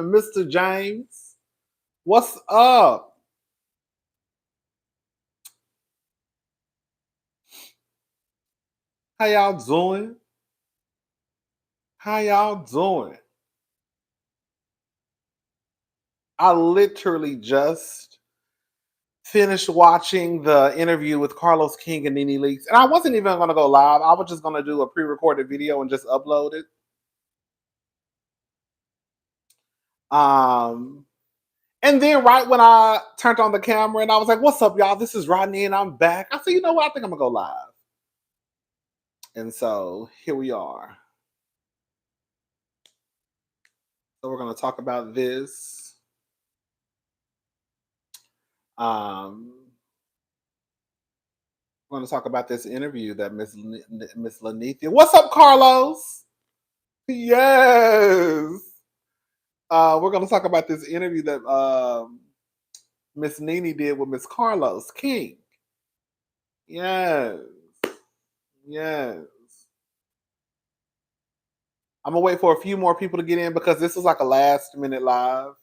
Mr. James. What's up? How y'all doing? How y'all doing? I literally just finished watching the interview with Carlos King and Nene Leakes, and I wasn't even going to go live. I was just going to do a pre-recorded video and just upload it. And then right when I turned on the camera and I was like, "What's up, y'all? This is Rodney and I'm back." I said, "You know what? I think I'm gonna go live." And so here we are. So we're gonna talk about this. We're gonna talk about this interview that Miss Lanithia. What's up, Carlos? Yes. We're gonna talk about this interview that Miss Nene did with Miss Carlos King. Yes. Yes. I'm gonna wait for a few more people to get in because this was like a last minute live.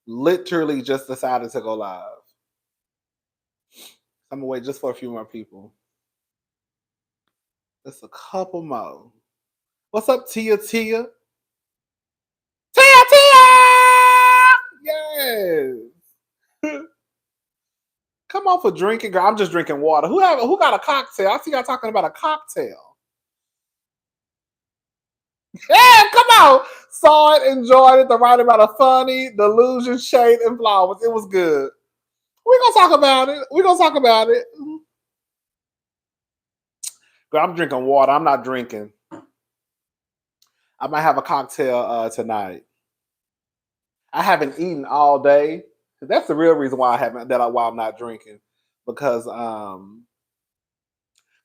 Literally just decided to go live. I'm gonna wait just for a few more people. Just a couple more. What's up, Tia Tia? Tia Tia! Yes. Come on for drinking, girl. I'm just drinking water. Who got a cocktail? I see y'all talking about a cocktail. Yeah, come on. Saw it, enjoyed it, the right amount of funny, delusion, shade, and flowers. It was good. We're gonna talk about it. We're gonna talk about it. Girl, I'm drinking water. I'm not drinking. I might have a cocktail tonight. I haven't eaten all day. That's the real reason why why I'm not drinking. Because come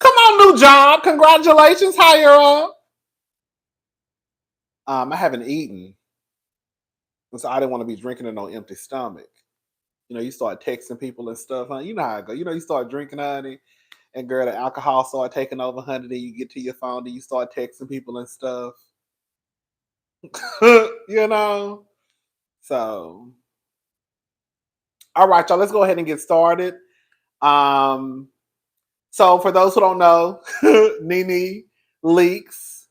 on, new job. Congratulations, higher up. I haven't eaten. So I didn't want to be drinking in no empty stomach. You know, you start texting people and stuff, huh? You know how it go. You know, you start drinking, honey, and girl, the alcohol start taking over, honey. Then you get to your phone, then you start texting people and stuff. You know? So, all right, y'all, let's go ahead and get started. So for those who don't know, Nene Leakes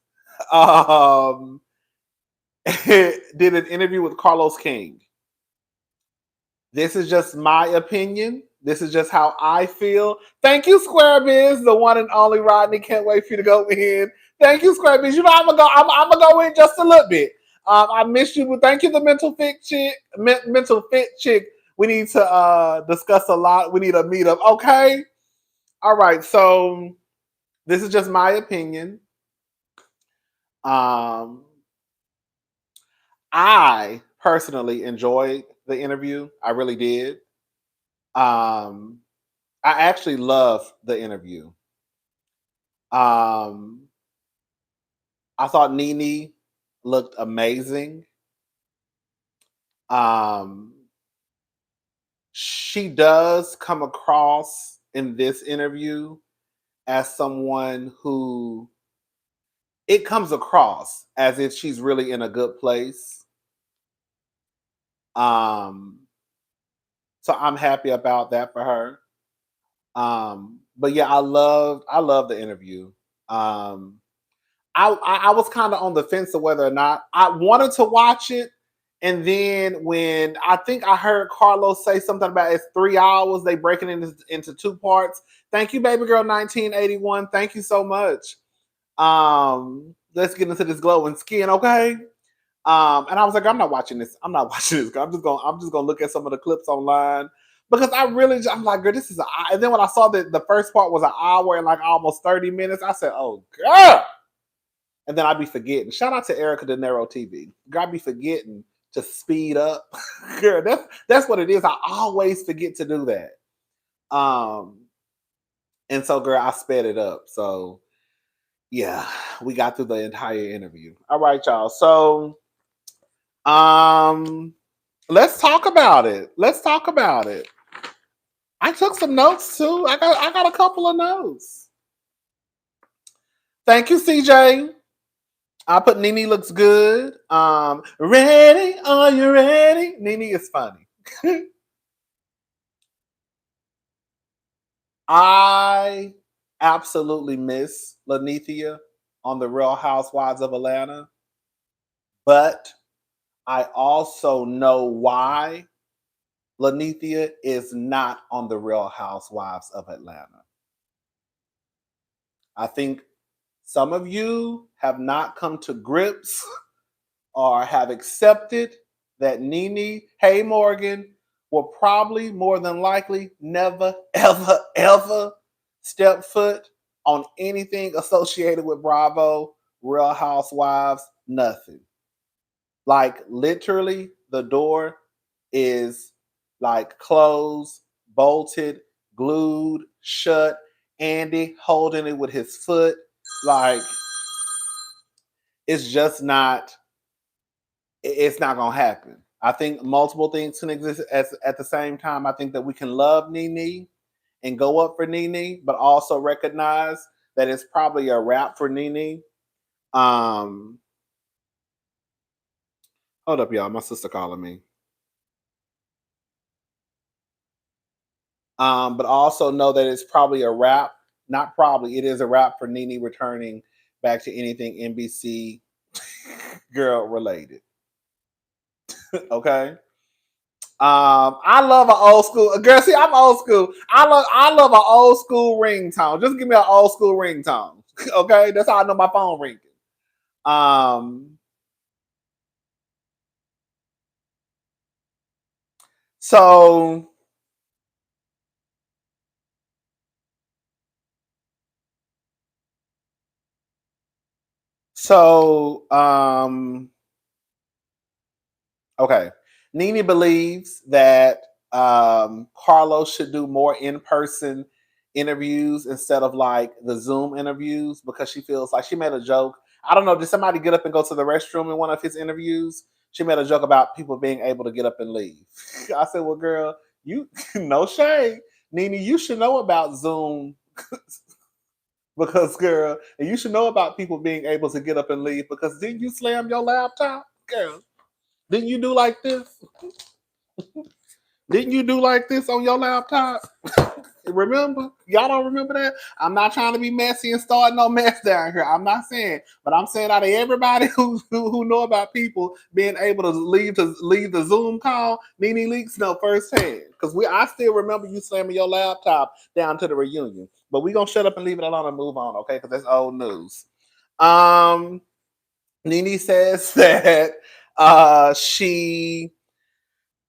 did an interview with Carlos King. This is just my opinion. This is just how I feel. Thank you, Square Biz, the one and only Rodney. Can't wait for you to go in. Thank you, Square Biz. You know I'm gonna go in just a little bit. I missed you, but thank you, the mental fit chick. We need to discuss a lot. We need a meetup. Okay. All right. So this is just my opinion. I personally enjoyed the interview. I really did. I actually loved the interview. I thought Nene looked amazing. She does come across in this interview as someone who it comes across as if she's really in a good place. So I'm happy about that for her. But yeah, I love the interview. I was kind of on the fence of whether or not I wanted to watch it. And then when I think I heard Carlos say something about it's 3 hours, they break it into two parts. Thank you, baby girl 1981. Thank you so much. Let's get into this glowing skin, okay? And I was like, I'm not watching this. I'm just gonna look at some of the clips online because I'm like, girl, this is and then when I saw that the first part was an hour and like almost 30 minutes, I said, oh girl. And then I'd be forgetting. Shout out to Erica De Niro TV. Girl, I'd be forgetting to speed up. Girl, that's what it is. I always forget to do that. And so, girl, I sped it up. So, yeah, we got through the entire interview. All right, y'all. So, let's talk about it. I took some notes too. I got a couple of notes. Thank you, CJ. I put Nene looks good. Ready? Are you ready? Nene is funny. I absolutely miss Lanithia on the Real Housewives of Atlanta, but I also know why Lanithia is not on the Real Housewives of Atlanta. I think some of you have not come to grips or have accepted that Nene, hey Morgan, will probably more than likely never, ever, ever step foot on anything associated with Bravo, Real Housewives, nothing. Like literally, the door is like closed, bolted, glued, shut. Andy holding it with his foot. Like it's just not. It's not gonna happen. I think multiple things can exist at the same time. I think that we can love Nene and go up for Nene, but also recognize that it's probably a wrap for Nene. Um, Hold up, y'all. My sister calling me. But also know that it's probably a wrap. Not probably, it is a wrap for Nene returning back to anything NBC girl related. Okay. I love an old school girl. See, I'm old school. I love an old school ringtone. Just give me an old school ringtone. Okay, that's how I know my phone ringing. Um, so so okay. Nene believes that Carlos should do more in-person interviews instead of like the Zoom interviews because she feels like she made a joke. I don't know. Did somebody get up and go to the restroom in one of his interviews? She made a joke about people being able to get up and leave. I said, "Well, girl, you no shade, Nene. You should know about Zoom because, girl, and you should know about people being able to get up and leave because didn't you slam your laptop, girl? Didn't you do like this? Didn't you do like this on your laptop? Remember? Y'all don't remember that? I'm not trying to be messy and start no mess down here. I'm not saying, but I'm saying out of everybody who know about people being able to leave the Zoom call, Nene Leaks know firsthand. Because I still remember you slamming your laptop down to the reunion. But we gonna shut up and leave it alone and move on, okay? Because that's old news. Nene says that she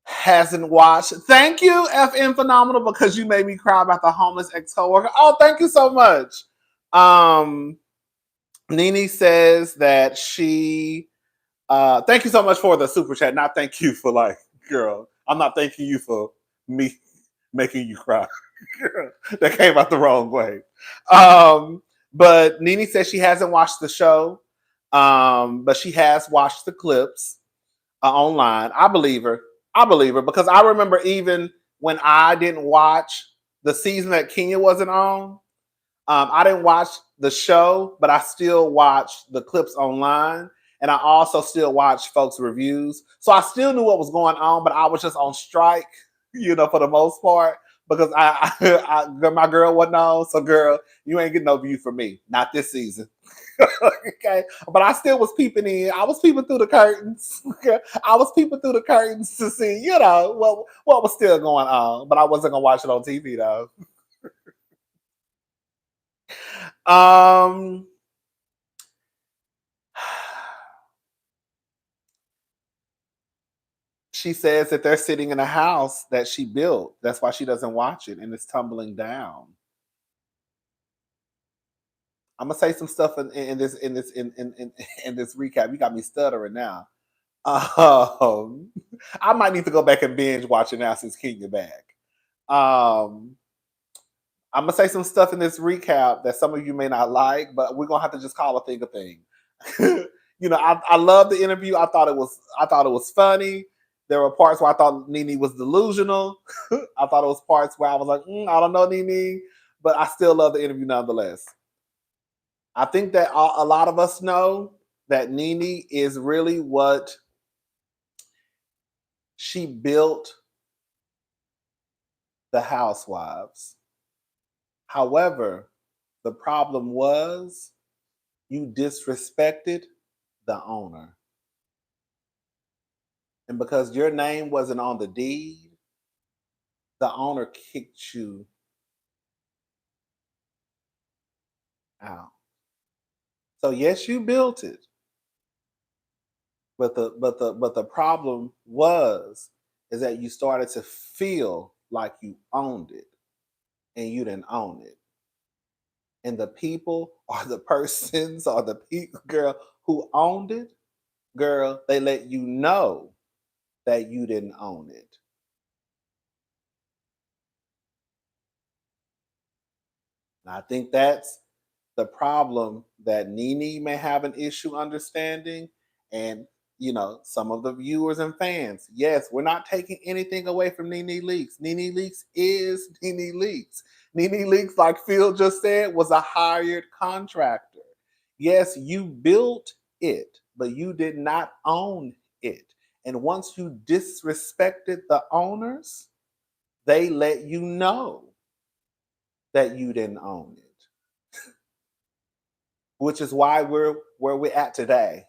hasn't watched. Thank you, FN Phenomenal, because you made me cry about the homeless ex-coworker. Oh, thank you so much. Nene says that she thank you so much for the super chat. Not thank you for like, girl. I'm not thanking you for me making you cry. Girl, that came out the wrong way. But Nene says she hasn't watched the show. But she has watched the clips online. I believe her. I believe her because I remember even when I didn't watch the season that Kenya wasn't on, I didn't watch the show, but I still watched the clips online. And I also still watched folks' reviews. So I still knew what was going on, but I was just on strike, for the most part, because my girl wasn't on. So, girl, you ain't getting no view from me. Not this season. Okay. But I still was peeping in. I was peeping through the curtains. I was peeping through the curtains to see, what was still going on. But I wasn't gonna watch it on TV though. Um she says that they're sitting in a house that she built. That's why she doesn't watch it and it's tumbling down. I'm gonna say some stuff in this recap. You got me stuttering now. Um, I might need to go back and binge watch it now since Kenya back. Um, I'm gonna say some stuff in this recap that some of you may not like, but we're gonna have to just call a thing a thing. I love the interview. I thought it was funny. There were parts where I thought Nene was delusional. I thought it was parts where I was like, I don't know Nene, but I still love the interview nonetheless. I think that a lot of us know that Nene is really what she built the housewives. However, the problem was you disrespected the owner. And because your name wasn't on the deed, the owner kicked you out. So yes, you built it, but the problem was is that you started to feel like you owned it and you didn't own it. And the people or the persons or the people, girl, who owned it, girl, they let you know that you didn't own it. And I think that's the problem that Nene may have an issue understanding. And, some of the viewers and fans, yes, we're not taking anything away from Nene Leakes. Nene Leakes is Nene Leakes. Nene Leakes, like Phil just said, was a hired contractor. Yes, you built it, but you did not own it. And once you disrespected the owners, they let you know that you didn't own it, which is why we're where we're at today.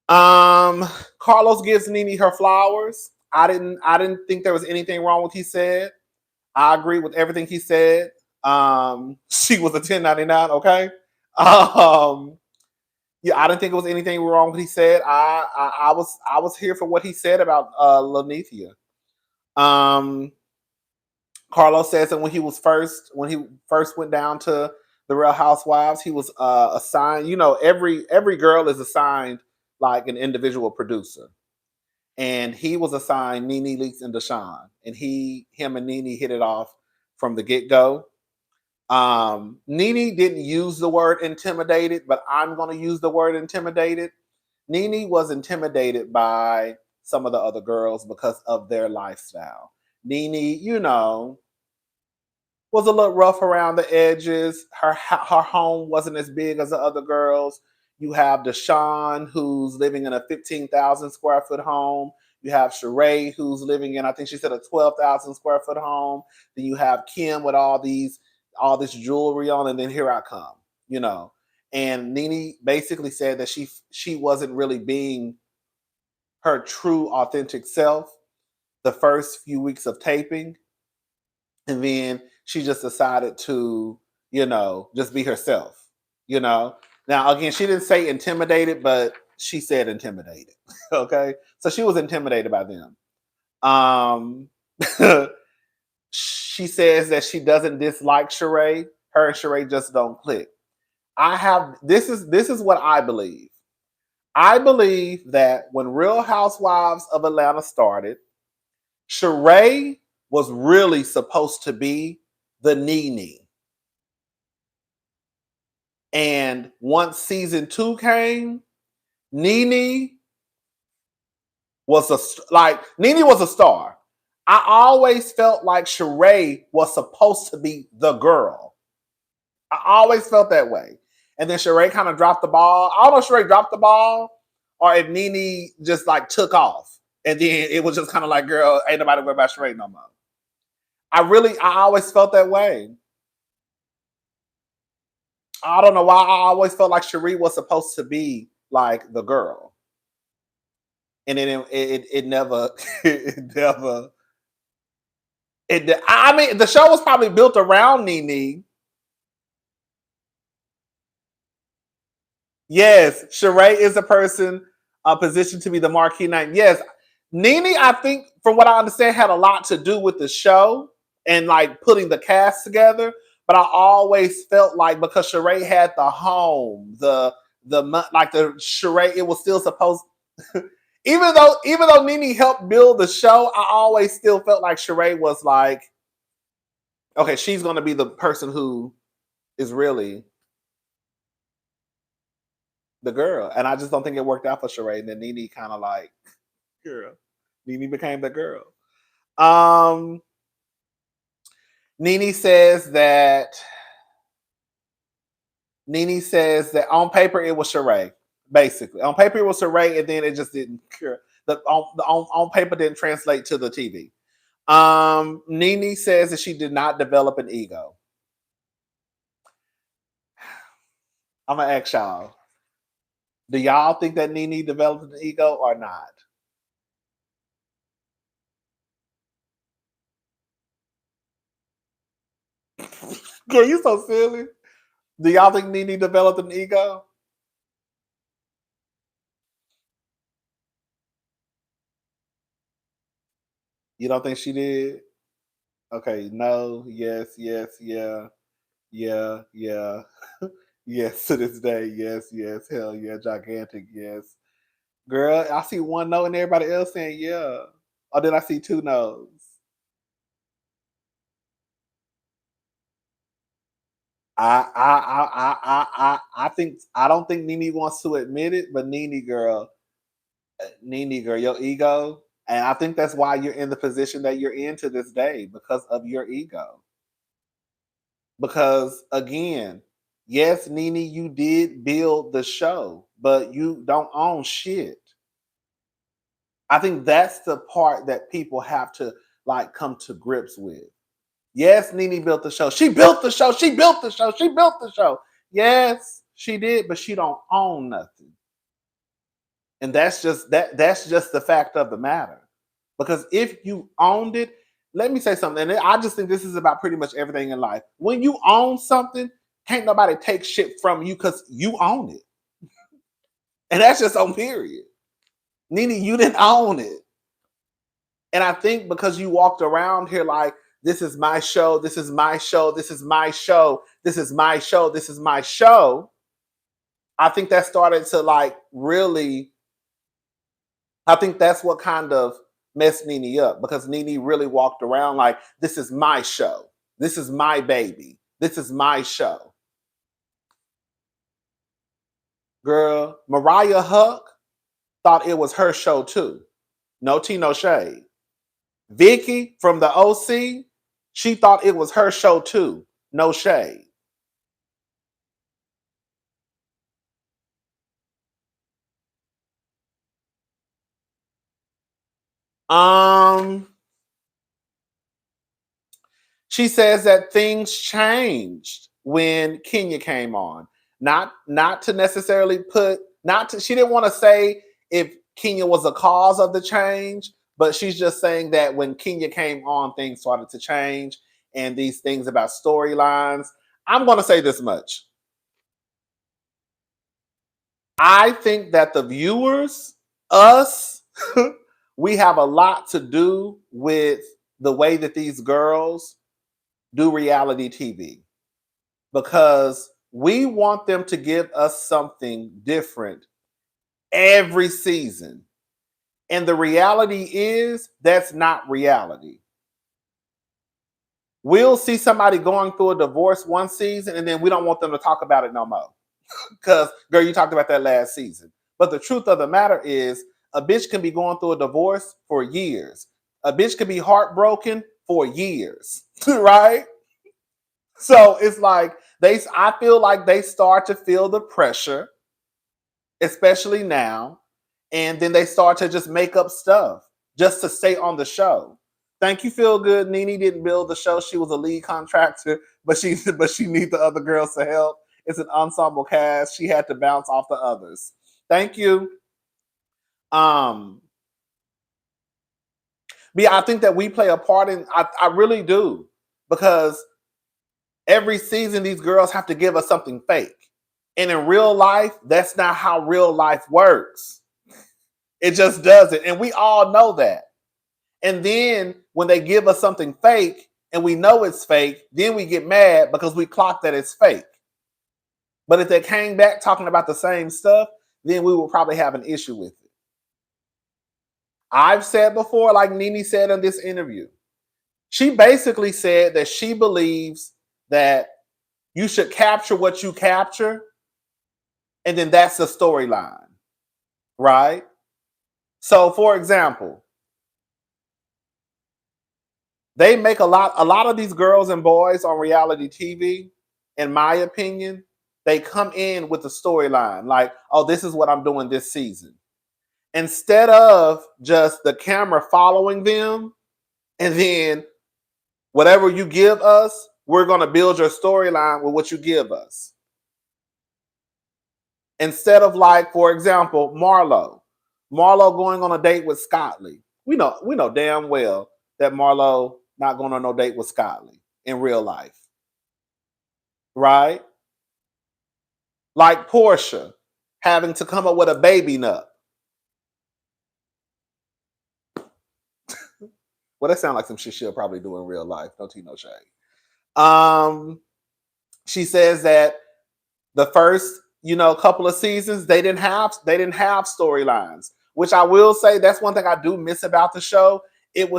Um, Carlos gives Nene her flowers. I didn't think there was anything wrong with what he said. I agree with everything he said. She was a 1099, okay? Um, yeah, I didn't think it was anything wrong with what he said. I was here for what he said about Lanithia. Um, Carlos says that when he first went down to the Real Housewives, he was assigned. Every girl is assigned like an individual producer, and he was assigned Nene Leakes and Deshawn, and him and Nene hit it off from the get go. Nene didn't use the word intimidated, but I'm going to use the word intimidated. Nene was intimidated by some of the other girls because of their lifestyle. Nene, was a little rough around the edges. Her home wasn't as big as the other girls. You have Deshawn, who's living in a 15,000 square foot home. You have Sheree, who's living in, I think she said, a 12,000 square foot home. Then you have Kim with all this jewelry on, and then here I come, you know. And Nene basically said that she wasn't really being her true, authentic self the first few weeks of taping, and then she just decided to, just be herself. Now again, she didn't say intimidated, but she said intimidated. Okay, so she was intimidated by them. Um, she says that she doesn't dislike Sheree. Her and Sheree just don't click. This is what I believe. I believe that when Real Housewives of Atlanta started, Sheree was really supposed to be the Nene. And once season 2 came, Nene Nene was a star. I always felt like Sheree was supposed to be the girl. I always felt that way. And then Sheree kind of dropped the ball. I don't know if Sheree dropped the ball or if Nene just like took off. And then it was just kind of like, girl, ain't nobody worried about Sheree no more. I always felt that way. I don't know why I always felt like Sheree was supposed to be like the girl. And then it never, it never, I mean, the show was probably built around Nene. Yes, Sheree is a person positioned to be the marquee name. Yes, Nene, I think, from what I understand, had a lot to do with the show and like putting the cast together. But I always felt like because Sheree had the home, the Sheree, it was still supposed. even though Nene helped build the show, I always still felt like Sheree was like, okay, she's going to be the person who is really the girl. And I just don't think it worked out for Sheree. And then Nene kind of like, girl. Nene became the girl. Nene says that Nene says that on paper it was Sheree. Basically, on paper it was Sheree, and then it just didn't. On paper didn't translate to the TV. Nene says that she did not develop an ego. I'm gonna ask y'all: do y'all think that Nene developed an ego or not? Girl, you so silly. Do y'all think Nene developed an ego? You don't think she did? Okay, no, yes, yes, yeah, yeah, yeah. Yes, to this day, yes, yes, hell yeah, gigantic, yes. Girl, I see one no and everybody else saying yeah. Or did I see two no's? I think I don't think Nene wants to admit it, but Nene girl, your ego, and I think that's why you're in the position that you're in to this day because of your ego. Because again, yes, Nene, you did build the show, but you don't own shit. I think that's the part that people have to like come to grips with. Yes, Nene built the show. She built the show. She built the show. She built the show. Yes, she did, but she don't own nothing. And that's just the fact of the matter. Because if you owned it, let me say something. And I just think this is about pretty much everything in life. When you own something, can't nobody take shit from you because you own it. And that's just on period. Nene, you didn't own it. And I think because you walked around here like, this is my show, this is my show, this is my show, this is my show, this is my show. I think that started to like really, I think that's what kind of messed Nene up because Nene really walked around like, this is my show. This is my baby. This is my show. Girl, Mariah Huck thought it was her show too. No tea, no shade. Vicky from the OC, she thought it was her show too. No shade. Um, she says that things changed when Kenya came on. Not to necessarily put not to she didn't want to say if Kenya was the cause of the change, but she's just saying that when Kenya came on, things started to change and these things about storylines. I'm going to say this much. I think that the viewers, us, we have a lot to do with the way that these girls do reality TV because we want them to give us something different every season. And the reality is that's not reality. We'll see somebody going through a divorce one season and then we don't want them to talk about it no more. Because, girl, you talked about that last season. But the truth of the matter is, a bitch can be going through a divorce for years. A bitch can be heartbroken for years, right? So it's like I feel like they start to feel the pressure, especially now, and then they start to just make up stuff just to stay on the show. Thank you, Feel Good. Nene didn't build the show; she was a lead contractor, but she needs the other girls to help. It's an ensemble cast. She had to bounce off the others. Thank you. Um, but yeah, I think that we play a part in. I really do because every season these girls have to give us something fake. And in real life, that's not how real life works. It just doesn't. And we all know that. And then when they give us something fake and we know it's fake, then we get mad because we clock that it's fake. But if they came back talking about the same stuff, then we will probably have an issue with it. I've said before, like Nene said in this interview, she basically said that she believes that you should capture what you capture, and then that's the storyline, right? So, for example, they make a lot of these girls and boys on reality TV, in my opinion, they come in with the storyline like, oh, this is what I'm doing this season. Instead of just the camera following them and then whatever you give us, we're going to build your storyline with what you give us. Instead of like, for example, Marlo going on a date with Scott Lee. We know damn well that Marlo not going on no date with Scott Lee in real life. Right? Like Portia having to come up with a baby nut. Well, that sounds like some shit she'll probably do in real life. No tea, no shade. She says that the first, couple of seasons, they didn't have storylines, which I will say that's one thing I do miss about the show. It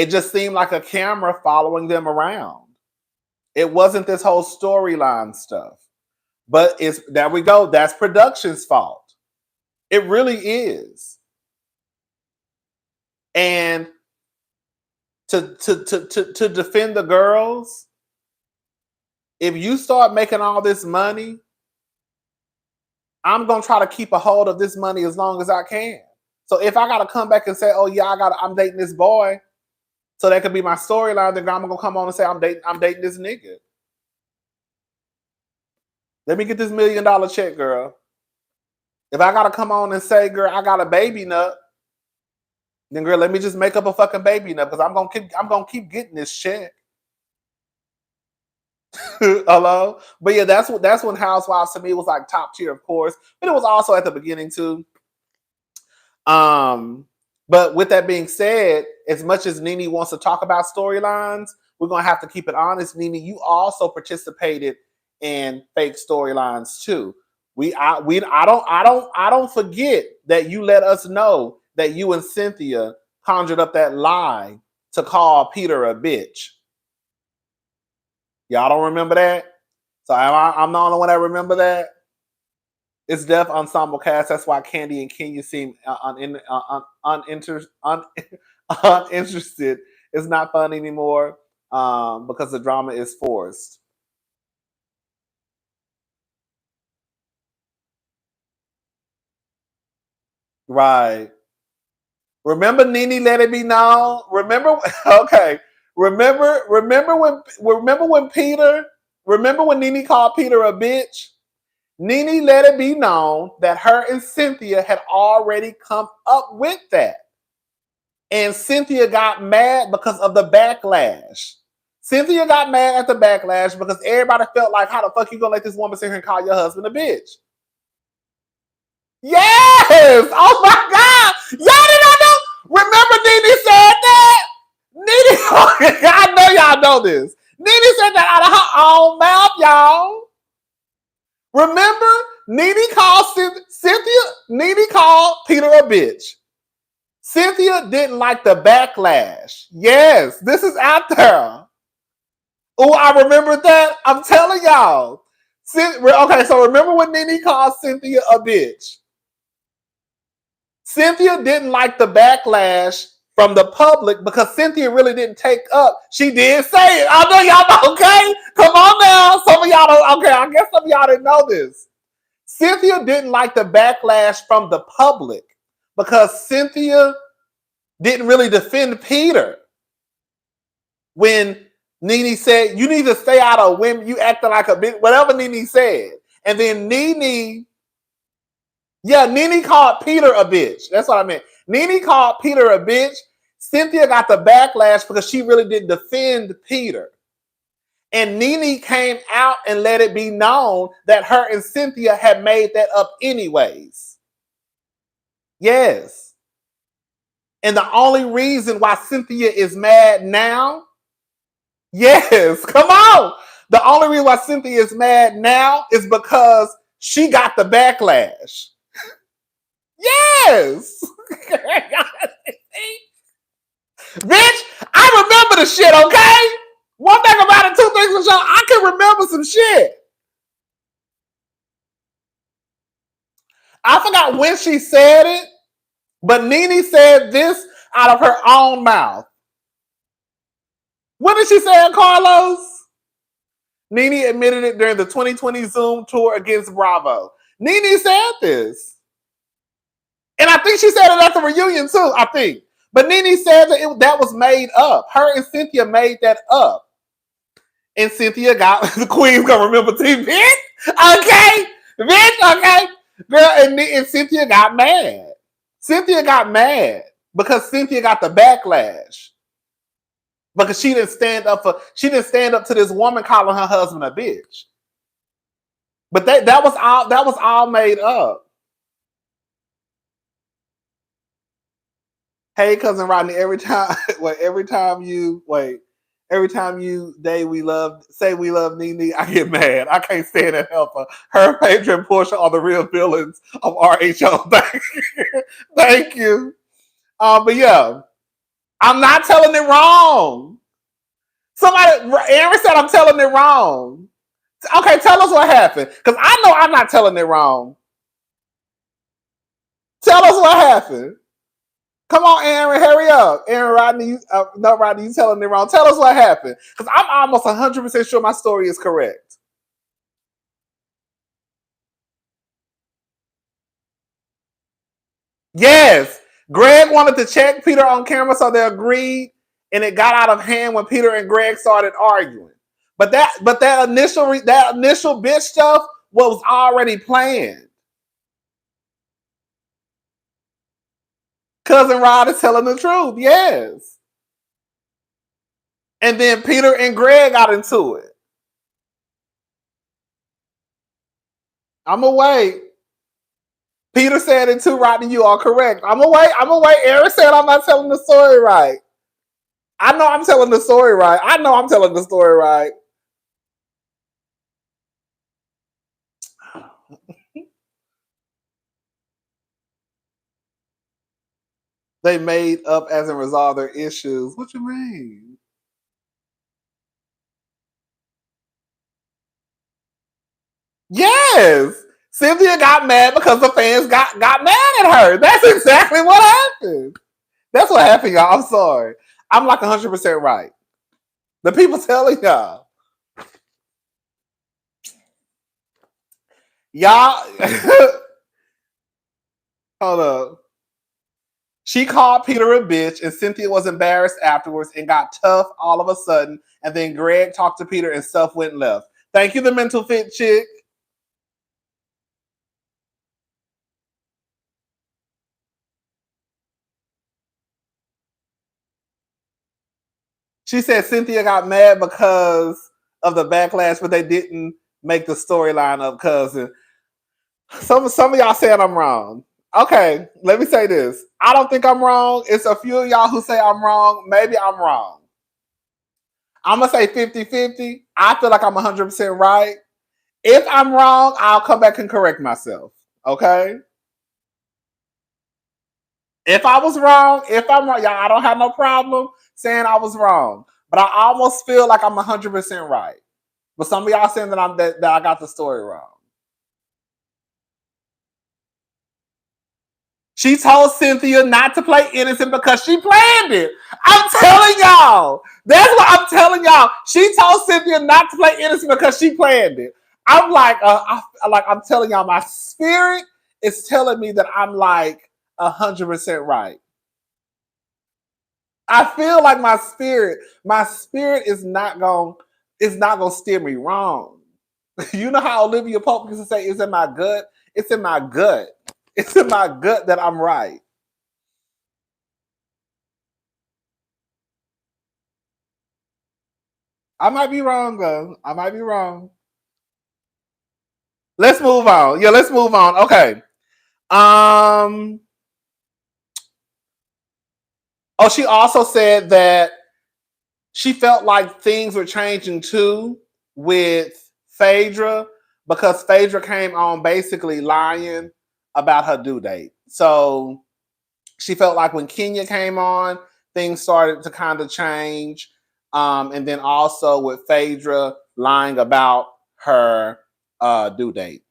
just seemed like a camera following them around. It wasn't this whole storyline stuff. But there we go. That's production's fault. It really is. And to defend the girls, if you start making all this money, I'm gonna try to keep a hold of this money as long as I can. So if I gotta come back and say, oh yeah, I'm dating this boy, so that could be my storyline, then I'm gonna come on and say I'm dating this nigga. Let me get this $1 million check, girl. If I gotta come on and say, girl, I got a baby nut, then girl, let me just make up a fucking baby nut because I'm gonna keep getting this check. Hello, but yeah, that's when Housewives to me was like top tier, of course, but it was also at the beginning too. But with that being said, as much as Nene wants to talk about storylines, we're gonna have to keep it honest. Nene, you also participated in fake storylines too. I don't forget that you let us know that you and Cynthia conjured up that lie to call Peter a bitch. Y'all don't remember that? So I'm the only one that remember that. It's Def Ensemble Cast. That's why Kandi and Kenya seem uninterested. It's not fun anymore because the drama is forced. Right. Remember Nene let it be known? Remember? Okay. Remember when Nene called Peter a bitch? Nene let it be known that her and Cynthia had already come up with that. And Cynthia got mad because of the backlash. Cynthia got mad at the backlash because everybody felt like, how the fuck you gonna let this woman sit here and call your husband a bitch? Yes! Oh my God! Y'all did not know? Remember Nene said that? Nene, I know y'all know this. Nene said that out of her own mouth, y'all. Remember, Nene called Nene called Peter a bitch. Cynthia didn't like the backlash. Yes, this is out there. Oh, I remember that. I'm telling y'all. Okay, so remember when Nene called Cynthia a bitch? Cynthia didn't like the backlash from the public because Cynthia really didn't take up. She did say it. I know y'all know, okay? Come on now. Some of y'all don't, okay, I guess some of y'all didn't know this. Cynthia didn't like the backlash from the public because Cynthia didn't really defend Peter. When Nene said, you need to stay out of women, you acting like a bitch, whatever Nene said. And then Nene called Peter a bitch. That's what I meant. Nene called Peter a bitch. Cynthia got the backlash because she really didn't defend Peter. And Nene came out and let it be known that her and Cynthia had made that up anyways. Yes. And the only reason why Cynthia is mad now, yes, come on. The only reason why Cynthia is mad now is because she got the backlash. Yes. Bitch, I remember the shit, okay? One thing about it, two things for sure, I can remember some shit. I forgot when she said it, but Nene said this out of her own mouth. When did she say it, Carlos? Nene admitted it during the 2020 Zoom tour against Bravo. Nene said this. And I think she said it at the reunion too, I think. But Nene said that that was made up. Her and Cynthia made that up. And Cynthia got, the queen's gonna remember TV, bitch. Okay? Bitch, okay? Girl, and Cynthia got mad. Cynthia got mad because Cynthia got the backlash. Because she didn't stand up to this woman calling her husband a bitch. But that was all made up. Hey, cousin Rodney, every time you say we love Nene, I get mad. I can't stand and help her. Her, Pedro, and Portia are the real villains of RHO. Thank you. But yeah, I'm not telling it wrong. Aaron said I'm telling it wrong. Okay, tell us what happened. Because I know I'm not telling it wrong. Tell us what happened. Come on, Aaron, hurry up. Aaron, Rodney, no, Rodney, you telling me wrong. Tell us what happened. Because I'm almost 100% sure my story is correct. Yes. Greg wanted to check Peter on camera, so they agreed, and it got out of hand when Peter and Greg started arguing. But that initial bitch stuff was already planned. Cousin Rod is telling the truth, yes. And then Peter and Greg got into it. I'm gonna wait. Peter said it too, Rodney. You are correct. I'm gonna wait. Aaron said I'm not telling the story right. I know I'm telling the story right. They made up as in resolve their issues. What you mean? Yes. Cynthia got mad because the fans got mad at her. That's exactly what happened. That's what happened, y'all. I'm sorry. I'm like 100% right. The people telling y'all. Y'all. Hold up. She called Peter a bitch, and Cynthia was embarrassed afterwards and got tough all of a sudden. And then Greg talked to Peter and stuff went left. Thank you, the mental fit chick. She said Cynthia got mad because of the backlash, but they didn't make the storyline up, cousin. Some of y'all saying I'm wrong. Okay, let me say this. I don't think I'm wrong. It's a few of y'all who say I'm wrong. Maybe I'm wrong. I'm going to say 50-50. I feel like I'm 100% right. If I'm wrong, I'll come back and correct myself. Okay? If I'm wrong, y'all, I don't have no problem saying I was wrong. But I almost feel like I'm 100% right. But some of y'all saying that I got the story wrong. She told Cynthia not to play innocent because she planned it. I'm telling y'all. That's what I'm telling y'all. She told Cynthia not to play innocent because she planned it. I'm like, I'm telling y'all, my spirit is telling me that I'm like 100% right. I feel like my spirit is not gonna steer me wrong. You know how Olivia Pope used to say, "It's in my gut." It's in my gut. It's in my gut that I'm right. I might be wrong though. I might be wrong. Let's move on. Yeah, let's move on. Okay. Oh, she also said that she felt like things were changing too with Phaedra because Phaedra came on basically lying about her due date. So she felt like when Kenya came on, things started to kind of change. And then also with Phaedra lying about her due date.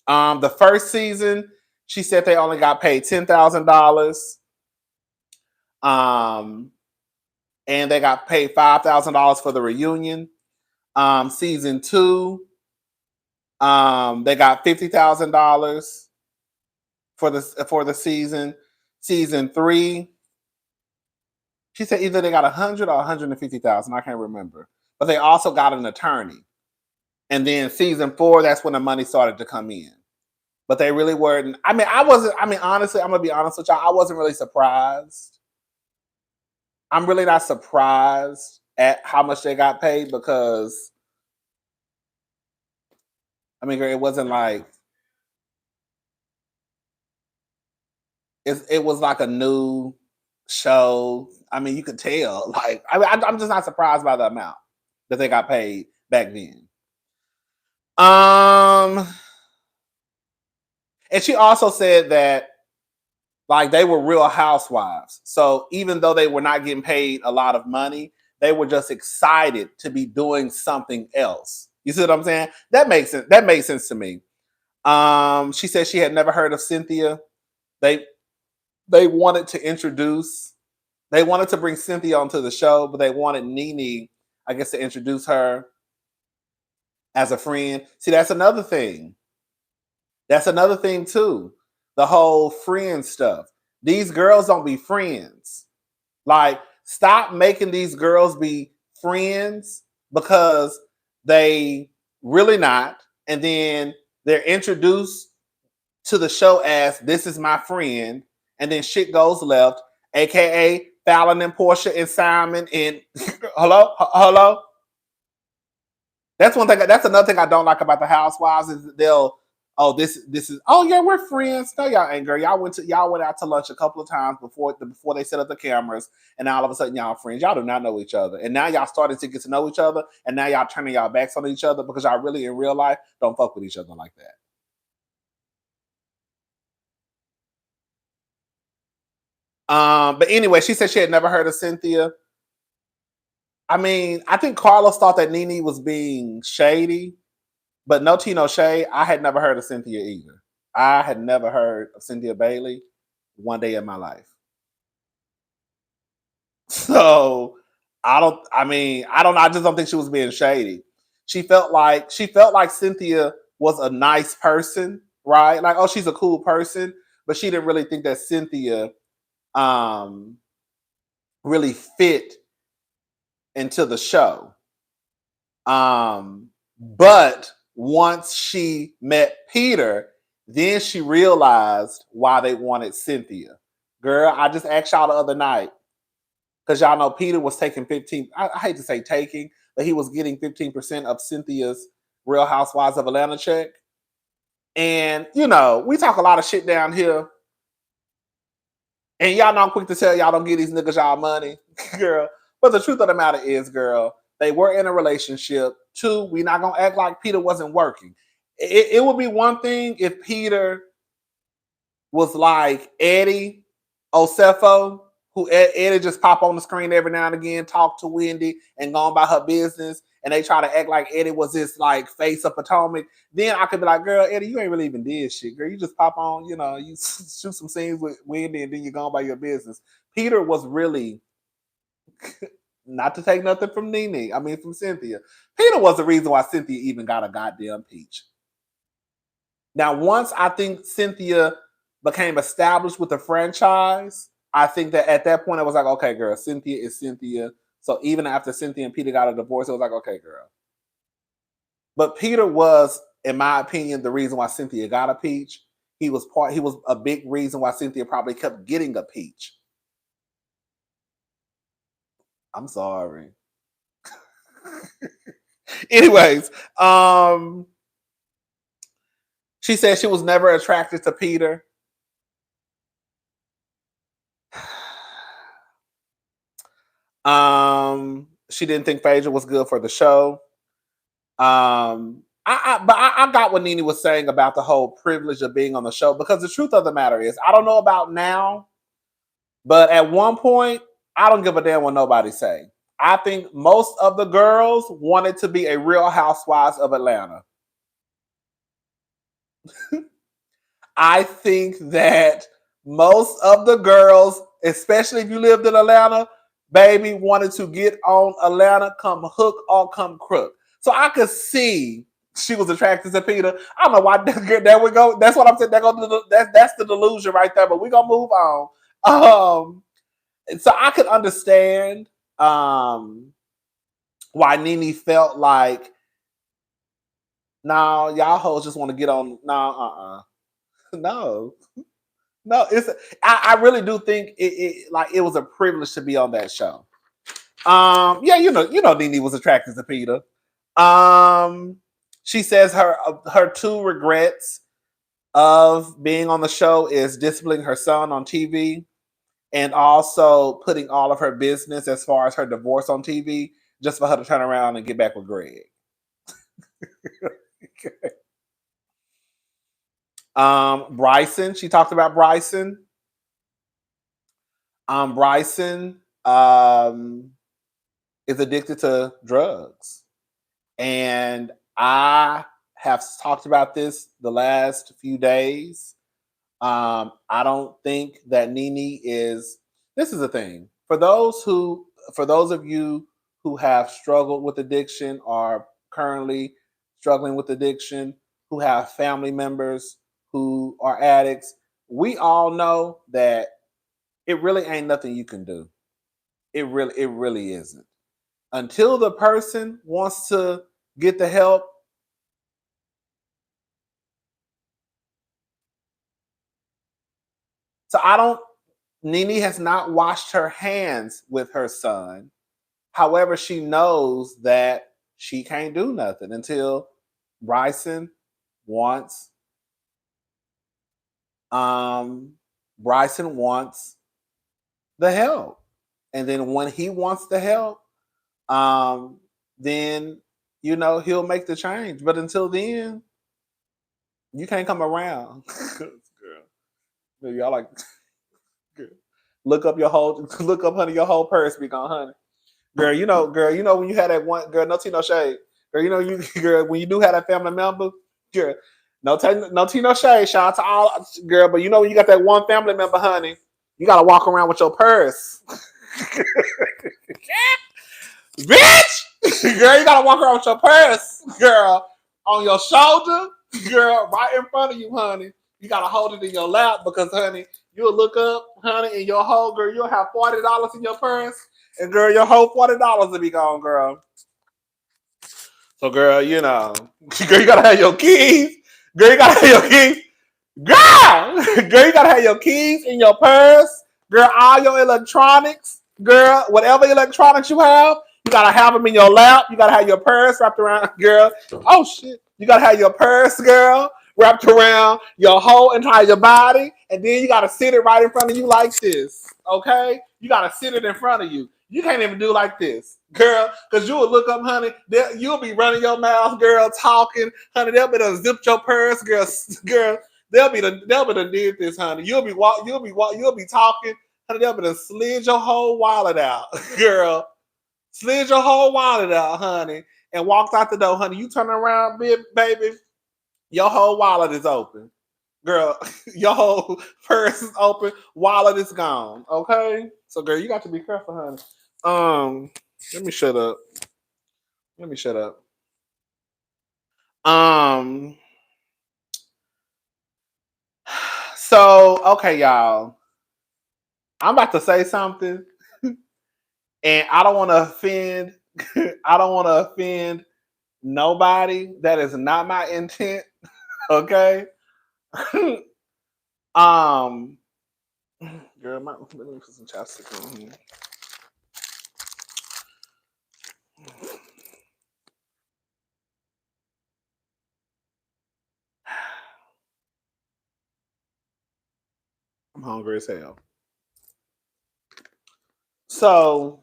The first season, she said they only got paid $10,000. And they got paid $5,000 for the reunion. Season 2, they got $50,000 for the season. Season 3, she said either they got 100 or 150,000. I can't remember, but they also got an attorney. And then season 4, that's when the money started to come in. But they really weren't. I mean, honestly, I'm gonna be honest with y'all. I wasn't really surprised. I'm really not surprised at how much they got paid because, I mean, it wasn't like it was like a new show. I mean, you could tell. Like, I'm just not surprised by the amount that they got paid back then. And she also said that like they were real housewives. So even though they were not getting paid a lot of money, they were just excited to be doing something else. You see what I'm saying? That makes sense. That makes sense to me. She said she had never heard of Cynthia. They wanted to bring Cynthia onto the show, but they wanted Nene, I guess, to introduce her as a friend. See, that's another thing. That's another thing too. The whole friend stuff. These girls don't be friends. Like, stop making these girls be friends because they really not. And then they're introduced to the show as this is my friend, and then shit goes left, aka Fallon and Portia and Simon and hello. That's one thing. That's another thing I don't like about the Housewives is they'll this is yeah, we're friends. No, y'all ain't, girl. Y'all went out to lunch a couple of times before they set up the cameras, and now all of a sudden y'all friends. Y'all do not know each other, and now y'all started to get to know each other, and now y'all turning y'all backs on each other because y'all really in real life don't fuck with each other like that. But anyway, she said she had never heard of Cynthia. I mean, I think Carlos thought that Nene was being shady, but no tea, no shade. I had never heard of Cynthia either. I had never heard of Cynthia Bailey one day in my life. So I don't know. I just don't think she was being shady. She felt like Cynthia was a nice person, right? Like, oh, she's a cool person, but she didn't really think that Cynthia really fit into the show. But once she met Peter, then she realized why they wanted Cynthia. Girl, I just asked y'all the other night because y'all know Peter was taking 15. I hate to say taking, but he was getting 15% of Cynthia's Real Housewives of Atlanta check. And you know, we talk a lot of shit down here. And y'all know I'm quick to tell y'all don't give these niggas y'all money, girl. But the truth of the matter is, girl, they were in a relationship. 2, we not gonna act like Peter wasn't working. It would be one thing if Peter was like Eddie Osefo, who Eddie just pop on the screen every now and again, talk to Wendy, and go on about her business, and they try to act like Eddie was this like face of Potomac. Then I could be like, girl, Eddie, you ain't really even did shit, girl. You just pop on, you know, you shoot some scenes with Wendy, and then you go on by your business. Peter was really, not to take nothing from Nene, I mean from Cynthia. Peter was the reason why Cynthia even got a goddamn peach. Now, once I think Cynthia became established with the franchise, I think that at that point, I was like, okay, girl, Cynthia is Cynthia. So even after Cynthia and Peter got a divorce, it was like, okay, girl. But Peter was, in my opinion, the reason why Cynthia got a peach. He was a big reason why Cynthia probably kept getting a peach. I'm sorry. Anyways, she said she was never attracted to Peter. She didn't think Phaedra was good for the show. I got what Nene was saying about the whole privilege of being on the show, because the truth of the matter is, I don't know about now, but at one point, I don't give a damn what nobody say. I think most of the girls wanted to be a Real Housewives of Atlanta. I think that most of the girls, especially if you lived in Atlanta, baby, wanted to get on Atlanta, come hook or come crook. So I could see she was attracted to Peter. I don't know why. There we go. That's what I'm saying. That's the delusion right there. But we're gonna move on. So I could understand why Nene felt like, no, y'all hoes just want to get on. No, no, no. I really do think it was a privilege to be on that show. Yeah, you know, Nene was attracted to Peter. She says her two regrets of being on the show is disciplining her son on TV and also putting all of her business as far as her divorce on TV just for her to turn around and get back with Greg. Bryson, she talked about Bryson. Bryson is addicted to drugs. And I have talked about this the last few days. I don't think that Nene is. This is the thing for those of you who have struggled with addiction or currently struggling with addiction, who have family members who are addicts. We all know that it really ain't nothing you can do. It really isn't. Until the person wants to get the help. So Nene has not washed her hands with her son. However, she knows that she can't do nothing until Bryson wants the help. And then when he wants the help, then he'll make the change. But until then, you can't come around. Girl, y'all like look up, honey, your whole purse be gone, honey. Girl, when you had that one girl, no tea, no shade. Girl, girl, when you do have that family member, girl, no tea, no shade. Shout out to all, girl, but when you got that one family member, honey, you gotta walk around with your purse. Bitch! Girl, you gotta walk around with your purse, girl, on your shoulder, girl, right in front of you, honey. You gotta hold it in your lap because, honey, you'll look up, honey, and your whole girl, you'll have $40 in your purse, and girl, your whole $40 will be gone, girl. So, girl, girl, you gotta have your keys. Girl, you gotta have your keys. Girl, you gotta have your keys in your purse. Girl, all your electronics. Girl, whatever electronics you gotta have them in your lap. You gotta have your purse wrapped around, girl. Oh shit! You gotta have your purse, girl, wrapped around your whole entire body, and then you gotta sit it right in front of you like this. Okay? You gotta sit it in front of you. You can't even do like this, girl, because you will look up, honey. You'll be running your mouth, girl, talking, honey. They'll be done zipped your purse, girl. They'll be done did this, honey. You'll be talking, honey. They'll be done slid your whole wallet out, girl. Slid your whole wallet out, honey, and walked out the door, honey. You turn around, baby, your whole wallet is open. Girl, your whole purse is open, wallet is gone. Okay? So, girl, you got to be careful, honey. Let me shut up. So, okay, y'all. I'm about to say something, and I don't want to offend. I don't want to offend nobody. That is not my intent. Okay. Girl, let me put some chapstick in here. I'm hungry as hell. So,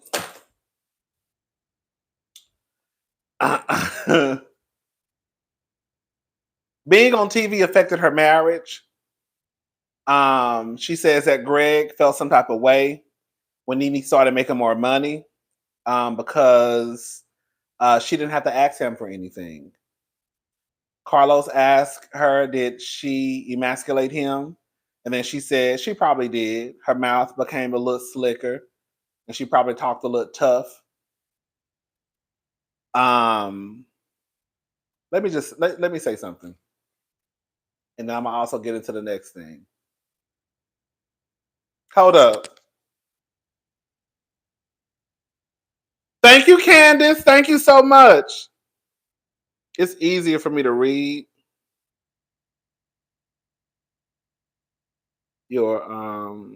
being on TV affected her marriage. She says that Greg felt some type of way when Nene started making more money because she didn't have to ask him for anything. Carlos asked her, did she emasculate him? And then she said she probably did. Her mouth became a little slicker and she probably talked a little tough. let me say something. And then I'm gonna also get into the next thing. Hold up. Thank you, Candace. Thank you so much. It's easier for me to read your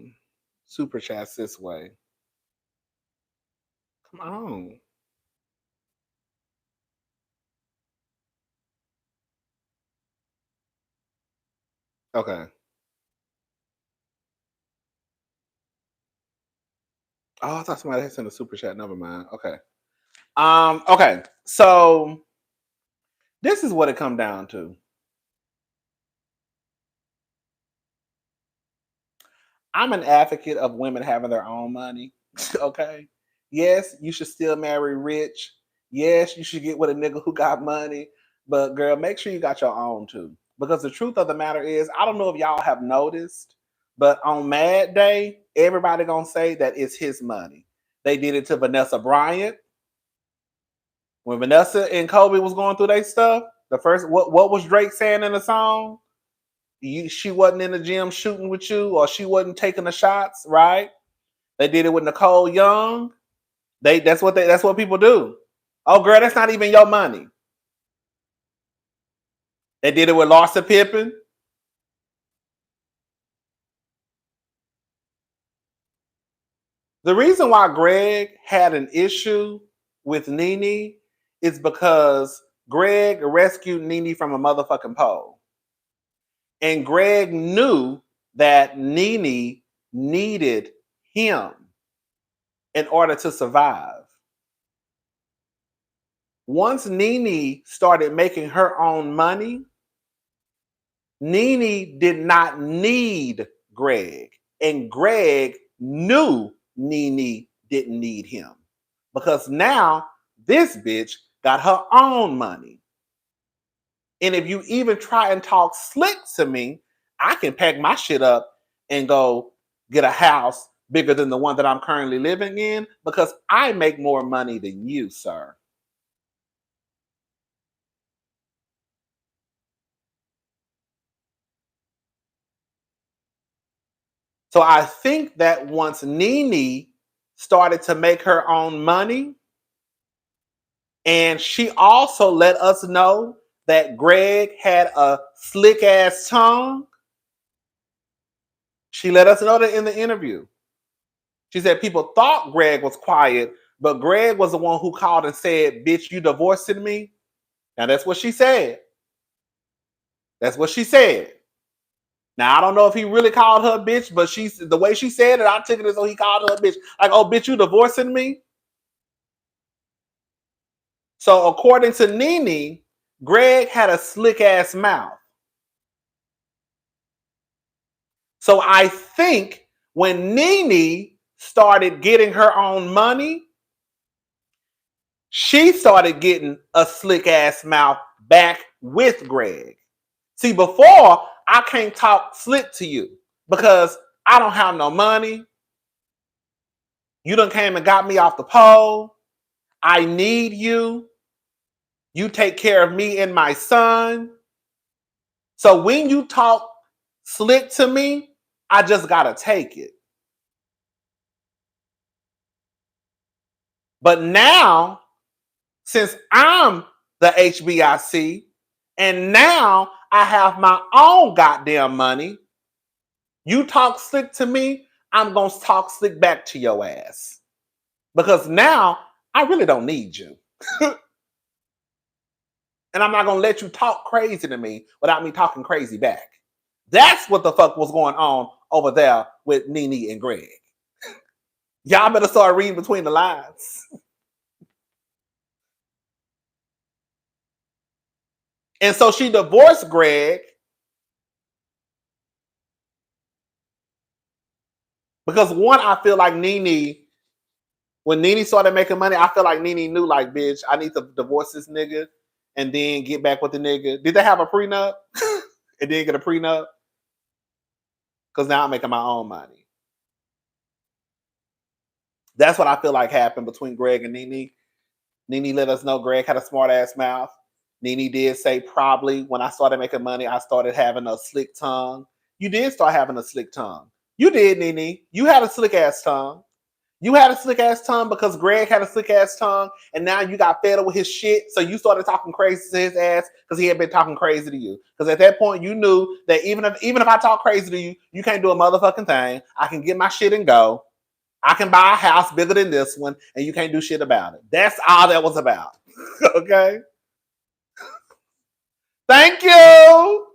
super chats this way. Come on. Okay. Oh, I thought somebody had sent a super chat. Never mind. Okay. Okay. So this is what it come down to. I'm an advocate of women having their own money. Okay. Yes, you should still marry rich. Yes, you should get with a nigga who got money. But girl, make sure you got your own too. Because the truth of the matter is, I don't know if y'all have noticed, but on Mad Day, everybody gonna say that it's his money. They did it to Vanessa Bryant. When Vanessa and Kobe was going through their stuff, the first what was Drake saying in the song? She wasn't in the gym shooting with you, or she wasn't taking the shots, right? They did it with Nicole Young. That's what people do. Oh girl, that's not even your money. They did it with Larsa Pippen. The reason why Greg had an issue with Nene is because Greg rescued Nene from a motherfucking pole. And Greg knew that Nene needed him in order to survive. Once Nene started making her own money, Nene did not need Greg. And Greg knew Nene didn't need him. Because now this bitch got her own money. And if you even try and talk slick to me, I can pack my shit up and go get a house bigger than the one that I'm currently living in because I make more money than you, sir. So I think that once Nene started to make her own money, and she also let us know that Greg had a slick ass tongue. She let us know that in the interview. She said people thought Greg was quiet, but Greg was the one who called and said, "Bitch, you divorcing me?" Now that's what she said. That's what she said. Now I don't know if he really called her bitch, but the way she said it, I took it as though he called her bitch. Like, oh bitch, you divorcing me? So according to Nene, Greg had a slick ass mouth. So I think when Nene started getting her own money, she started getting a slick ass mouth back with Greg. See, before I can't talk slick to you because I don't have no money. You done came and got me off the pole. I need you. You take care of me and my son. So when you talk slick to me, I just gotta take it. But now, since I'm the HBIC, and now I have my own goddamn money, you talk slick to me, I'm gonna talk slick back to your ass. Because now I really don't need you. And I'm not gonna let you talk crazy to me without me talking crazy back. That's what the fuck was going on over there with Nene and Greg. Y'all better start reading between the lines. And so she divorced Greg because one, I feel like Nene, when Nene started making money, I feel like Nene knew, like, bitch, I need to divorce this nigga and then get back with the nigga. Did they have a prenup? And then get a prenup? Because now I'm making my own money. That's what I feel like happened between Greg and Nene. Nene let us know Greg had a smart ass mouth. Nene did say probably when I started making money, I started having a slick tongue. You did start having a slick tongue. You did, Nene. You had a slick ass tongue. You had a slick ass tongue because Greg had a slick ass tongue, and now you got fed up with his shit. So you started talking crazy to his ass because he had been talking crazy to you. Because at that point, you knew that even if I talk crazy to you, you can't do a motherfucking thing. I can get my shit and go. I can buy a house bigger than this one, and you can't do shit about it. That's all that was about. Okay. Thank you.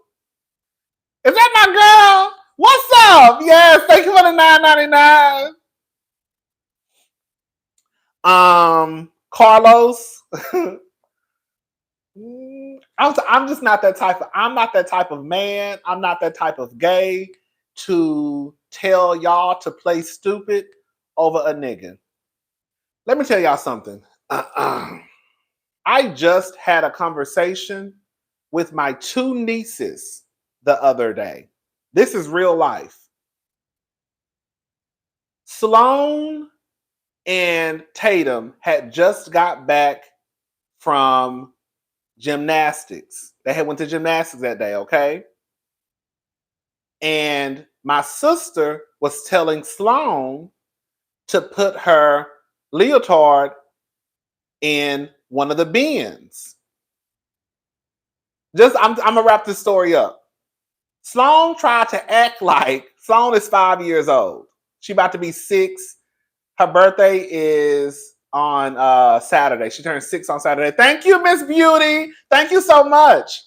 Is that my girl? What's up? Yes, thank you for the $9.99. Carlos. I'm just not that type of. I'm not that type of man. I'm not that type of gay to tell y'all to play stupid over a nigga. Let me tell y'all something. I just had a conversation with my two nieces the other day. This is real life. Sloan and Tatum had just got back from gymnastics. They had went to gymnastics that day, okay? And my sister was telling Sloan to put her leotard in one of the bins. I'm gonna wrap this story up. Sloan tried to act like Sloan is 5 years old. She about to be 6. Her birthday is on Saturday. She turned 6 on Saturday. Thank you, Miss Beauty. Thank you so much.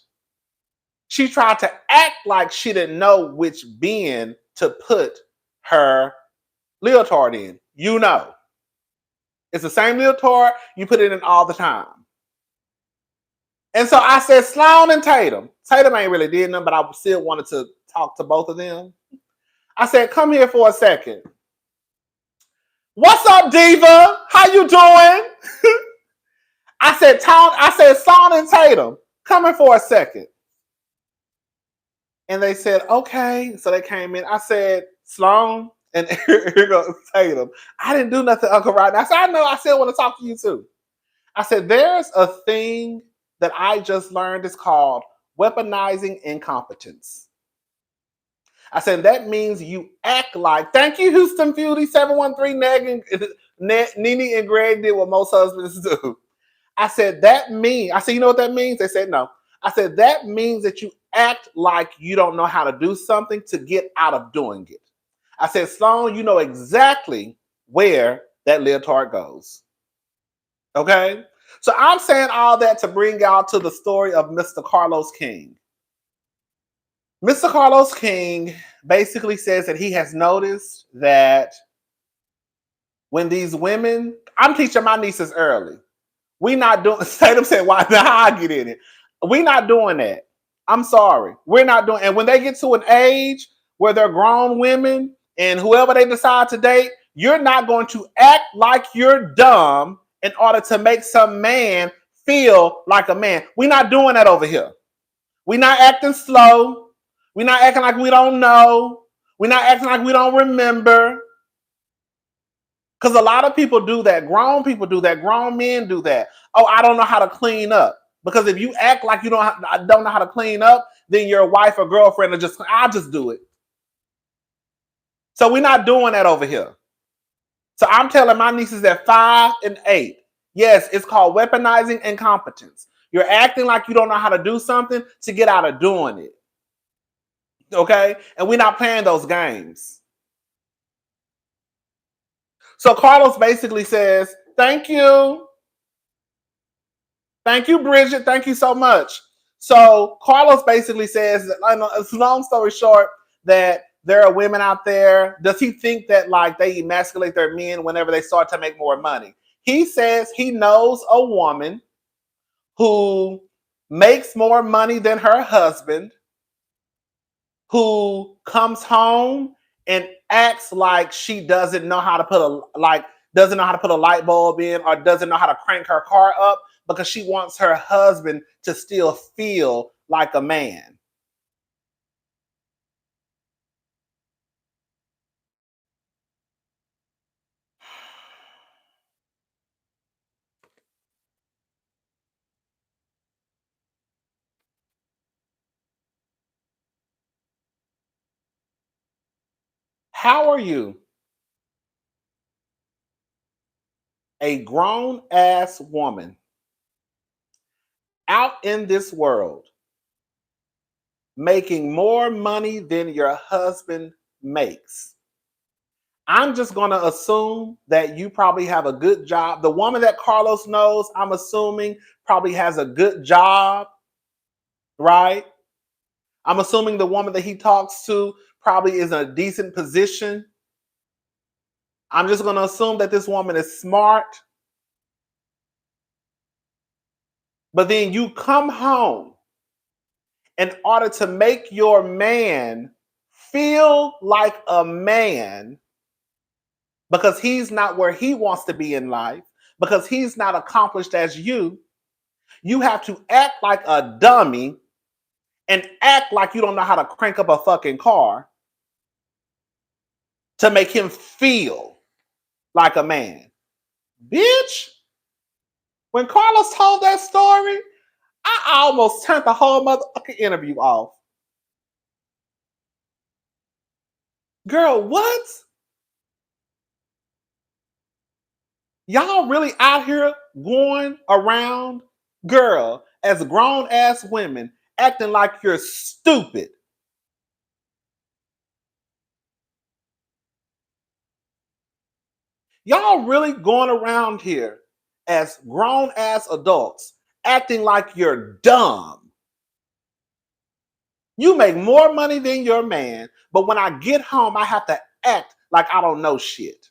She tried to act like she didn't know which bin to put her leotard in. You know. It's the same leotard. You put it in all the time. And so I said, Sloan and Tatum. Tatum ain't really did nothing, but I still wanted to talk to both of them. I said, come here for a second. What's up, Diva? How you doing? I said, Sloan and Tatum, come here for a second. And they said, okay. So they came in. I said, Sloan, and here goes Tatum. I didn't do nothing, Uncle Rodney. I said, I know, I still want to talk to you too. I said, there's a thing that I just learned. It's called weaponizing incompetence. I said, that means you act like, thank you, Houston Beauty, 713 Nene and Greg did what most husbands do. I said, you know what that means? They said, no. I said, that means that you act like you don't know how to do something to get out of doing it. I said, Sloan, you know exactly where that leotard goes. Okay? So I'm saying all that to bring y'all to the story of Mr. Carlos King. Mr. Carlos King basically says that he has noticed that when these women, I'm teaching my nieces early. We not doing, Tatum said, why now I get in it. We not doing that. I'm sorry. We're not doing, and when they get to an age where they're grown women and whoever they decide to date, you're not going to act like you're dumb in order to make some man feel like a man. We're not doing that over here. We're not acting slow. We're not acting like we don't know. We're not acting like we don't remember. Because a lot of people do that. Grown people do that. Grown men do that. Oh, I don't know how to clean up. Because if you act like you don't know how to clean up, then your wife or girlfriend will I'll just do it. So we're not doing that over here. So I'm telling my nieces at 5 and 8, yes, it's called weaponizing incompetence. You're acting like you don't know how to do something to get out of doing it. Okay? And we're not playing those games. So Carlos basically says, thank you. Thank you, Bridget. Thank you so much. So Carlos basically says, it's a long story short, that there are women out there. Does he think that like they emasculate their men whenever they start to make more money? He says he knows a woman who makes more money than her husband, who comes home and acts like she doesn't know how to put a light bulb in or doesn't know how to crank her car up because she wants her husband to still feel like a man. How are you, a grown ass woman out in this world, making more money than your husband makes? I'm just going to assume that you probably have a good job. The woman that Carlos knows, I'm assuming, probably has a good job, right? I'm assuming the woman that he talks to probably is in a decent position. I'm just going to assume that this woman is smart. But then you come home in order to make your man feel like a man because he's not where he wants to be in life, because he's not accomplished as you. You have to act like a dummy and act like you don't know how to crank up a fucking car to make him feel like a man. Bitch, when Carlos told that story, I almost turned the whole motherfucking interview off. Girl, what? Y'all really out here going around, girl, as grown ass women, acting like you're stupid. Y'all really going around here as grown ass adults, acting like you're dumb. You make more money than your man, but when I get home, I have to act like I don't know shit.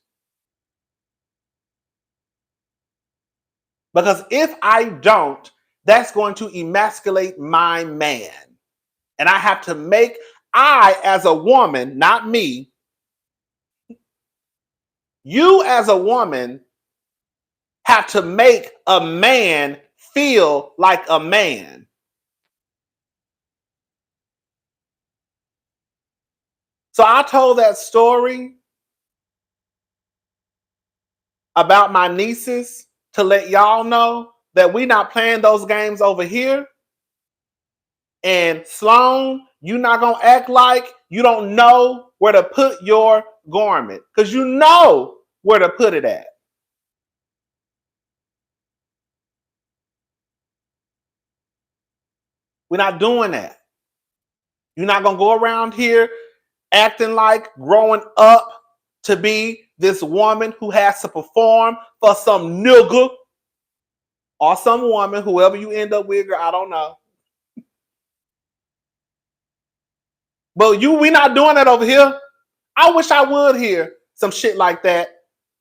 Because if I don't, that's going to emasculate my man. And I have to make, I as a woman, not me, you as a woman have to make a man feel like a man. So I told that story about my nieces to let y'all know that we not playing those games over here. And Sloan, you not gonna act like you don't know where to put your garment, because you know where to put it at. We're not doing that. You're not gonna go around here acting like growing up to be this woman who has to perform for some nigga or some woman, whoever you end up with, girl, I don't know. But we not doing that over here. I wish I would hear some shit like that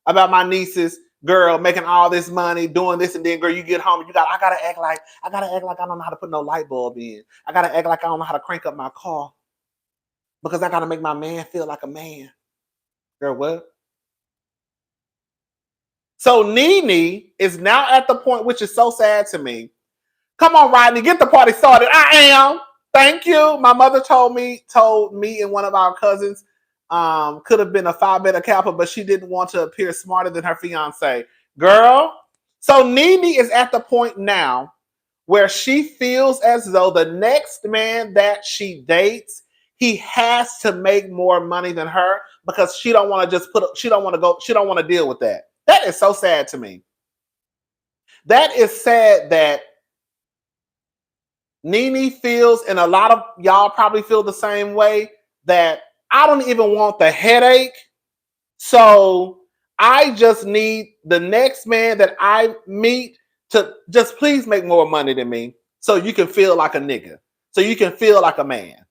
about my nieces, girl, making all this money, doing this, and then girl, you get home and I gotta act like I don't know how to put no light bulb in. I gotta act like I don't know how to crank up my car because I gotta make my man feel like a man. Girl, what? So Nene is now at the point, which is so sad to me. Come on, Rodney, get the party started. I am. Thank you. My mother told me and one of our cousins could have been a Phi Beta Kappa, but she didn't want to appear smarter than her fiance. Girl. So Nene is at the point now where she feels as though the next man that she dates, he has to make more money than her because she don't want to deal with that. That is so sad to me. That is sad that Nene feels, and a lot of y'all probably feel the same way, that I don't even want the headache. So I just need the next man that I meet to just please make more money than me so you can feel like a nigga. So you can feel like a man.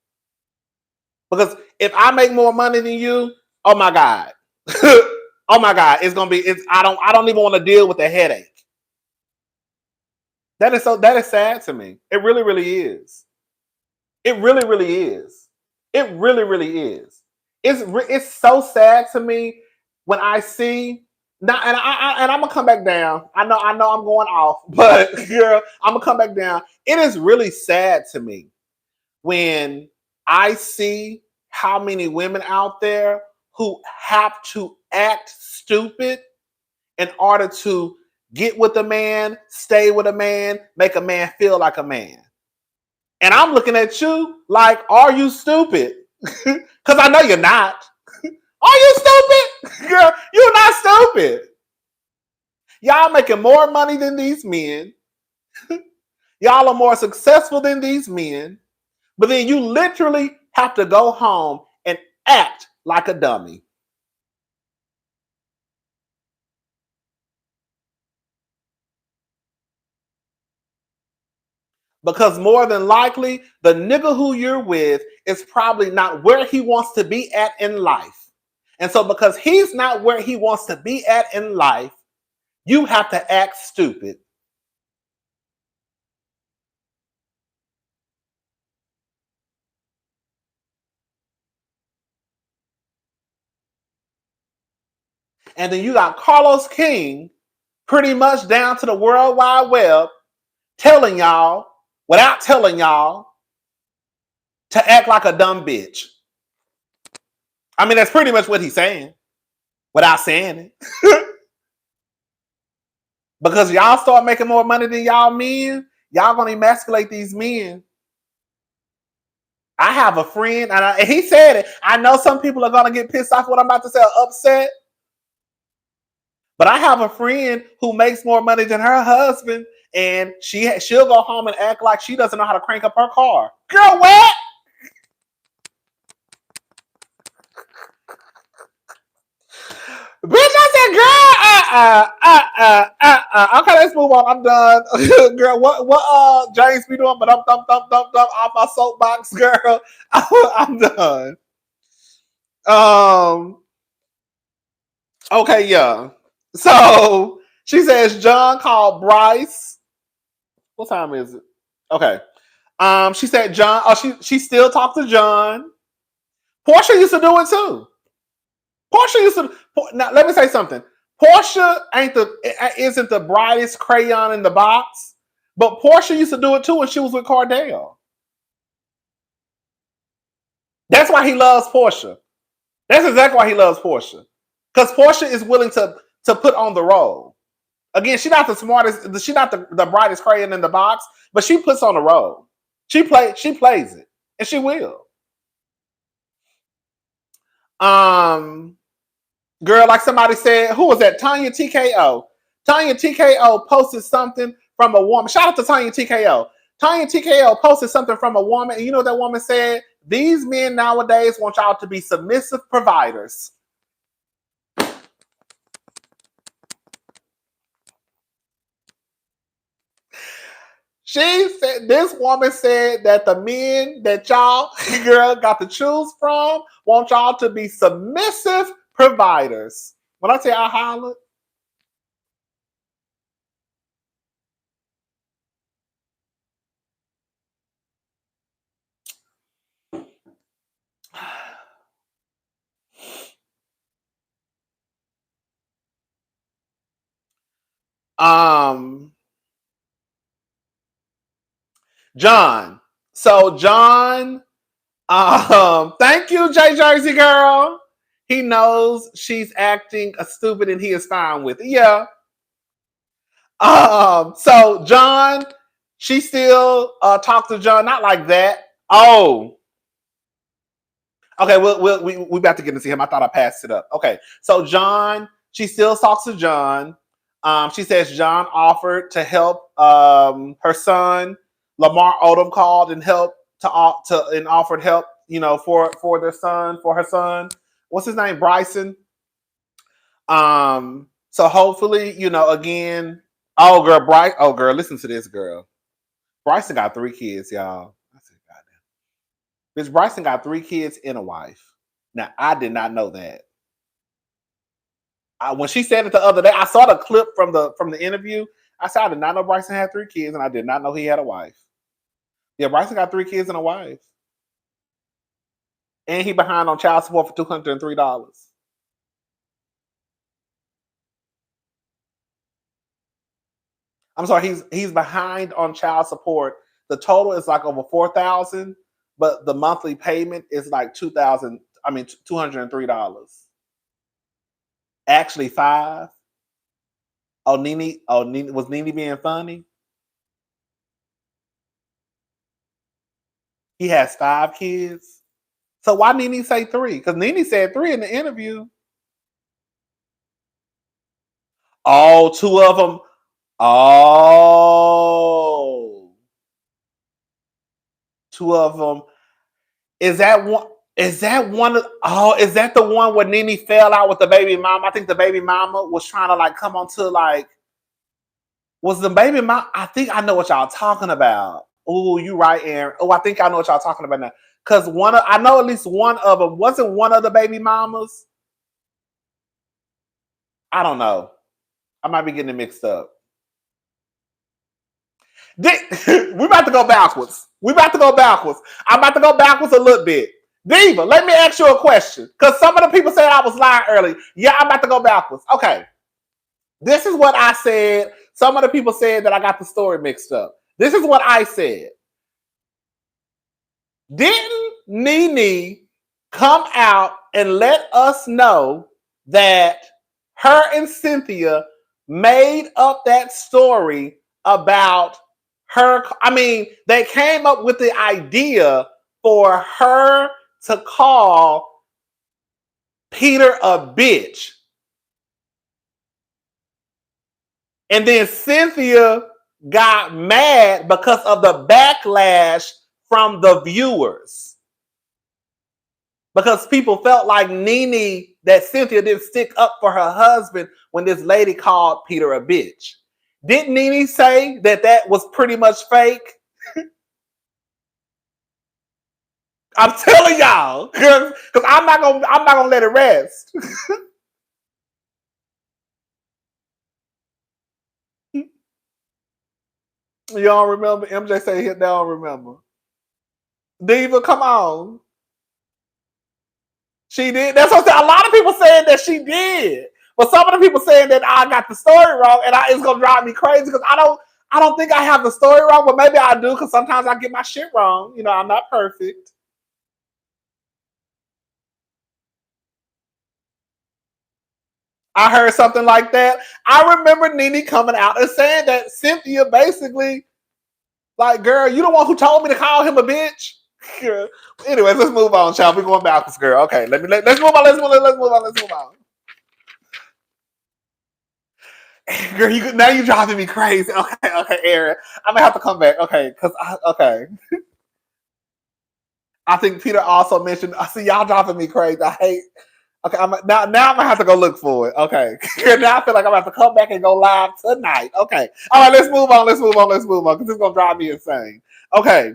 Because if I make more money than you, oh my God. Oh my God, I don't even want to deal with the headache. That is sad to me. It really, really is. It really, really is. It really, really is. It's so sad to me when I see now, and I'm gonna come back down. I know I'm going off, but girl, I'm gonna come back down. It is really sad to me when I see how many women out there who have to act stupid in order to get with a man, stay with a man, make a man feel like a man. And I'm looking at you like, are you stupid? Because I know you're not. Are you stupid? Girl, you're not stupid. Y'all making more money than these men. Y'all are more successful than these men. But then you literally have to go home and act like a dummy. Because more than likely, the nigga who you're with is probably not where he wants to be at in life. And so, because he's not where he wants to be at in life, you have to act stupid. And then you got Carlos King pretty much down to the World Wide Web telling y'all, without telling y'all, to act like a dumb bitch. I mean, that's pretty much what he's saying without saying it. Because y'all start making more money than y'all men, y'all gonna emasculate these men. I have a friend, and he said it. I know some people are gonna get pissed off what I'm about to say, or upset. But I have a friend who makes more money than her husband, and she'll go home and act like she doesn't know how to crank up her car. Girl, what? Bitch, I said, girl, okay, let's move on. I'm done. Girl, what James be doing? But I'm off my soapbox, girl. I'm done. Okay, yeah. So she says John called Bryce. What time is it? Okay. She said John. Oh, she still talks to John. Portia used to do it too. Portia used to. Now let me say something. Portia isn't the brightest crayon in the box, but Portia used to do it too when she was with Cordell. That's why he loves Portia. That's exactly why he loves Portia, because Portia is willing to put on the role. Again, she's not the smartest. She's not the brightest crayon in the box, but she puts on the role. She plays it, and she will. Girl, like somebody said, who was that? Tanya TKO. Tanya TKO posted something from a woman. Shout out to Tanya TKO. Tanya TKO posted something from a woman, and you know what that woman said? These men nowadays want y'all to be submissive providers. This woman said that the men that y'all, girl, got to choose from want y'all to be submissive providers. When I say I hollered, John. So John, thank you, J Jersey girl. He knows she's acting a stupid and he is fine with it. Yeah. So John, she still talks to John, not like that. Oh. Okay, we about to get into him. I thought I passed it up. Okay. So John, she still talks to John. She says John offered to help her son. Lamar Odom called and helped and offered help, for their son, for her son. What's his name? Bryson. So hopefully, again. Oh girl, Bryce. Oh girl, listen to this girl. Bryson got 3 kids, y'all. I said, goddamn. Bitch, Bryson got 3 kids and a wife. Now I did not know that. When she said it the other day, I saw the clip from the interview. I said I did not know Bryson had 3 kids, and I did not know he had a wife. Yeah, Bryson got 3 kids and a wife, and he behind on child support for $203. I'm sorry, he's behind on child support. The total is like over 4,000, but the monthly payment is like 2,000. I mean, $203. Actually, 5. Oh, Nene. Oh, Nene, was Nene being funny? He has 5 kids. So why Nene say 3? Because Nene said 3 in the interview. Oh, 2 of them. Oh. 2 of them. Is that one? Is that one of? Oh, is that the one where Nene fell out with the baby mama? I think the baby mama was trying to like come onto like. Was the baby mama? I think I know what y'all talking about. Oh, you right, Aaron. Oh, I think I know what y'all talking about now. Because I know at least one of them. Wasn't one of the baby mamas? I don't know. I might be getting it mixed up. We about to go backwards. I'm about to go backwards a little bit. Diva, let me ask you a question. Because some of the people said I was lying early. Yeah, I'm about to go backwards. Okay. This is what I said. Some of the people said that I got the story mixed up. This is what I said. Didn't Nene come out and let us know that her and Cynthia made up that story about her? I mean, they came up with the idea for her to call Peter a bitch. And then Cynthia got mad because of the backlash from the viewers. Because people felt like Nene, that Cynthia didn't stick up for her husband when this lady called Peter a bitch. Didn't Nene say that was pretty much fake? I'm telling y'all, because I'm not gonna let it rest. You don't remember? MJ say they don't remember. Diva, come on. She did. That's what I said. A lot of people saying that she did. But some of the people saying that I got the story wrong, and it's gonna drive me crazy because I don't think I have the story wrong, but maybe I do because sometimes I get my shit wrong. You know, I'm not perfect. I heard something like that. I remember Nene coming out and saying that Cynthia basically, like, girl, you the one who told me to call him a bitch. Anyways, let's move on, child. We're going backwards, girl. Okay, let's move on. Let's move on. Girl, now you driving me crazy. Okay, Aaron. I'm gonna have to come back. Okay, okay. I think Peter also mentioned. I see y'all driving me crazy. I hate. Okay, now I'm gonna have to go look for it. Okay, now I feel like I'm gonna have to come back and go live tonight. Okay, all right. Let's move on because it's gonna drive me insane. Okay.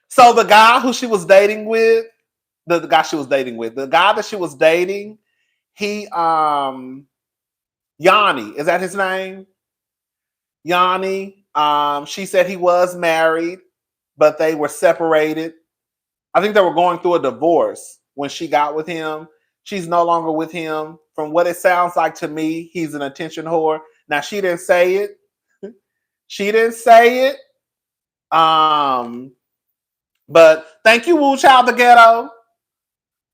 So the guy who she was dating with, the guy that she was dating, he Yanni, is that his name? Yanni. She said he was married, but they were separated. I think they were going through a divorce when she got with him. She's no longer with him. From what it sounds like to me, he's an attention whore. Now she didn't say it. But thank you, Woo Child the Ghetto.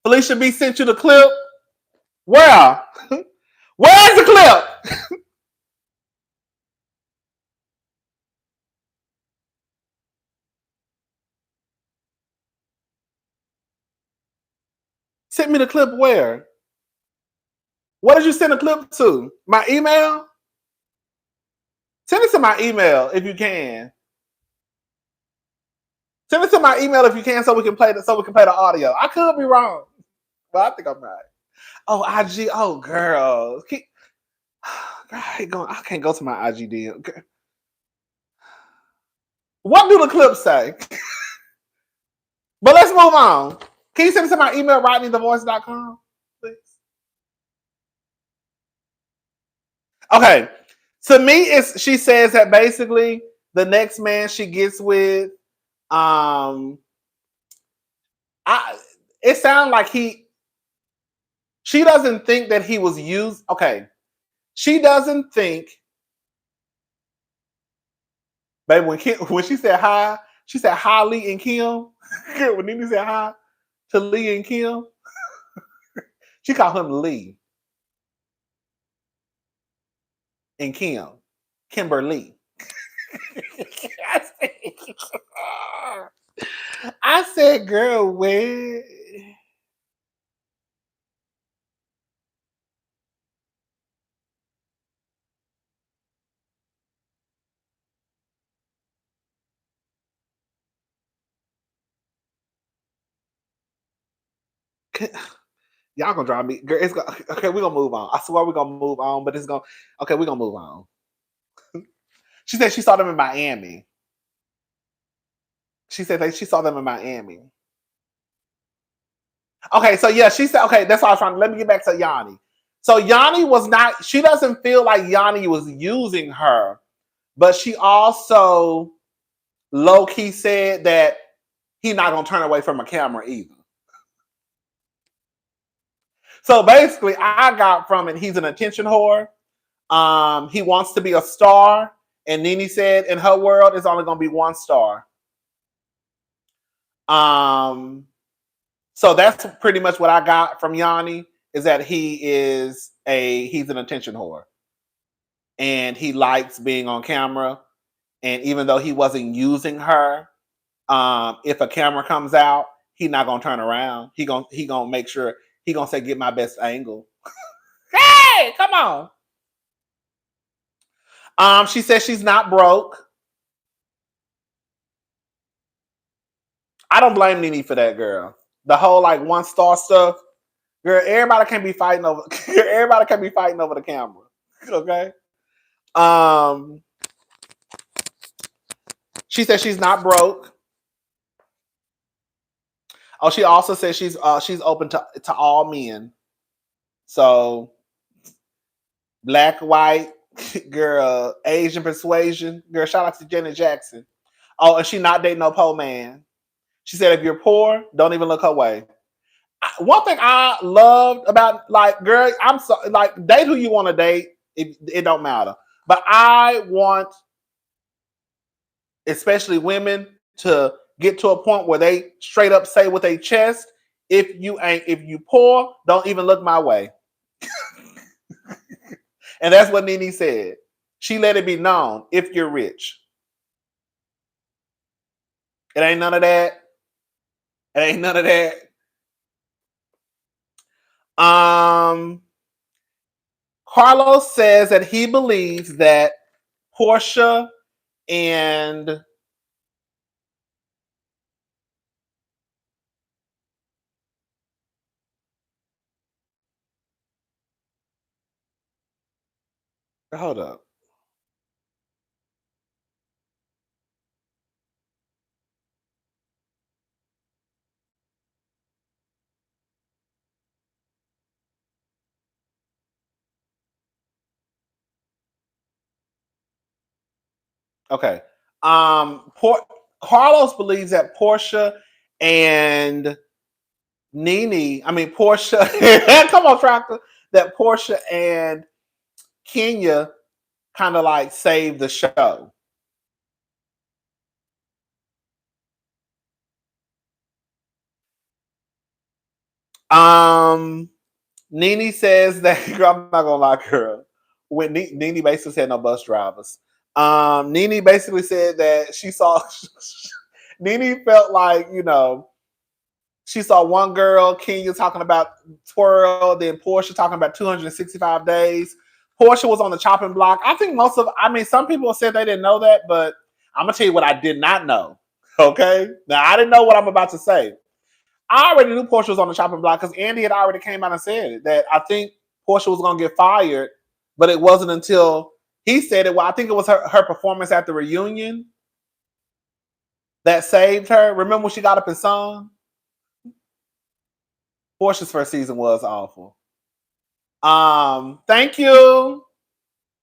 Felicia B sent you the clip. Where? Where's the clip? Send me the clip where? What did you send the clip to? My email? Send it to my email if you can. Send it to my email if you can, so we can play the audio. I could be wrong, but I think I'm right. Oh, IG. Oh, girl. I can't go to my IG deal. What do the clips say? But let's move on. Can you send it to my email, rodneythavoice.com, please? Okay. To me, she says that basically the next man she gets with, it sounds like she doesn't think that he was used. Okay. She doesn't think, baby, when she said hi, she said hi, Lee and Kim. When Nene said hi to Lee and Kim, she called him Lee and Kimberly. I said, girl, where? Y'all gonna drive me. Girl, it's gonna, okay, we're gonna move on. I swear we're gonna move on, but it's gonna okay, we're gonna move on. She said she saw them in Miami. She said she saw them in Miami. Okay, so yeah, she said, okay, that's what I was trying to let me get back to Yanni. So Yanni was not, she doesn't feel like Yanni was using her, but she also low key said that he's not gonna turn away from a camera either. So basically, I got from it, he's an attention whore. He wants to be a star, and Nene said in her world, it's only gonna be one star. So that's pretty much what I got from Yanni, is that he's an attention whore. And he likes being on camera. And even though he wasn't using her, if a camera comes out, he's not gonna turn around. He gonna make sure he gonna say, get my best angle. Hey, come on. She says she's not broke. I don't blame Nene for that, girl. The whole like one star stuff. Girl, everybody can be fighting over everybody can be fighting over the camera. Okay. She said she's not broke. Oh, she also said she's open to all men. So black, white, girl, Asian persuasion. Girl, shout out to Janet Jackson. Oh, and she not dating no poor man. She said if you're poor, don't even look her way. One thing I loved about, like, girl, I'm so like, date who you want to date. It don't matter. But I want, especially women, to get to a point where they straight up say with a chest, if you poor, don't even look my way. And that's what Nene said. She let it be known, if you're rich. It ain't none of that. It ain't none of that. Carlos says that he believes that Portia and hold up. Okay. Carlos believes that Portia and Portia, come on, Tractor, that Portia and Kenya kind of like saved the show. Nene says that, girl, I'm not gonna lie, girl. When Nene basically said no bus drivers. Nene basically said that she saw Nene felt like, she saw one girl, Kenya, talking about twirl, then Portia talking about 265 days. Portia was on the chopping block. I think some people said they didn't know that, but I'm gonna tell you what I did not know. Okay, now I didn't know what I'm about to say. I already knew Portia was on the chopping block because Andy had already came out and said it, that I think Portia was gonna get fired, but it wasn't until he said it. Well, I think it was her performance at the reunion that saved her. Remember when she got up and sung? Portia's first season was awful. Thank you.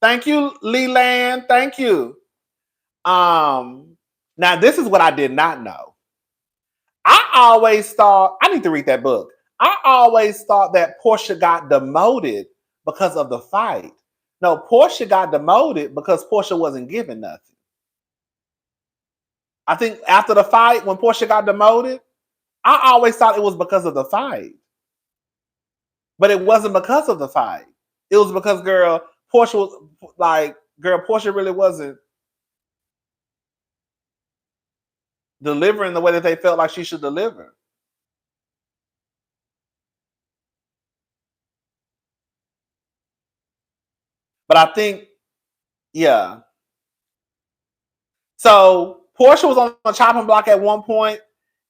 Thank you, Leland. Thank you. Now this is what I did not know. I always thought, I need to read that book. I always thought that Portia got demoted because of the fight. No, Portia got demoted because Portia wasn't giving nothing. I think after the fight, when Portia got demoted, I always thought it was because of the fight. But it wasn't because of the fight. It was because, girl, Portia was like, Portia really wasn't. delivering the way that they felt like she should deliver. But I think, yeah. So Portia was on the chopping block at one point,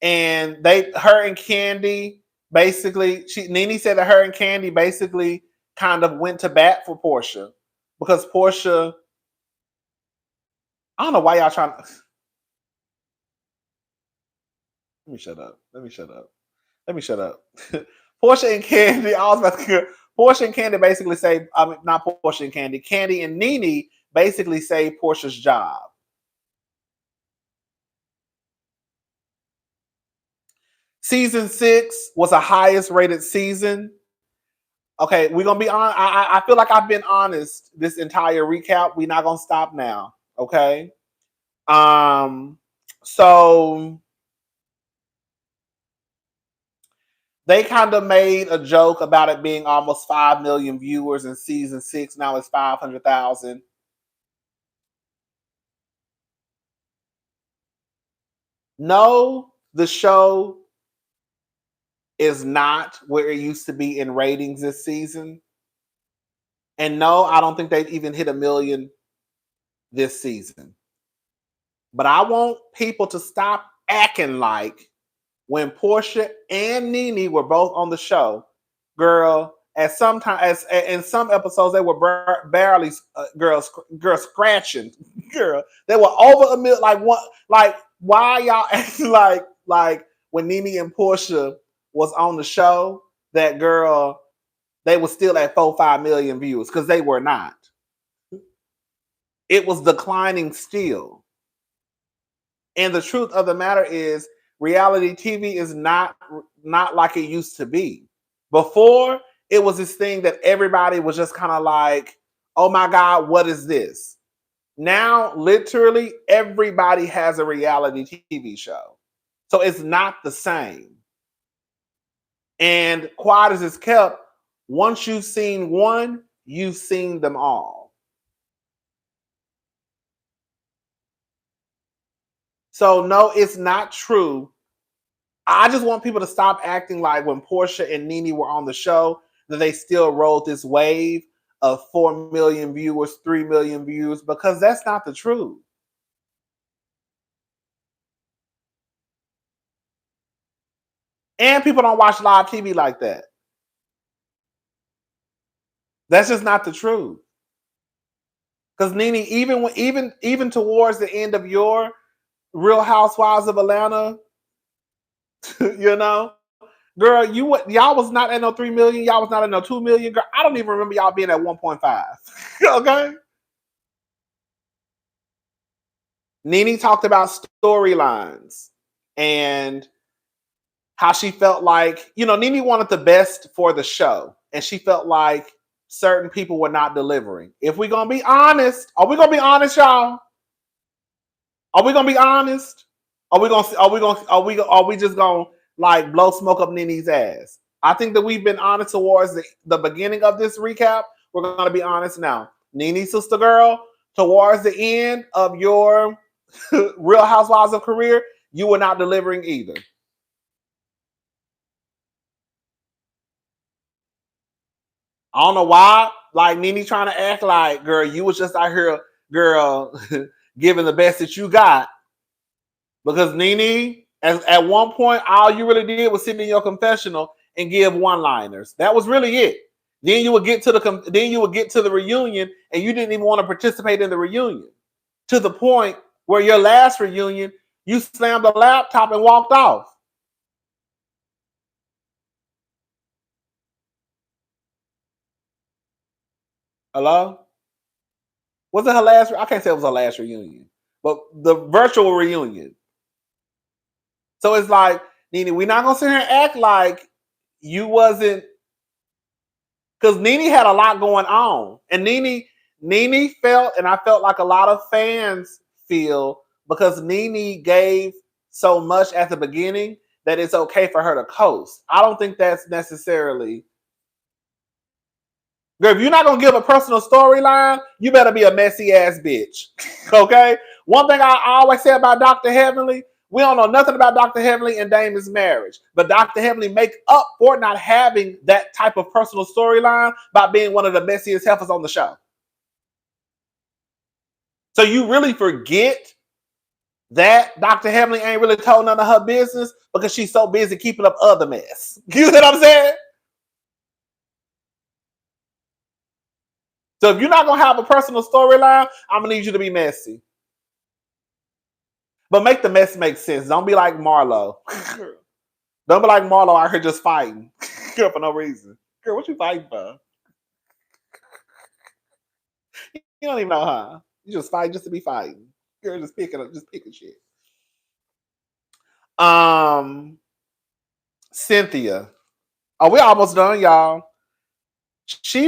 and her and Kandi basically, Nene said that her and Kandi basically kind of went to bat for Portia because Portia, I don't know why y'all trying to. Let me shut up. Let me shut up. Let me shut up. Portia and Kandi, I was about to. Portia and Kandi basically say, I mean, not Portia and Kandi. Kandi and Nene basically saved Portia's job. Season 6 was the highest rated season. Okay, we're gonna be on. I feel like I've been honest this entire recap. We're not gonna stop now. Okay. So they kind of made a joke about it being almost 5 million viewers in season 6. Now it's 500,000. No, the show is not where it used to be in ratings this season. And no, I don't think they've even hit 1 million this season. But I want people to stop acting like when Portia and Nene were both on the show, girl, at some time, as in some episodes, they were barely girl scratching, girl. They were over 1 million. Like what? Like why y'all acting like when Nene and Portia was on the show, that girl, they were still at 4-5 million views because they were not. It was declining still. And the truth of the matter is, reality TV is not like it used to be. Before, it was this thing that everybody was just kind of like, oh my God, what is this? Now, literally, everybody has a reality TV show. So it's not the same. And quiet as it's kept, once you've seen one, you've seen them all. So no, it's not true. I just want people to stop acting like when Portia and Nene were on the show that they still rode this wave of 4 million viewers, 3 million views, because that's not the truth. And people don't watch live TV like that. That's just not the truth. Because Nene, even towards the end of your Real Housewives of Atlanta, you know, girl, y'all was not at no 3 million. Y'all was not at no 2 million. Girl, I don't even remember y'all being at 1.5. Okay. Nene talked about storylines and how she felt like, Nene wanted the best for the show. And she felt like certain people were not delivering. If we're going to be honest, are we going to be honest, y'all? Are we going to be honest? Are we just going to like blow smoke up Nene's ass? I think that we've been honest towards the beginning of this recap. We're going to be honest now. Nene, sister girl, towards the end of your Real Housewives of career, you were not delivering either. I don't know why. Like Nene trying to act like, girl, you was just out here, girl, giving the best that you got. Because Nene, at one point, all you really did was sit in your confessional and give one-liners. That was really it. Then you would get to the reunion, and you didn't even want to participate in the reunion. To the point where your last reunion, you slammed the laptop and walked off. Hello? Was it her last? I can't say it was her last reunion, but the virtual reunion. So it's like, Nene, we're not gonna sit here and act like you wasn't, because Nene had a lot going on, and Nene felt, and I felt like a lot of fans feel, because Nene gave so much at the beginning that it's okay for her to coast. I don't think that's necessarily. Girl, if you're not gonna give a personal storyline, you better be a messy ass bitch. Okay. One thing I always say about Dr. Heavenly, We don't know nothing about Dr. Heavenly and Damon's marriage, but Dr. Heavenly make up for not having that type of personal storyline by being one of the messiest heifers on the show. So you really forget that Dr. Heavenly ain't really told none of her business because she's so busy keeping up other mess. You know what I'm saying? So if you're not going to have a personal storyline, I'm going to need you to be messy. But make the mess make sense. Don't be like Marlo. Don't be like Marlo out here just fighting for no reason. Girl, what you fighting for? You don't even know, huh? You just fight just to be fighting. Girl, just picking shit. Cynthia. Oh, we almost done, y'all. She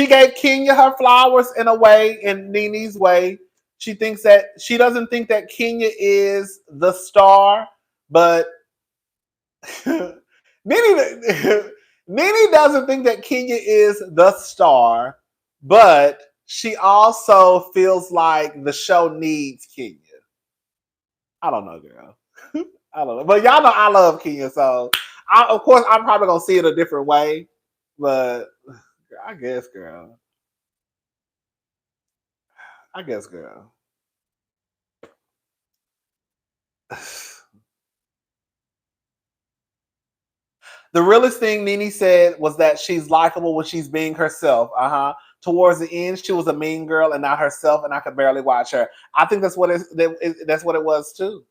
gave Kenya her flowers in a way, in Nene's way. She doesn't think that Kenya is the star, but Nene doesn't think that Kenya is the star, but she also feels like the show needs Kenya. I don't know, girl. I don't know. But y'all know I love Kenya, so of course I'm probably gonna see it a different way. But I guess, girl. The realest thing Nene said was that she's likable when she's being herself. Towards the end, she was a mean girl and not herself, and I could barely watch her. I think that's what it was too.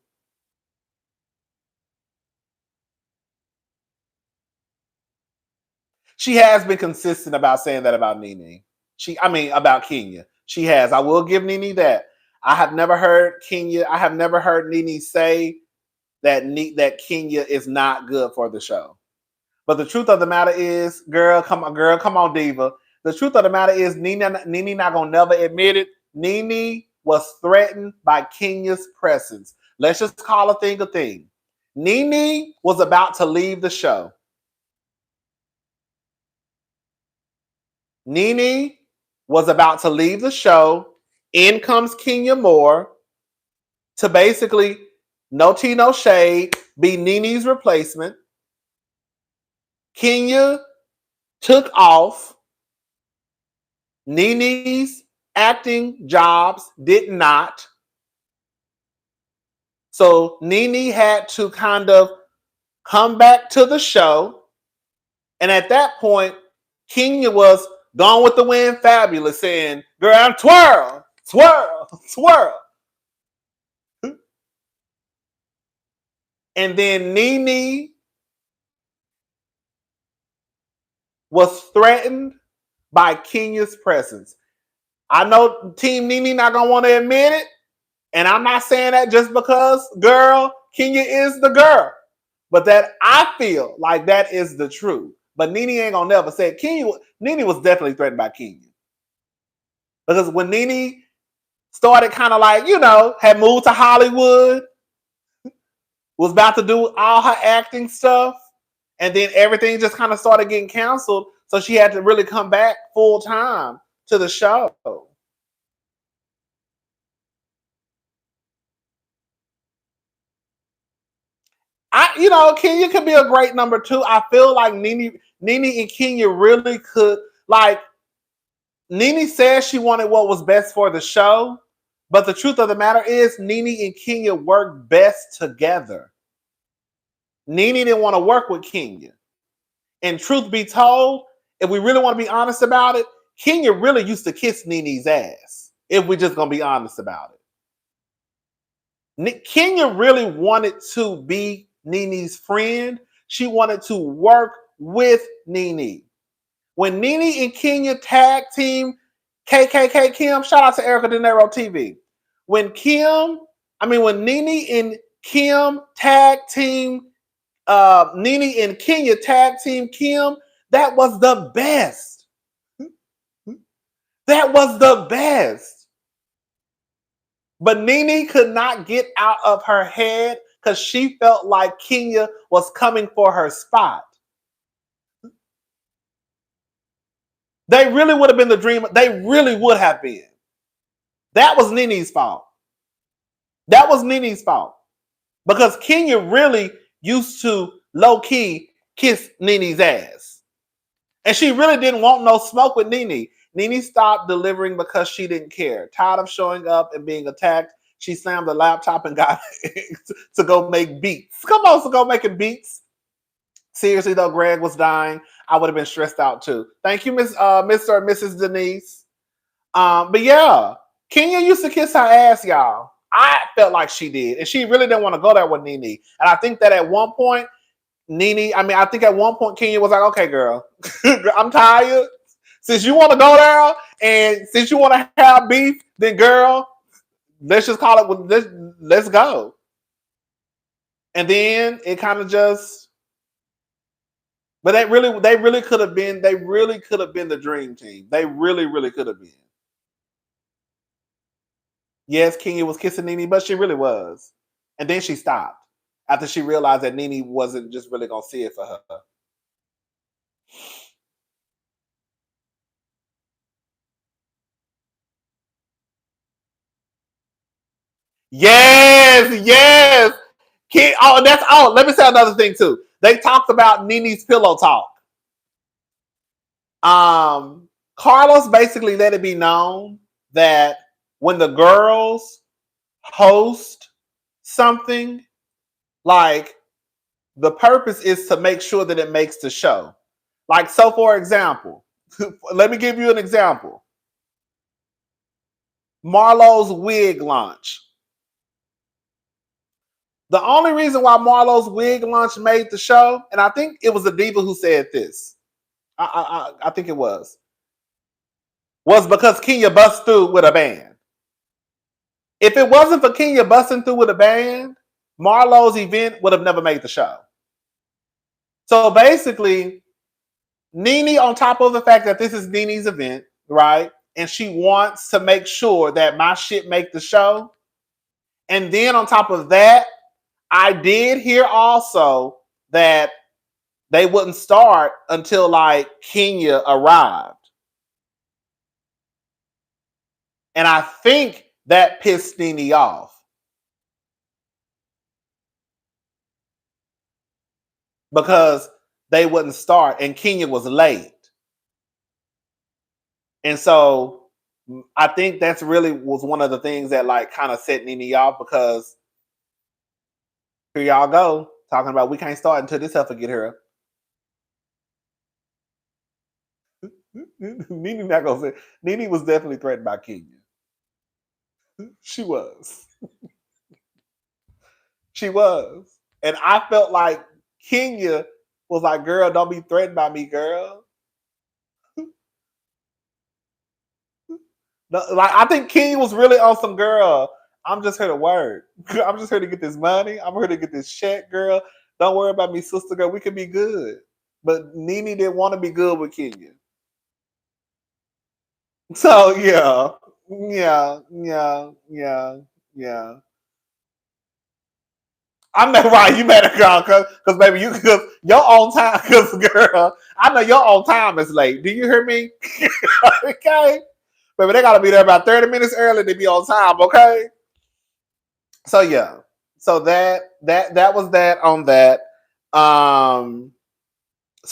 She has been consistent about saying that about Nene. About Kenya. She has. I will give Nene that. I have never heard Nene say that Kenya is not good for the show. But the truth of the matter is, come on, diva. The truth of the matter is, Nene not gonna never admit it. Nene was threatened by Kenya's presence. Let's just call a thing a thing. Nene was about to leave the show. Nene was about to leave the show. In comes Kenya Moore to basically, no tea, no shade, be Nene's replacement. Kenya took off. Nene's acting jobs did not. So Nene had to kind of come back to the show. And at that point, Kenya was Gone with the Wind fabulous, saying, girl, I'm twirl, twirl, twirl. And then Nene was threatened by Kenya's presence. I know Team Nene not going to want to admit it. And I'm not saying that just because, girl, Kenya is the girl. But that I feel like that is the truth. But Nene ain't going to never say it. Nene was definitely threatened by Kenya. Because when Nene started kind of like, had moved to Hollywood, was about to do all her acting stuff, and then everything just kind of started getting canceled. So she had to really come back full time to the show. Kenya could be a great number 2. I feel like Nene and Kenya really could, like, Nene said she wanted what was best for the show, but the truth of the matter is Nene and Kenya work best together. Nene didn't want to work with Kenya. And truth be told, if we really want to be honest about it, Kenya really used to kiss Nene's ass, if we're just going to be honest about it. Kenya really wanted to be Nene's friend. She wanted to work with Nene. When Nene and Kenya tag team KKK Kim, shout out to Erica De Niro TV. When Nene and Kim tag team, Nene and Kenya tag team Kim, that was the best. That was the best. But Nene could not get out of her head because she felt like Kenya was coming for her spot. They really would have been the dream. They really would have been. That was Nene's fault. That was Nene's fault. Because Kenya really used to low-key kiss Nene's ass. And she really didn't want no smoke with Nene. Nene stopped delivering because she didn't care. Tired of showing up and being attacked, she slammed the laptop and got to go make beats. Come on, to go making beats. Seriously, though, Greg was dying. I would have been stressed out too. Thank you, Mr. or Mrs. Denise. But yeah, Kenya used to kiss her ass, y'all. I felt like she did. And she really didn't want to go there with Nene. And I think that at one point, I think at one point Kenya was like, okay, girl, I'm tired. Since you want to go there and since you want to have beef, then girl, let's just call it, let's go. And then it kind of just, but they really could have been the dream team. They really could have been. Yes, Kenya was kissing Nene, but she really was. And then she stopped after she realized that Nene wasn't just really going to see it for her. Yes. Let me say another thing too. They talked about Nene's pillow talk. Carlos basically let it be known that when the girls host something, like the purpose is to make sure that it makes the show. Like, so for example, let me give you an example. Marlo's wig launch. The only reason why Marlo's wig launch made the show, and I think it was a diva who said this. I think it was because Kenya bust through with a band. If it wasn't for Kenya busting through with a band, Marlo's event would have never made the show. So basically, Nene, on top of the fact that this is Nene's event, right? And she wants to make sure that my shit make the show. And then on top of that, I did hear also that they wouldn't start until like Kenya arrived. And I think that pissed Nene off. Because they wouldn't start and Kenya was late. And so I think that's really was one of the things that like kind of set Nene off, because here y'all go talking about we can't start until this heifer get here. Nene not gonna say. Nene was definitely threatened by Kenya. She was. She was. And I felt like Kenya was like, girl, don't be threatened by me, girl. Like, I think Kenya was really on some, girl, I'm just here to work. I'm just here to get this money. I'm here to get this check, girl. Don't worry about me, sister girl. We can be good. But Nene didn't want to be good with Kenya. So yeah. I'm not right. You better girl, cause baby, cause your own time, cause girl, I know your own time is late. Do you hear me? Okay, baby, they gotta be there about 30 minutes early to be on time. Okay. So yeah, so that was that on that. So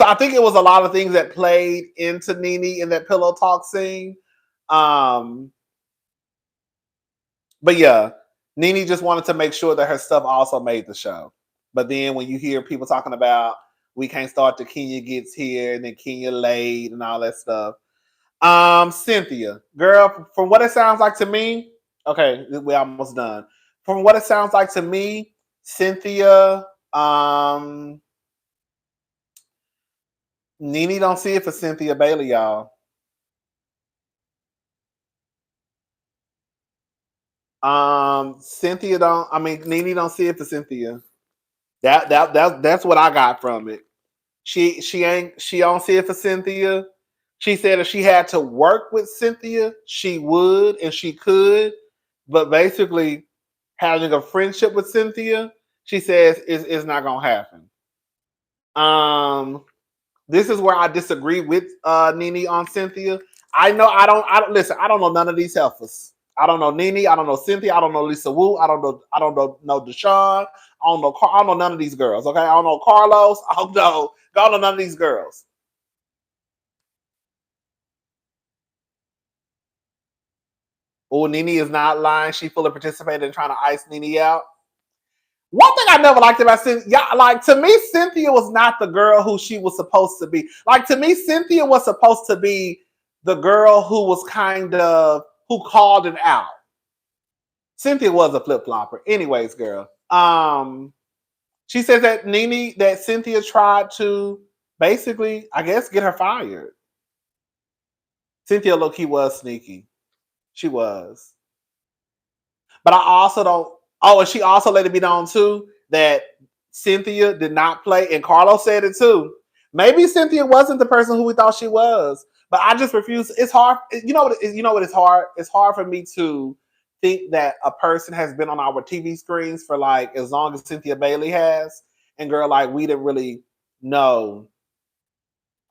I think it was a lot of things that played into Nene in that pillow talk scene. But yeah, Nene just wanted to make sure that her stuff also made the show. But then when you hear people talking about we can't start till Kenya gets here and then Kenya late and all that stuff. Cynthia, girl, from what it sounds like to me, okay, we're almost done. From what it sounds like to me, Cynthia, Nene don't see it for Cynthia Bailey, y'all. Cynthia don't. I mean, Nene don't see it for Cynthia. That's what I got from it. She don't see it for Cynthia. She said if she had to work with Cynthia, she would and she could, but basically having a friendship with Cynthia, she says is not gonna happen. This is where I disagree with Nene on Cynthia. I don't listen. I don't know none of these heifers. I don't know Nene. I don't know Cynthia. I don't know Lisa Wu. I don't know Deshawn. I don't know none of these girls. Okay, I don't know Carlos. I don't know none of these girls. Oh, Nene is not lying. She fully participated in trying to ice Nene out. One thing I never liked about Cynthia, like to me, Cynthia was not the girl who she was supposed to be. Like to me, Cynthia was supposed to be the girl who was kind of who called it out. Cynthia was a flip flopper. Anyways, girl. She says that that Cynthia tried to basically, I guess, get her fired. Cynthia low-key was sneaky. She was. But I also don't. Oh, and she also let it be known too that Cynthia did not play, and Carlos said it too. Maybe Cynthia wasn't the person who we thought she was, but I just refuse. It's hard. You know what? You know what? It's hard. It's hard for me to think that a person has been on our TV screens for like as long as Cynthia Bailey has, and girl, like we didn't really know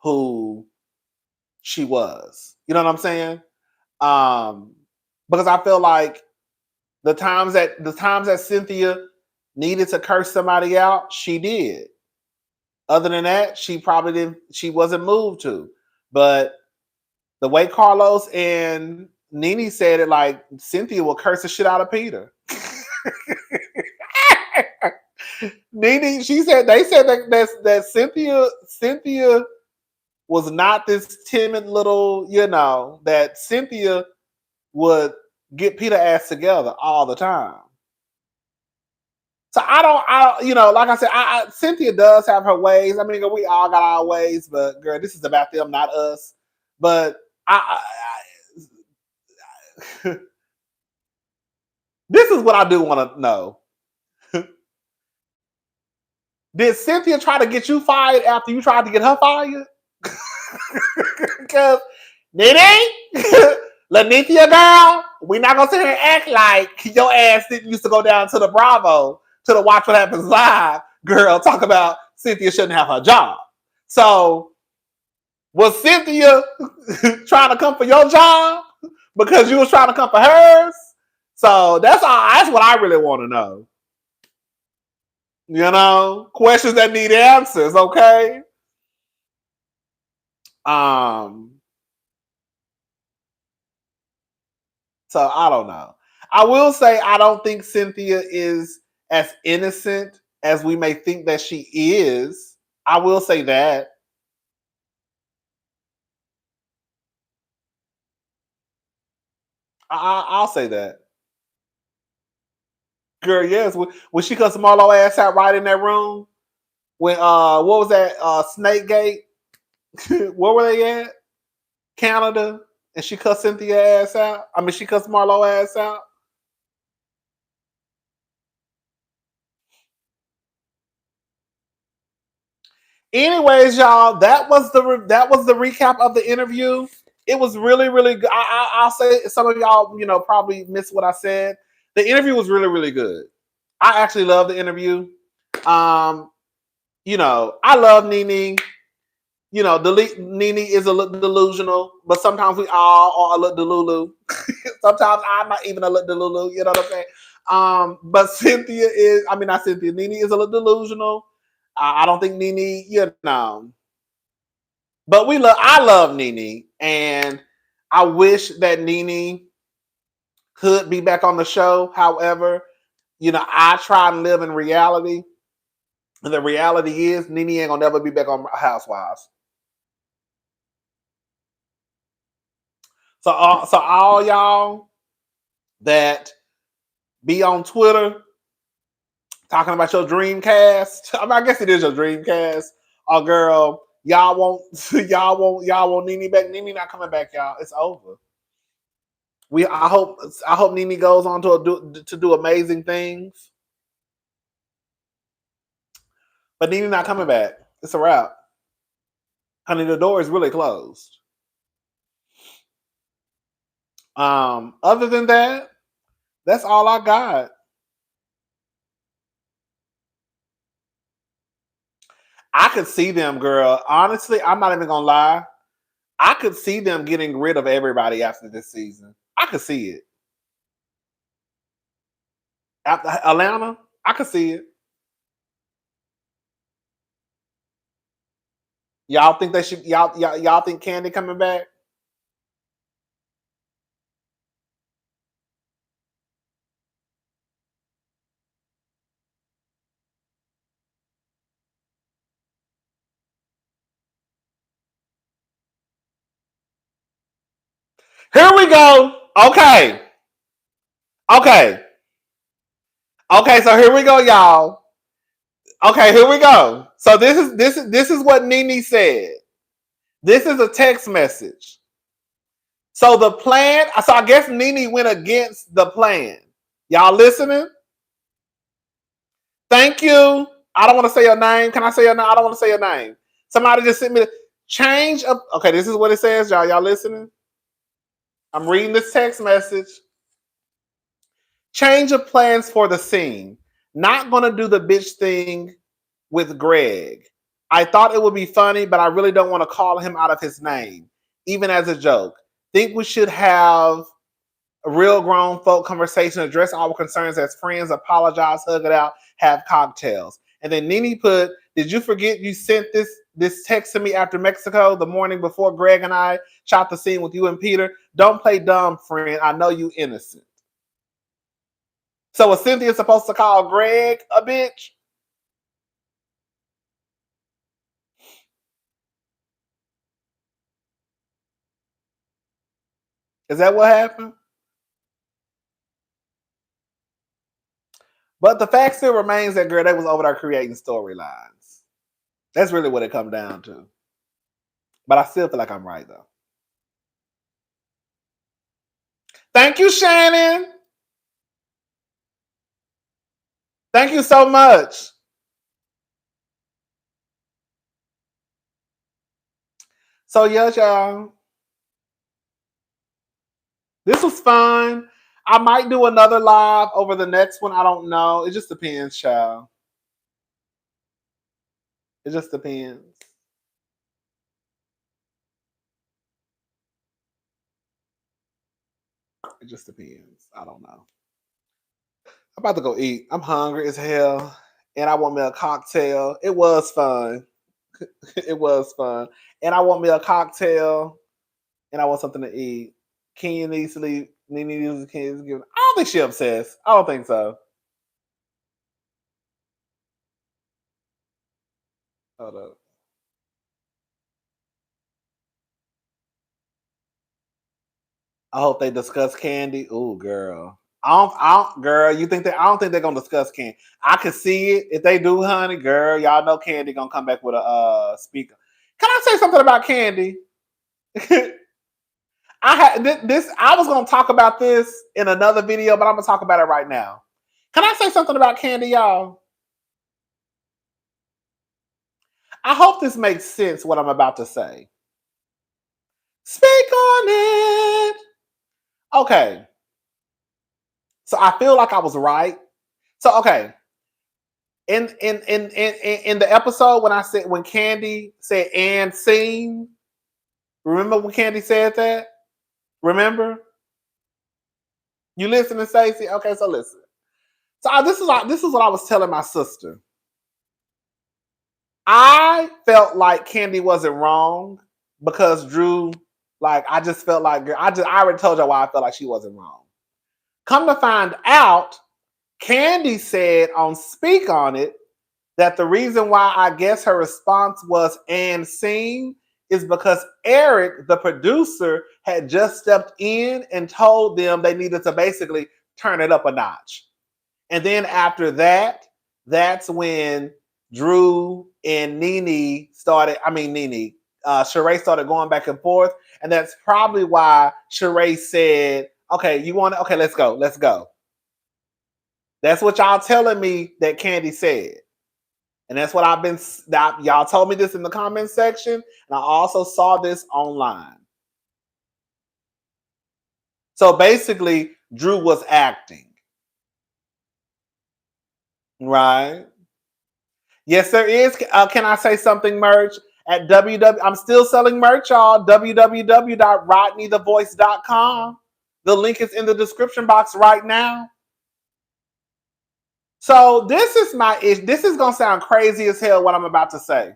who she was. You know what I'm saying? Because I feel like the times that Cynthia needed to curse somebody out, she did. Other than that, she probably didn't. She wasn't moved to. But the way Carlos and Nene said it, like Cynthia will curse the shit out of Peter. Nene, she said they said that Cynthia was not this timid little, that Cynthia would get Peter ass together all the time. So like I said, Cynthia does have her ways. I mean, we all got our ways, but girl, this is about them, not us. But this is what I do want to know. Did Cynthia try to get you fired after you tried to get her fired? Because Nene, Lanithia girl, we're not gonna sit here and act like your ass didn't used to go down to the Bravo to Watch What Happens Live. Girl, talk about Cynthia shouldn't have her job. So was Cynthia trying to come for your job because you was trying to come for hers? So that's what I really want to know. Questions that need answers, okay? So I don't know. I will say I don't think Cynthia is as innocent as we may think that she is. I will say that. I'll say that. Girl, yes. When she cussed Marlo ass out right in that room, when what was that? Snake Gate? Where were they at? Canada. And she cussed Cynthia ass out. I mean, she cussed Marlo ass out. Anyways, y'all, that was the recap of the interview. It was really, really good. I'll say some of y'all, probably missed what I said. The interview was really, really good. I actually love the interview. I love Nene. Nene is a little delusional, but sometimes we all are a little delulu. Sometimes I'm not even a little delulu. You know what I'm saying? But Cynthia is. I mean, not Cynthia. Nene is a little delusional. I don't think Nene. But I love Nene, and I wish that Nene could be back on the show. However, I try and live in reality. And the reality is Nene ain't gonna never be back on Housewives. So all y'all that be on Twitter talking about your dream cast. I mean, I guess it is your dream cast. Oh, girl, y'all want Nene back. Nene not coming back, y'all. It's over. I hope Nene goes on to do amazing things. But Nene not coming back. It's a wrap. Honey, the door is really closed. Other than that, that's all I got. I could see them, girl. Honestly, I'm not even gonna lie. I could see them getting rid of everybody after this season. I could see it. After Atlanta, I could see it. Y'all think they should? Y'all think Kandi coming back? Here we go. Okay. Okay. Okay. So here we go, y'all. Okay, here we go. So this is what Nene said. This is a text message. So the plan. So I guess Nene went against the plan. Y'all listening? Thank you. I don't want to say your name. Can I say your name? I don't want to say your name. Somebody just sent me the change of. Okay, this is what it says, y'all. Y'all listening? I'm reading this text message. Change of plans for the scene. Not gonna do the bitch thing with Greg. I thought it would be funny, but I really don't want to call him out of his name, even as a joke. Think we should have a real grown folk conversation, address our concerns as friends, apologize, hug it out, have cocktails. And then Nene put, did you forget you sent this text to me after Mexico the morning before Greg and I shot the scene with you and Peter? Don't play dumb, friend. I know you innocent. So was Cynthia supposed to call Greg a bitch? Is that what happened? But the fact still remains that, girl, they was over there creating storylines. That's really what it comes down to. But I still feel like I'm right, though. Thank you, Shannon. Thank you so much. So, yes, y'all. This was fun. I might do another live over the next one. I don't know. It just depends, child. It just depends. It just depends. I don't know. I'm about to go eat. I'm hungry as hell. And I want me a cocktail. It was fun. It was fun. And I want me a cocktail. And I want something to eat. Kenya needs to leave. Nene needs to give. I don't think she's obsessed. I don't think so. Hold up. I hope they discuss Kandi. Ooh, girl. Girl, you think that? I don't think they're gonna discuss Kandi. I can see it if they do, honey. Girl, y'all know Kandi gonna come back with a speaker. Can I say something about Kandi? I had this. I was gonna talk about this in another video, but I'm gonna talk about it right now. Can I say something about Kandi, y'all? I hope this makes sense. What I'm about to say. Speak on it. Okay. So I feel like I was right. So okay. In the episode when Kandi said and scene, remember when Kandi said that? Remember? You listening, Stacey? Okay, so listen. So this is what I was telling my sister. I felt like Kandi wasn't wrong because Drew, like I just felt like I already told you why I felt like she wasn't wrong. Come to find out, Kandi said on Speak on It that the reason why I guess her response was and scene is because Eric, the producer, had just stepped in and told them they needed to basically turn it up a notch. And then after that, that's when Drew and Nene started, Sheree started going back and forth. And that's probably why Sheree said, okay, you want to, okay, let's go. That's what y'all telling me that Kandi said. And that's what y'all told me this in the comment section. And I also saw this online. So basically, Drew was acting. Right? Yes, there is. Can I say something, merch? At I'm still selling merch, y'all. www.rodneythavoice.com. The link is in the description box right now. So this is my issue. This is going to sound crazy as hell what I'm about to say.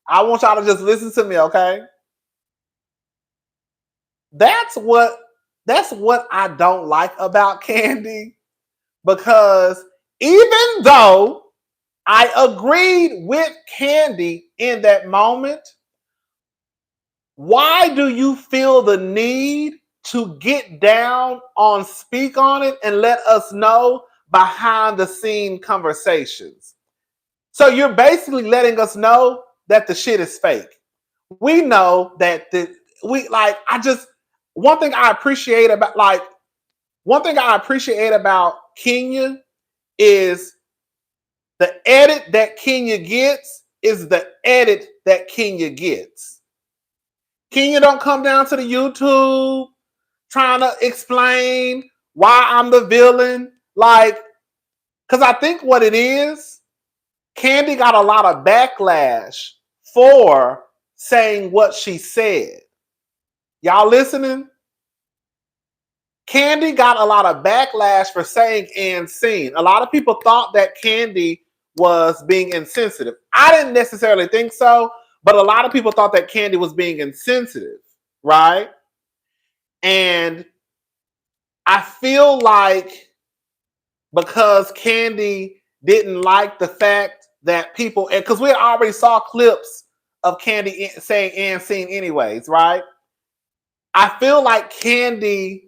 I want y'all to just listen to me, okay? That's what I don't like about Kandi, because even though I agreed with Kandi in that moment, why do you feel the need to get down on speak on it and let us know behind the scene conversations? So you're basically letting us know that the shit is fake. We know that I just one thing I appreciate about Kenya is the edit that Kenya gets is the edit that Kenya gets. Kenya don't come down to the YouTube trying to explain why I'm the villain. Like, because I think what it is, Kandi got a lot of backlash for saying what she said. Y'all listening? Kandi got a lot of backlash for saying and seen. A lot of people thought that Kandi was being insensitive. I didn't necessarily think so, but a lot of people thought that Kandi was being insensitive, right? And I feel like because Kandi didn't like the fact that people, and because we already saw clips of Kandi saying and seen anyways, right? I feel like Kandi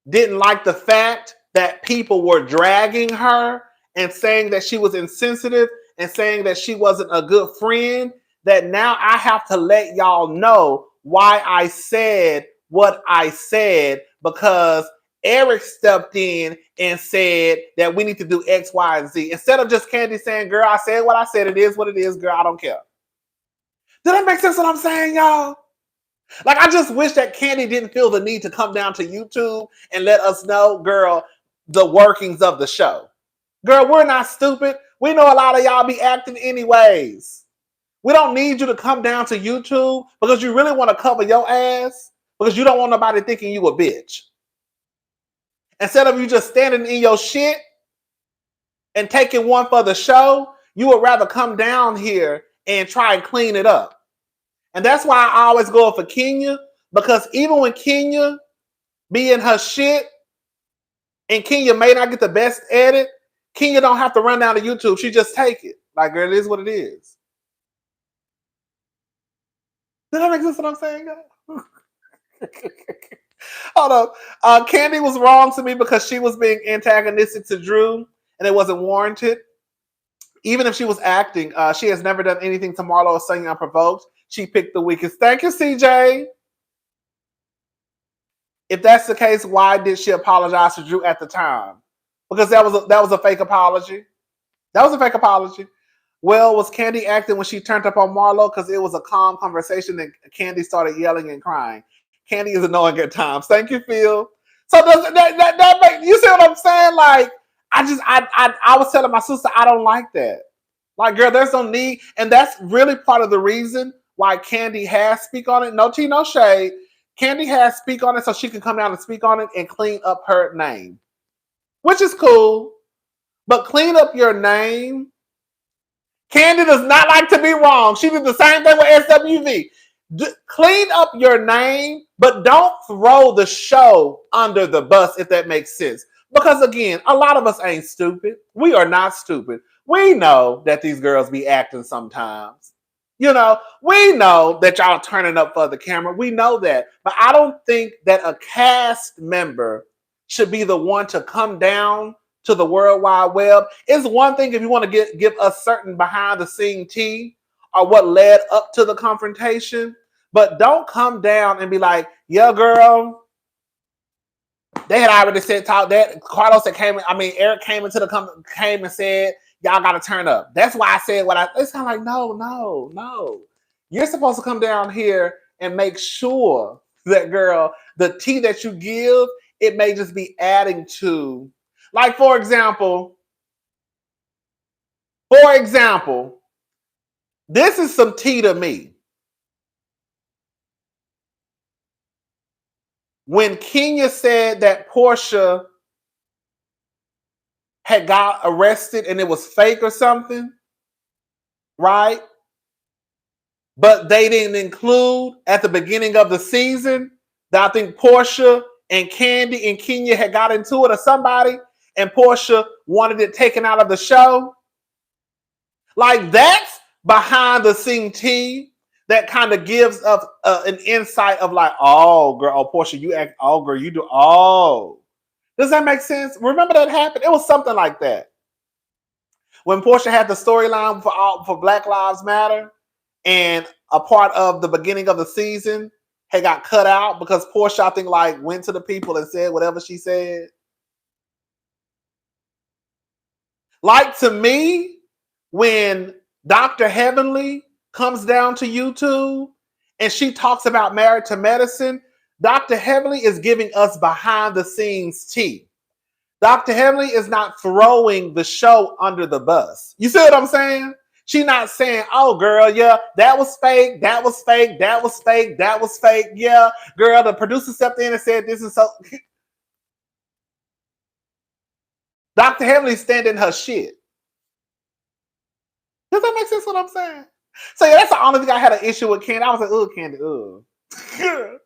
didn't like the fact that people were dragging her and saying that she was insensitive and saying that she wasn't a good friend, that now I have to let y'all know why I said what I said, because Eric stepped in and said that we need to do X, Y, and Z. Instead of just Kandi saying, girl, I said what I said. It is what it is, girl. I don't care. Does that make sense what I'm saying, y'all? Like, I just wish that Kandi didn't feel the need to come down to YouTube and let us know, girl, the workings of the show. Girl, we're not stupid. We know a lot of y'all be acting anyways. We don't need you to come down to YouTube because you really want to cover your ass, because you don't want nobody thinking you a bitch. Instead of you just standing in your shit and taking one for the show, you would rather come down here and try and clean it up. And that's why I always go for Kenya, because even when Kenya be in her shit and Kenya may not get the best edit, Kenya don't have to run down to YouTube. She just take it. Like, girl, it is what it is. Did that make sense what I'm saying? Hold up. Kandi was wrong to me because she was being antagonistic to Drew and it wasn't warranted. Even if she was acting, she has never done anything to Marlo or Sonya unprovoked. She picked the weakest. Thank you, CJ. If that's the case, why did she apologize to Drew at the time? Because that was a fake apology. That was a fake apology. Well, was Kandi acting when she turned up on Marlo? Because it was a calm conversation and Kandi started yelling and crying. Kandi is annoying at times. Thank you, Phil. So does that make you see what I'm saying? Like, I was telling my sister I don't like that. Like, girl, there's no need, and that's really part of the reason why Kandi has speak on it. No tea, no shade. Kandi has speak on it so she can come down and speak on it and clean up her name, which is cool. But clean up your name. Kandi does not like to be wrong. She did the same thing with SWV. Clean up your name, but don't throw the show under the bus, if that makes sense. Because again, a lot of us ain't stupid. We are not stupid. We know that these girls be acting sometimes. You know, we know that y'all turning up for the camera. We know that. But I don't think that a cast member should be the one to come down to the World Wide Web. It's one thing if you want to give us certain behind the scene tea or what led up to the confrontation, but don't come down and be like, yeah, girl, they had already said talk that Carlos that Eric came came and said, y'all gotta turn up. That's why I said it's kind of like, no. You're supposed to come down here and make sure that, girl, the tea that you give, it may just be adding to, like, for example, this is some tea to me. When Kenya said that Portia had got arrested and it was fake or something, right? but they didn't include at the beginning of the season that I think Portia and Kandi and Kenya had got into it or somebody, and Portia wanted it taken out of the show. Like that's behind the scene tea that kind of gives us an insight of like, oh girl, oh Portia, you act, oh girl, you do, oh. Does that make sense? Remember that happened? It was something like that. When Portia had the storyline for Black Lives Matter, and a part of the beginning of the season had got cut out because Portia, I think, like went to the people and said whatever she said. Like to me, when Dr. Heavenly comes down to YouTube and she talks about Married to Medicine, Dr. Heavenly is giving us behind the scenes tea. Dr. Heavenly is not throwing the show under the bus. You see what I'm saying? She's not saying, oh, girl, yeah, that was fake, that was fake, that was fake, that was fake. Yeah, girl, the producer stepped in and said, this is so. Dr. Heavenly's standing her shit. Does that make sense what I'm saying? So, yeah, that's the only thing I had an issue with Kandi. I was like, oh, Kandi, ugh.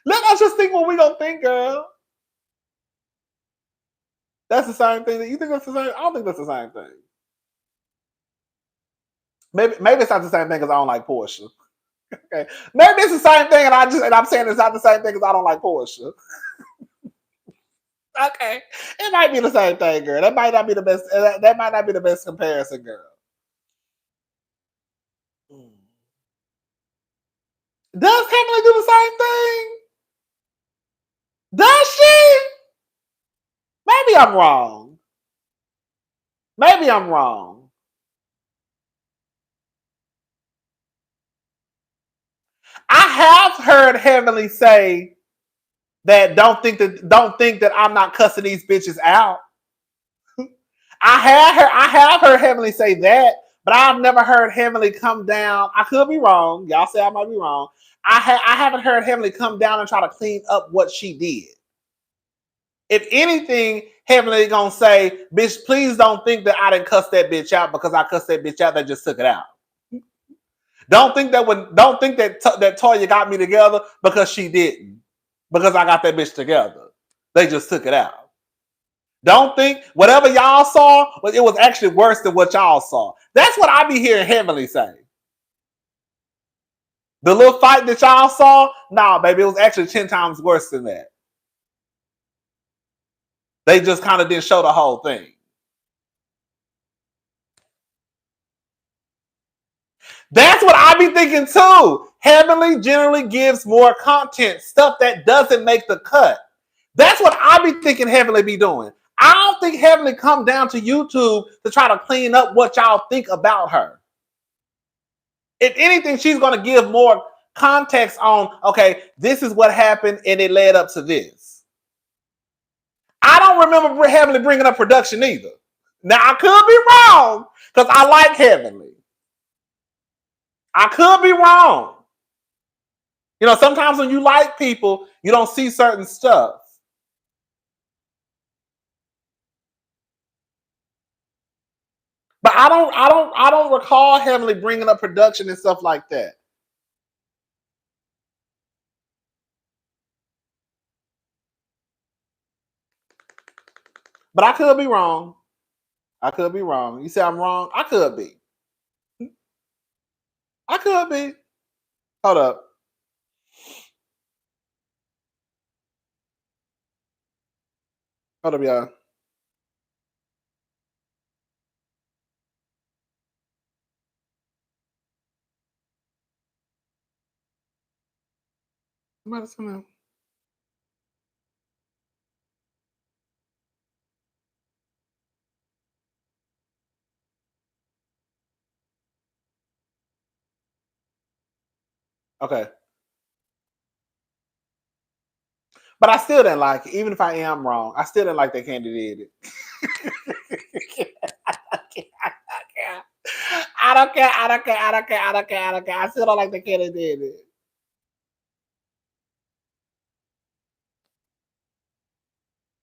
Let us just think what we gonna think, girl. That's the same thing. You think that's the same? I don't think that's the same thing. Maybe it's not the same thing because I don't like Portia. Okay, maybe it's the same thing, and I'm saying it's not the same thing because I don't like Portia. Okay, it might be the same thing, girl. That might not be the best. That might not be the best comparison, girl. Does Heavenly do the same thing? Does she? Maybe I'm wrong. Maybe I'm wrong. I have heard Heavenly say that don't think that I'm not cussing these bitches out. I have heard Heavenly say that, but I've never heard Heavenly come down. I could be wrong. Y'all say I might be wrong. I haven't heard Heavenly come down and try to clean up what she did. If anything, Heavenly gonna say, bitch, please don't think that I didn't cuss that bitch out because I cussed that bitch out. They just took it out. Don't think that that Toya got me together because she didn't. Because I got that bitch together. They just took it out. Don't think whatever y'all saw, it was actually worse than what y'all saw. That's what I be hearing Heavenly say. The little fight that y'all saw, nah, baby, it was actually 10 times worse than that. They just kind of didn't show the whole thing. That's what I be thinking too. Heavenly generally gives more content, stuff that doesn't make the cut. That's what I be thinking Heavenly be doing. I don't think Heavenly come down to YouTube to try to clean up what y'all think about her. If anything, she's going to give more context on, okay, this is what happened and it led up to this. I don't remember Heavenly bringing up production either. Now, I could be wrong because I like Heavenly. I could be wrong. You know, sometimes when you like people, you don't see certain stuff. But I don't recall Heavenly bringing up production and stuff like that. But I could be wrong. I could be wrong. You say I'm wrong? I could be. I could be. Hold up. Hold up, y'all. Okay. But I still didn't like it. Even if I am wrong, I still didn't like that Kandi did it. I don't care. I still don't like that Kandi did it.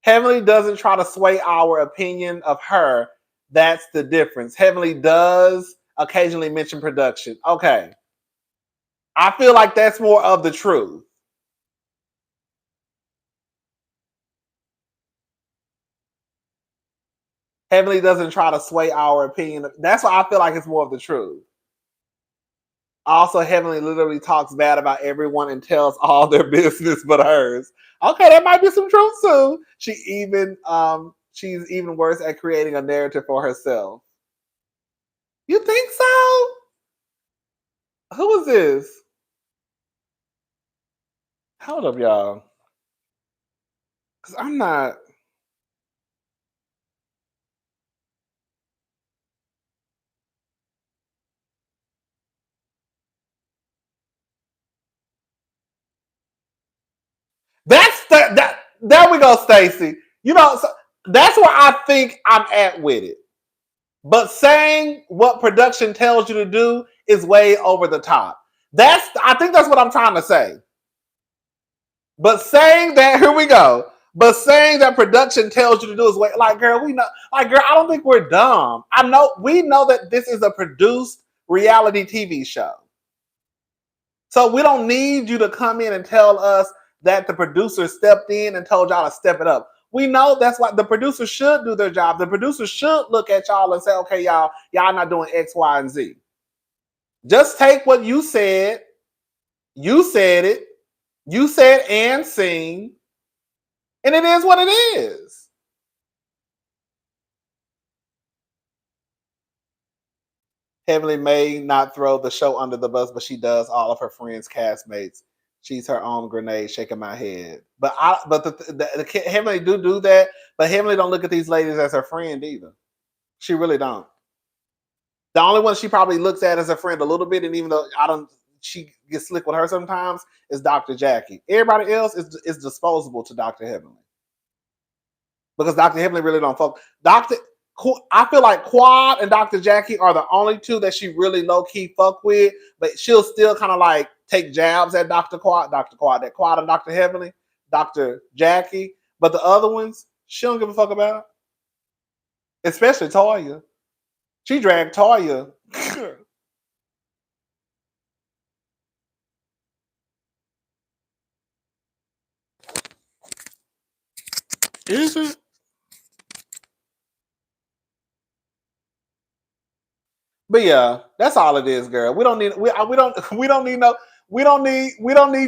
Heavenly doesn't try to sway our opinion of her. That's the difference. Heavenly does occasionally mention production. Okay. I feel like that's more of the truth. Heavenly doesn't try to sway our opinion. That's why I feel like it's more of the truth. Also, Heavenly literally talks bad about everyone and tells all their business but hers. Okay, that might be some truth too. She's even worse at creating a narrative for herself. You think so? Who is this? Hold up, y'all. Because I'm not. That. There we go, Stacy. You know, so that's where I think I'm at with it. But saying what production tells you to do is way over the top. I think that's what I'm trying to say. But saying that, here we go. But saying that production tells you to do is way, like, girl, we know, like, girl, I don't think we're dumb. We know that this is a produced reality TV show. So we don't need you to come in and tell us that the producer stepped in and told y'all to step it up. We know that's why the producers should do their job. The producers should look at y'all and say, okay, y'all not doing X, Y, and Z. Just take what you said. You said it. You said and sing. And it is what it is. Heavenly may not throw the show under the bus, but she does all of her friends' castmates. She's her own grenade, shaking my head. But the Heavenly do that, but Heavenly don't look at these ladies as her friend either. She really don't. The only one she probably looks at as a friend a little bit, and even though she gets slick with her sometimes, is Dr. Jackie. Everybody else is disposable to Dr. Heavenly. Because Dr. Heavenly really don't focus. I feel like Quad and Dr. Jackie are the only two that she really low key fuck with, but she'll still kind of like take jabs at Dr. Quad, that Quad and Dr. Heavenly, Dr. Jackie. But the other ones, she don't give a fuck about. Especially Toya. She dragged Toya. Is it? But yeah, that's all it is, girl. We don't need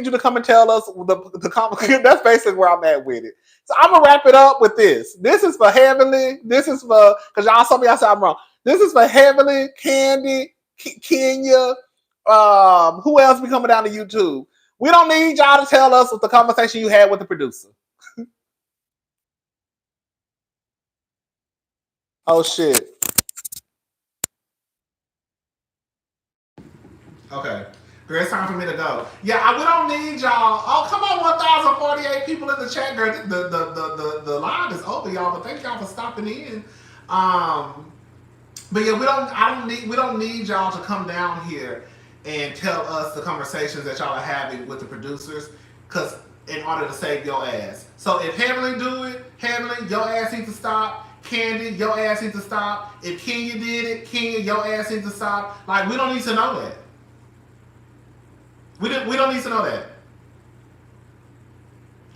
you to come and tell us the that's basically where I'm at with it. So I'm gonna wrap it up with this. This is for Heavenly. This is for because y'all saw me. I said I'm wrong. This is for Heavenly, Kandi, Kenya. Who else be coming down to YouTube? We don't need y'all to tell us what the conversation you had with the producer. Oh shit. Okay. Girl, it's time for me to go. Yeah, we don't need y'all. Oh, come on, 1,048 people in the chat, girl. The line is open, y'all. But thank y'all for stopping in. But yeah, we don't need y'all to come down here and tell us the conversations that y'all are having with the producers, because in order to save your ass. So if Heavenly do it, Heavenly, your ass needs to stop. Kandi, your ass needs to stop. If Kenya did it, Kenya, your ass needs to stop. Like, we don't need to know that. We don't need to know that.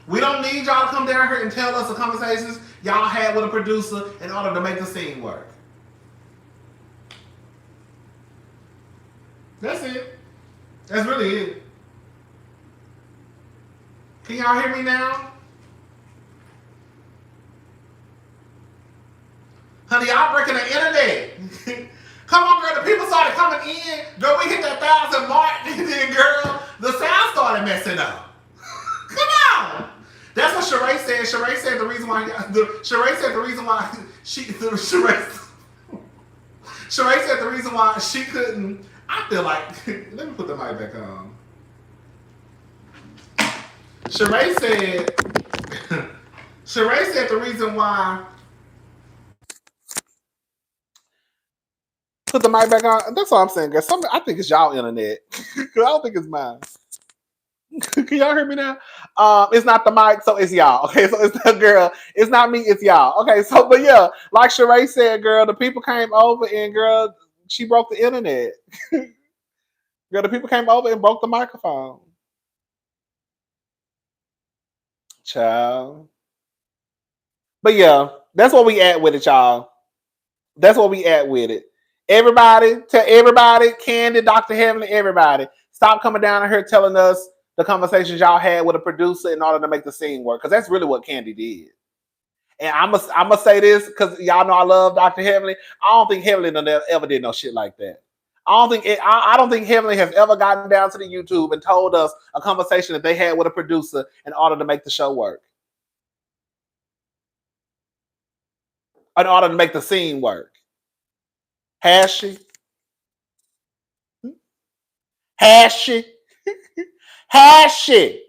We don't need y'all to come down here and tell us the conversations y'all had with a producer in order to make the scene work. That's it. That's really it. Can y'all hear me now? Honey, y'all breaking the internet. Come on, girl. The people started coming in. Girl, we hit that 1,000 mark, and then, girl, the sound started messing up. Come on. That's what Sheree said. Sheree said the reason why. Sheree said the reason why Sheree said the reason why she couldn't. I feel like. Let me put the mic back on. Sheree said. Sheree said the reason why. Put the mic back on. That's all I'm saying, guys. I think it's y'all internet. I don't think it's mine. Can y'all hear me now? It's not the mic, so it's y'all. Okay, so it's the girl. It's not me, it's y'all. Okay, so but yeah, like Sheree said, girl, the people came over and girl, she broke the internet. Girl, the people came over and broke the microphone. Child. But yeah, that's what we at with it, y'all. That's what we at with it. Everybody, tell everybody, Kandi, Dr. Heavenly, everybody, stop coming down here telling us the conversations y'all had with a producer in order to make the scene work. Because that's really what Kandi did. And I'm gonna say this because y'all know I love Dr. Heavenly. I don't think Heavenly ever did no shit like that. I don't think Heavenly has ever gotten down to the YouTube and told us a conversation that they had with a producer in order to make the show work. In order to make the scene work. Has she? Has she? Has she?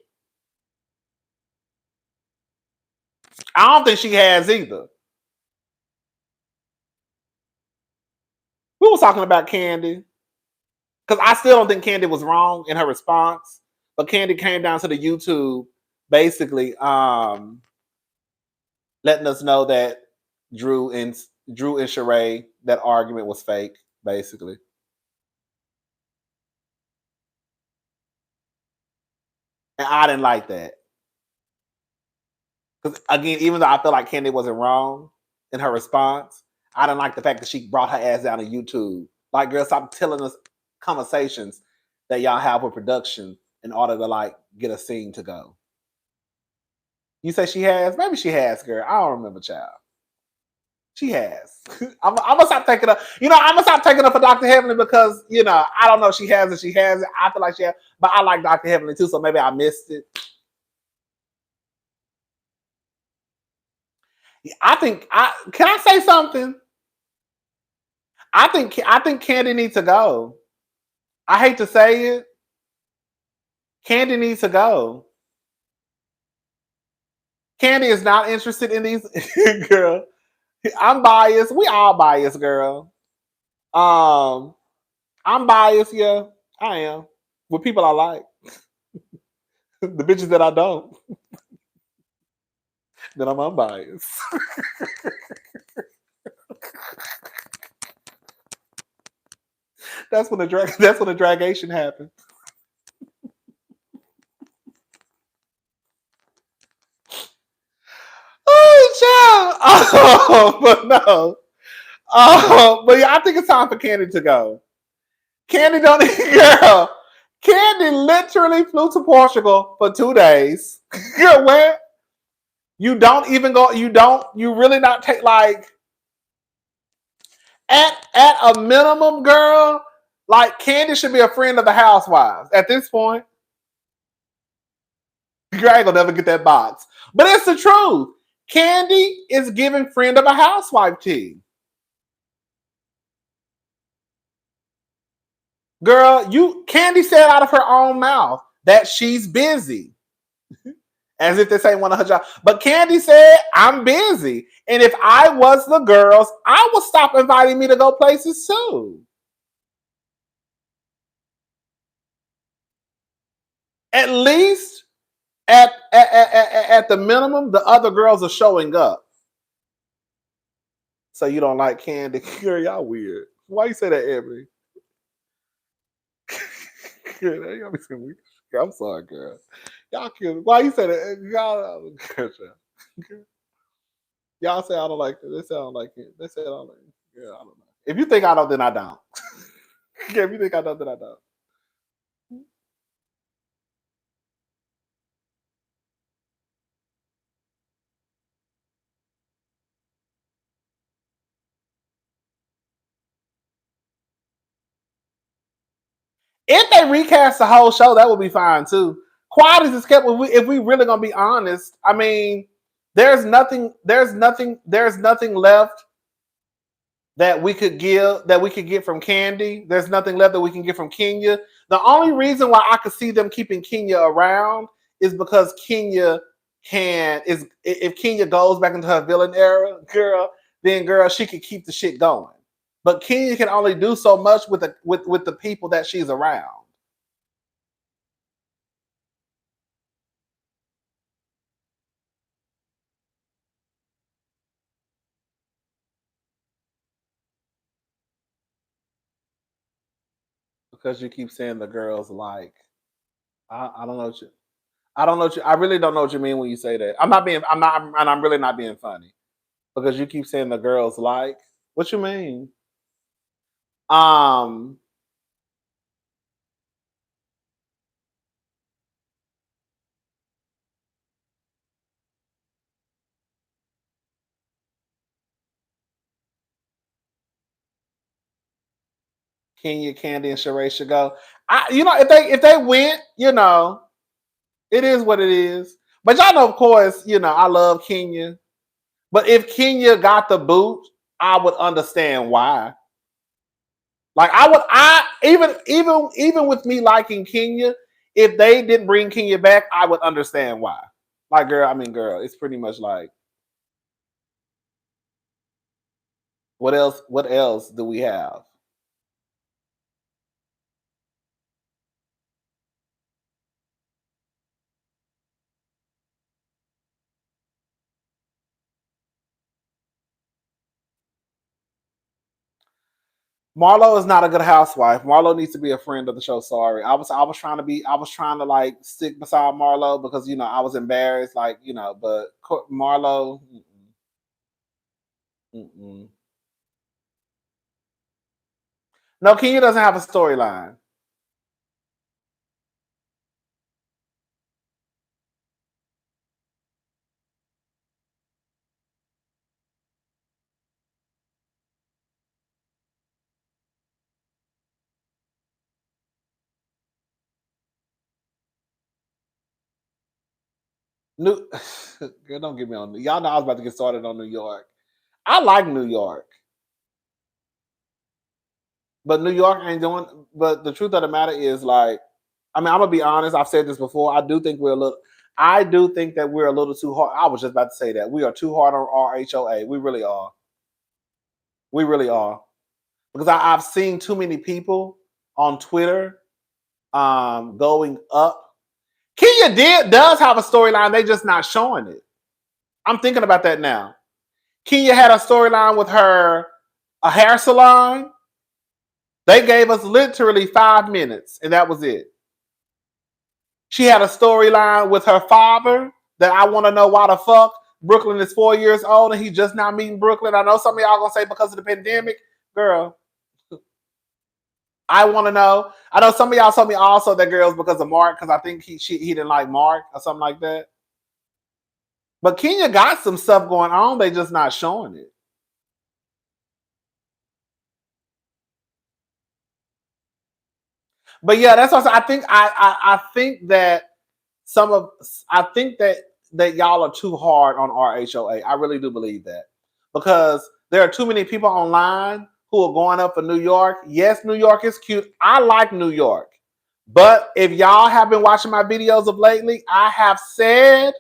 I don't think she has either. We were talking about Kandi because I still don't think Kandi was wrong in her response, but Kandi came down to the YouTube basically letting us know that Drew and Sheree, that argument was fake, basically. And I didn't like that. Because again, even though I feel like Kandi wasn't wrong in her response, I didn't like the fact that she brought her ass down to YouTube. Like, girl, stop telling us conversations that y'all have with production in order to like get a scene to go. You say she has? Maybe she has, girl. I don't remember, child. She has. I'm gonna stop taking her. I'm gonna stop taking her for Dr. Heavenly because I don't know if she has it. She has it. I feel like she has, but I like Dr. Heavenly too, so maybe I missed it. I think can I say something? I think Kandi needs to go. I hate to say it. Kandi needs to go. Kandi is not interested in these girl. I'm biased. We all biased, girl. I'm biased, yeah. I am. With people I like. The bitches that I don't. Then I'm unbiased. That's when the dragation happens. Oh, child. But no. But yeah, I think it's time for Kandi to go. Kandi don't girl. Kandi literally flew to Portugal for 2 days. Girl, where? You don't even go. You really not take like at a minimum, girl. Like Kandi should be a friend of the housewives at this point. Girl, I ain't gonna never get that box. But it's the truth. Kandi is giving friend of a housewife tea. Girl, Kandi said out of her own mouth that she's busy. As if this ain't one of her jobs. But Kandi said, I'm busy. And if I was the girls, I would stop inviting me to go places too. At least at the minimum, the other girls are showing up. So you don't like Kandi? Girl, y'all weird. Why you say that, Ebony? Girl, I'm sorry, girl. Y'all can. Why you say that? Y'all say I don't like it. They say I don't like it. They say I don't like it. Yeah, I don't know. If you think I don't, then I don't. Yeah, if you think I don't, then I don't. If they recast the whole show, that would be fine too. Quiet as it's kept. If we really gonna be honest, I mean, there's nothing left that we could get from Kandi. There's nothing left that we can get from Kenya. The only reason why I could see them keeping Kenya around is because if Kenya goes back into her villain era, girl, she could keep the shit going. But Kenya can only do so much with the people that she's around. Because you keep saying the girls like. I don't know what you. I don't know what you. I really don't know what you mean when you say that. I'm not being. I'm not. And I'm really not being funny because you keep saying the girls like. What you mean? Um. Kenya, Kandi, and Sheree should go. If they went, it is what it is. But y'all know, of course, I love Kenya. But if Kenya got the boot, I would understand why. Like I even with me liking Kenya, if they didn't bring Kenya back, I would understand why. Like, girl, it's pretty much like, what else? What else do we have? Marlo is not a good housewife. Marlo needs to be a friend of the show. Sorry, I was trying to like stick beside Marlo because I was embarrassed, like but Marlo, mm-mm. No, Kenya doesn't have a storyline. New, girl, don't get me on. Y'all know I was about to get started on New York. I like New York, but New York ain't doing. But the truth of the matter is, like, I'm gonna be honest. I've said this before. I do think we're a little. I do think that we're a little too hard. I was just about to say that we are too hard on RHOA. We really are. We really are because I've seen too many people on Twitter going up. Kenya does have a storyline. They just not showing it. I'm thinking about that now. Kenya had a storyline with a hair salon. They gave us literally 5 minutes, and that was it. She had a storyline with her father that I want to know why the fuck Brooklyn is 4 years old and he just not meeting Brooklyn. I know some of y'all gonna say because of the pandemic, girl. I want to know. I know some of y'all told me also that girls because of Mark because I think he didn't like Mark or something like that. But Kenya got some stuff going on. They just not showing it. But yeah, that's what I think. I think that some of I think that y'all are too hard on RHOA. I really do believe that because there are too many people online who are going up for New York. Yes, New York is cute. I like New York. But if y'all have been watching my videos of lately, I have said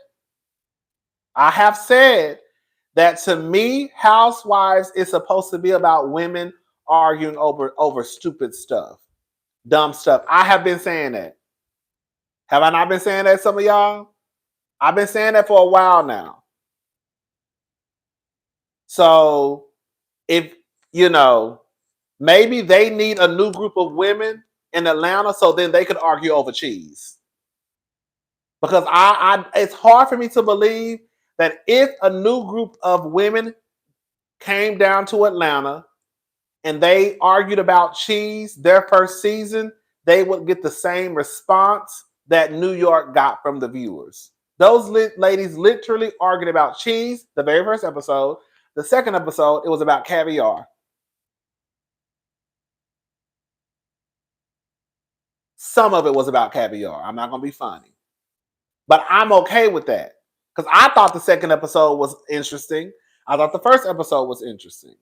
that to me, Housewives is supposed to be about women arguing over stupid stuff, dumb stuff. I have been saying that. Have I not been saying that, some of y'all? I've been saying that for a while now. So if maybe they need a new group of women in Atlanta so then they could argue over cheese. Because it's hard for me to believe that if a new group of women came down to Atlanta and they argued about cheese their first season, they would get the same response that New York got from the viewers. Those ladies literally argued about cheese the very first episode. The second episode, it was about caviar. Some of it was about caviar. I'm not going to be funny. But I'm okay with that. Because I thought the second episode was interesting. I thought the first episode was interesting.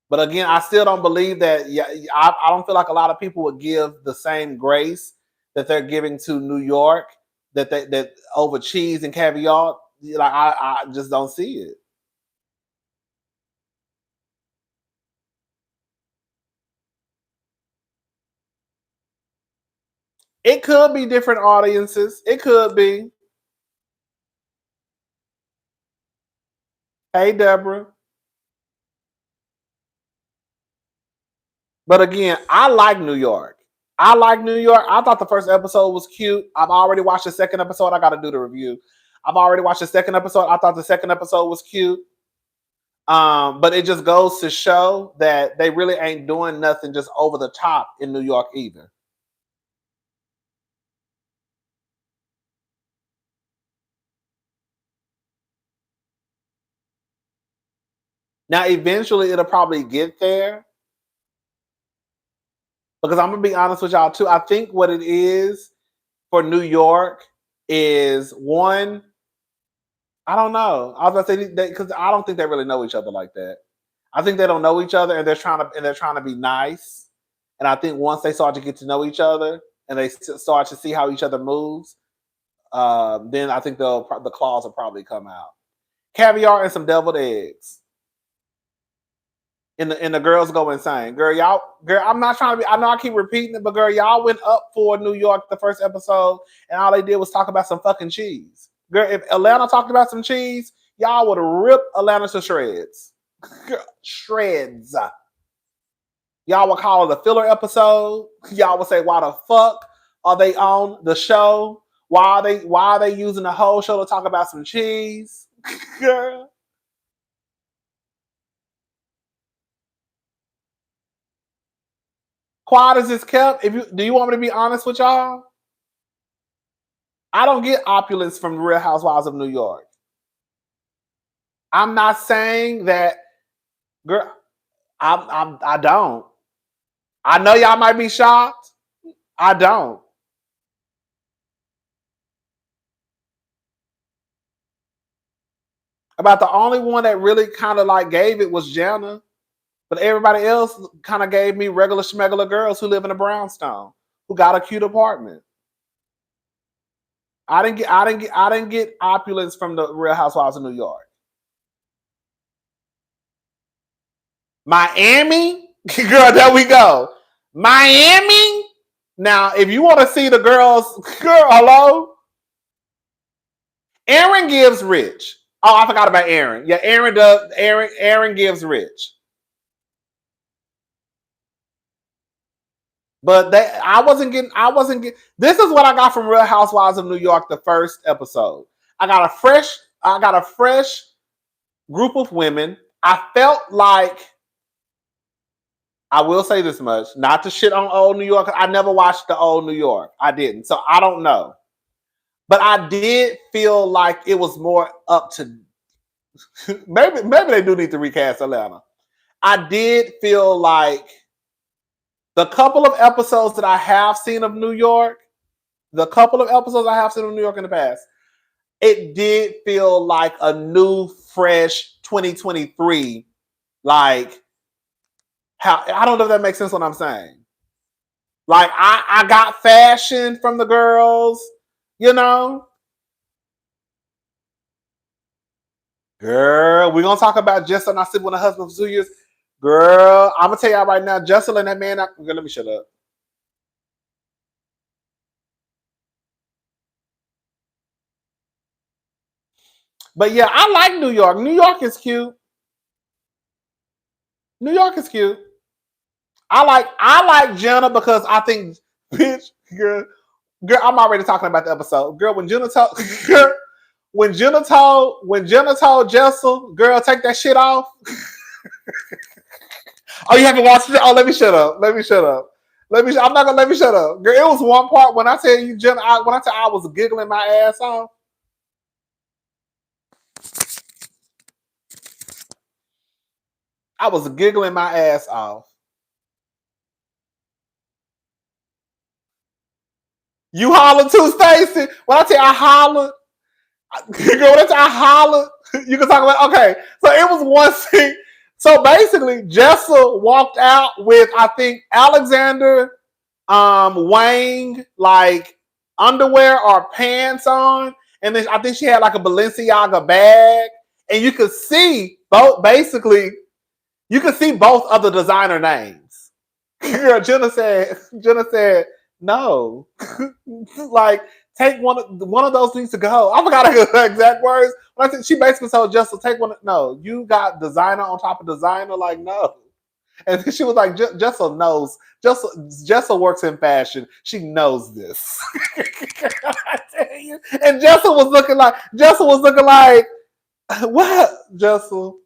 But again, I still don't believe that. Yeah, I don't feel like a lot of people would give the same grace that they're giving to New York that over cheese and caviar. Like I just don't see it. It could be different audiences. It could be. Hey, Deborah. But again, I like New York. I like New York. I thought the first episode was cute. I've already watched the second episode. I got to do the review. I've already watched the second episode. I thought the second episode was cute. But it just goes to show that they really ain't doing nothing just over the top in New York either. Now, eventually, it'll probably get there. Because I'm going to be honest with y'all, too. I think what it is for New York is one, I don't know. I was going to say, because I don't think they really know each other like that. I think they don't know each other, and they're trying to be nice. And I think once they start to get to know each other and they start to see how each other moves, then I think the claws will probably come out. Caviar and some deviled eggs. And the girls go insane. Girl, I'm not trying to be, I know I keep repeating it, but girl, y'all went up for New York the first episode, and all they did was talk about some fucking cheese. Girl, if Atlanta talked about some cheese, y'all would have ripped Atlanta to shreds. Girl, shreds. Y'all would call it a filler episode. Y'all would say, why the fuck are they on the show? Why are they using the whole show to talk about some cheese? Girl. Quiet as it's kept. Do you want me to be honest with y'all? I don't get opulence from the Real Housewives of New York. I'm not saying that, girl. I don't. I know y'all might be shocked. I don't. About the only one that really kind of like gave it was Jana. But everybody else kind of gave me regular schmegular girls who live in a brownstone, who got a cute apartment. I didn't get opulence from the Real Housewives of New York. Miami, girl, there we go. Miami. Now, if you want to see the girls, girl, hello. Aaron gives rich. Oh, I forgot about Aaron. Yeah, Aaron does. Aaron gives rich. But I wasn't getting. This is what I got from Real Housewives of New York. The first episode, I got a fresh group of women. I felt like, I will say this much, not to shit on old New York. I never watched the old New York. I didn't, so I don't know. But I did feel like it was more up to. maybe they do need to recast Atlanta. I did feel like the couple of episodes that I have seen of New York, in the past, it did feel like a new, fresh 2023. Like, how, I don't know if that makes sense what I'm saying. Like, I got fashion from the girls, you know. Girl, we're going to talk about Jessa and I sleep with her husband for 2 years. Girl, I'm going to tell y'all right now, Jessa and that man, girl, let me shut up. But yeah, I like New York. New York is cute. New York is cute. I like Jenna because I think, bitch, girl, I'm already talking about the episode. Girl, when Jenna told Jessel, girl, take that shit off. Oh, you haven't watched it? Oh, let me shut up. I'm not gonna let me shut up. Girl, it was one part when I tell you, Jenna, I was giggling my ass off. I was giggling my ass off. You hollered too, Stacy. When I tell you I hollered, girl, when I tell you I hollered, you can talk about, okay. So it was one scene. So basically, Jessel walked out with, I think, Alexander Wang, like underwear or pants on. And then I think she had like a Balenciaga bag. And you could see both, basically, you could see both of the designer names. Girl, Jenna said, no. Like, take one of those things to go. I forgot her exact words. But I think she basically told Jessel, take one. No, you got designer on top of designer. Like, no. And then she was like, Jessel knows. Jessel works in fashion. She knows this. I tell you. And Jessel was looking like, what, Jessel?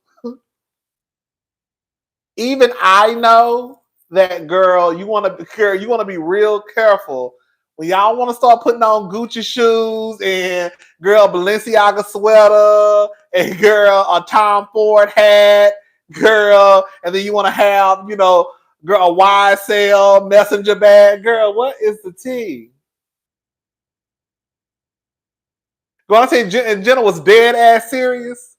Even I know that, girl. You want to be real careful when y'all want to start putting on Gucci shoes and, girl, Balenciaga sweater and, girl, a Tom Ford hat, girl, and then you want to have, girl, a YSL messenger bag, girl. What is the tea? Girl, I say Jenna was dead ass serious.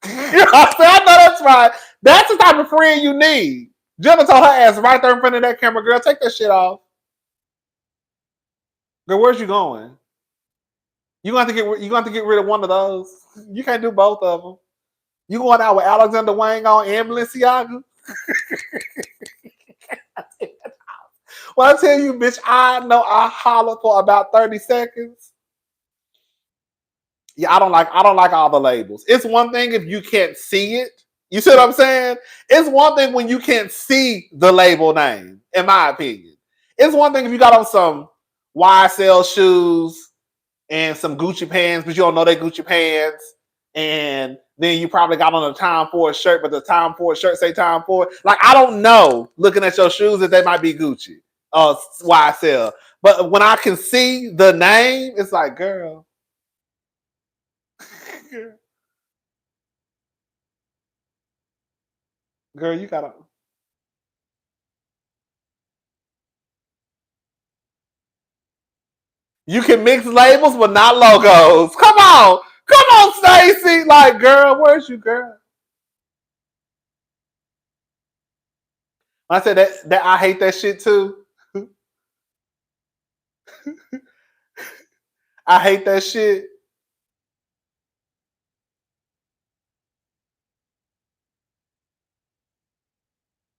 I know that's right. That's the type of friend you need. Jenna told her ass right there in front of that camera, girl, take that shit off. Girl, where's you going? You gonna have to get rid of one of those. You can't do both of them. You going out with Alexander Wang on and Balenciaga? Well, I tell you, bitch, I know I hollered for about 30 seconds. Yeah, I don't like all the labels. It's one thing if you can't see it. You see what I'm saying? It's one thing when you can't see the label name, in my opinion. It's one thing if you got on some YSL shoes and some Gucci pants, but you don't know they Gucci pants. And then you probably got on a Tom Ford shirt, but the Tom Ford shirt say Tom Ford. Like, I don't know, looking at your shoes, that they might be Gucci or YSL. But when I can see the name, it's like, girl. Girl, you gotta. You can mix labels, but not logos. Come on, Stacy. Like, girl, where's you, girl? I said that I hate that shit too. I hate that shit.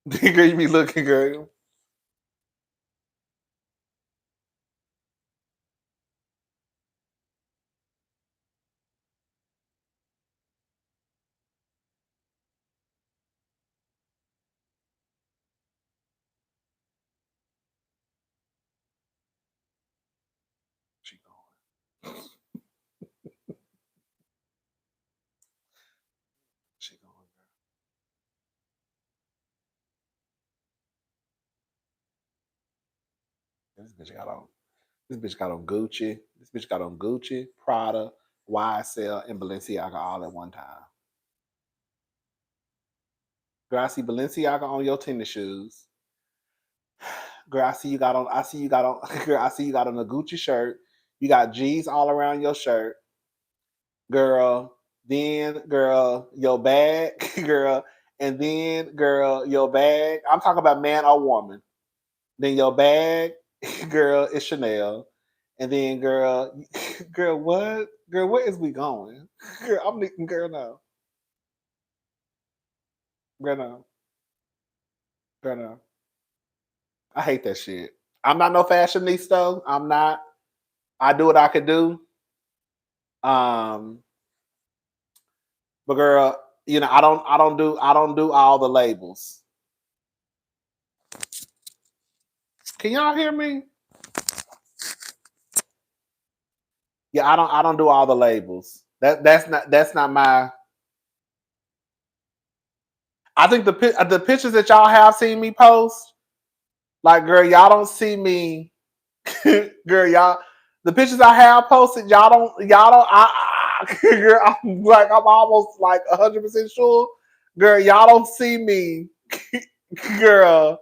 Girl, you be looking, girl. She going. She going. This bitch got on. This bitch got on Gucci. This bitch got on Gucci, Prada, YSL, and Balenciaga all at one time. Girl, I see Balenciaga on your tennis shoes. Girl, I see you got on. I see you got on. Girl, I see you got on a Gucci shirt. You got G's all around your shirt, girl. Then, girl, your bag, girl, and then, girl, your bag. I'm talking about man or woman. Then your bag, girl, is Chanel, and then, girl, girl, what? Girl, where is we going? Girl, I'm thinking, girl, no, girl, no, girl, no. I hate that shit. I'm not no fashionista. I'm not. I do what I could do. Um, but girl, I don't do all the labels. Can y'all hear me? Yeah, I don't do all the labels. That's not my. I think the pictures that y'all have seen me post, like, girl, y'all don't see me. Girl, y'all, the pictures I have posted, y'all don't. Girl, I'm almost like 100% sure. Girl, y'all don't see me. Girl,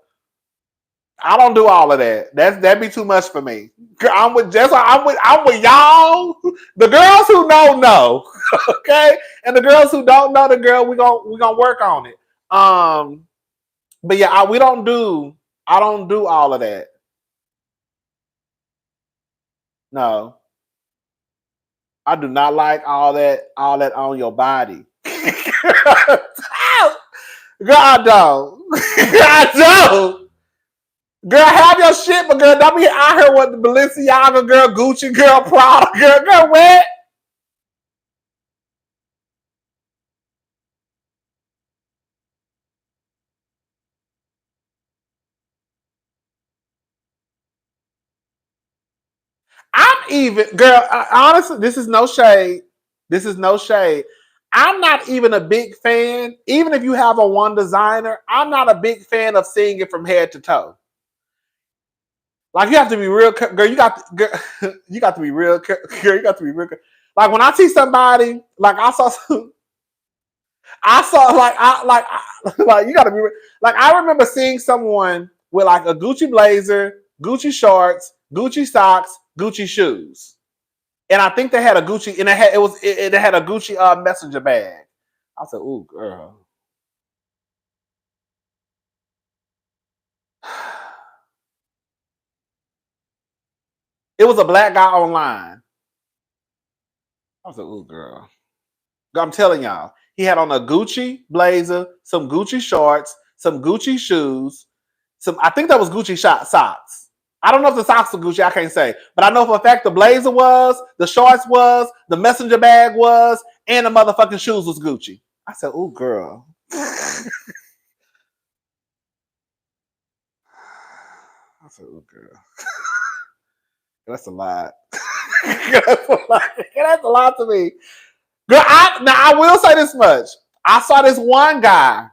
I don't do all of that. That'd be too much for me. Girl, I'm with y'all. The girls who know, okay, and the girls who don't know, the girl, we gonna work on it. But yeah, we don't do. I don't do all of that. No, I do not like all that on your body. Girl, I don't. Girl, I don't. Girl, have your shit, but girl, don't be out here with the Balenciaga, girl, Gucci, girl, Prada, girl, what? not even, girl, honestly, this is no shade. This is no shade. I'm not even a big fan, even if you have a one designer, I'm not a big fan of seeing it from head to toe. Like you have to be real, girl. You got to be real, girl. You got to be real. Like when I see somebody, like I saw like you got to be like I remember seeing someone with like a Gucci blazer, Gucci shorts, Gucci socks, Gucci shoes, and I think they had a Gucci and it had a Gucci messenger bag. I said, "Ooh, girl." It was a black guy online. I was like, "Ooh, girl." I'm telling y'all, he had on a Gucci blazer, some Gucci shorts, some Gucci shoes, I think that was Gucci socks. I don't know if the socks were Gucci, I can't say. But I know for a fact the blazer was, the shorts was, the messenger bag was, and the motherfucking shoes was Gucci. I said, ooh, girl. I said, ooh, girl. That's a lot. That's a lot to me. Girl, I will say this much. I saw this one guy.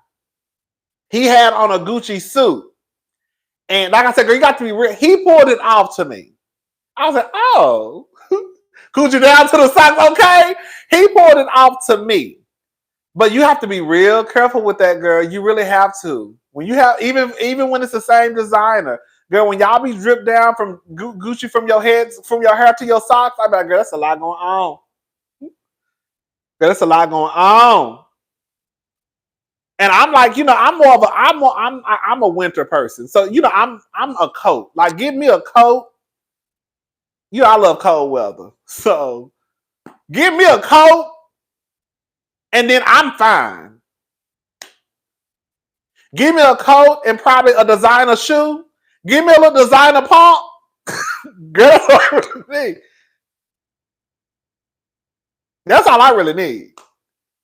He had on a Gucci suit. And like I said, girl, you got to be real. He pulled it off to me. I was like, oh. Gucci down to the socks, okay? He pulled it off to me. But you have to be real careful with that, girl. You really have to. When you have, even when it's the same designer, girl, when y'all be dripped down from Gucci from your head, from your hair to your socks, I'm like, girl, that's a lot going on. Girl, that's a lot going on. And I'm like, you know, I'm a winter person. So, you know, I'm a coat. Like, give me a coat. You know, I love cold weather. So give me a coat and then I'm fine. Give me a coat and probably a designer shoe. Give me a little designer pump. Girl, that's all I really need.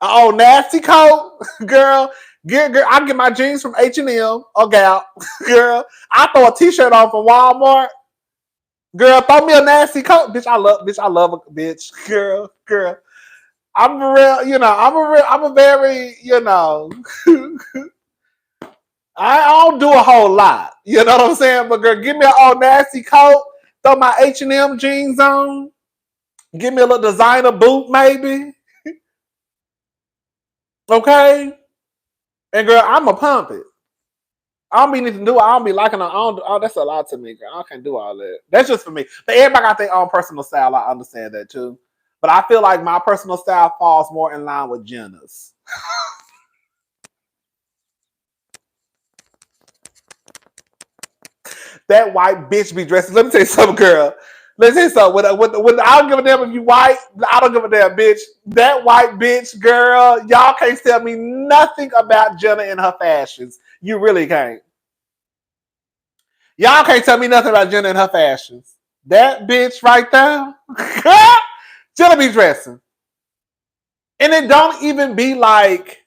Oh, nasty coat, girl. Girl, I get my jeans from H&M or Gap. Girl, I throw a t-shirt on from Walmart. Girl, throw me a nasty coat. Bitch, I love a bitch. Girl. I'm a very, you know, I don't do a whole lot. You know what I'm saying? But girl, give me an old nasty coat, throw my H&M jeans on, give me a little designer boot maybe. Okay? And girl, I'm a pump it. I don't be need to do it. I don't be liking it. That's a lot to me, girl. I can't do all that. That's just for me. But everybody got their own personal style. I understand that too. But I feel like my personal style falls more in line with Jenna's. That white bitch be dressed. Let me tell you something, girl. Let me tell you something. When I don't give a damn if you white. I don't give a damn, bitch. That white bitch, girl. Y'all can't tell me nothing about Jenna and her fashions. You really can't. Y'all can't tell me nothing about Jenna and her fashions. That bitch right there. Jenna be dressing. And it don't even be like.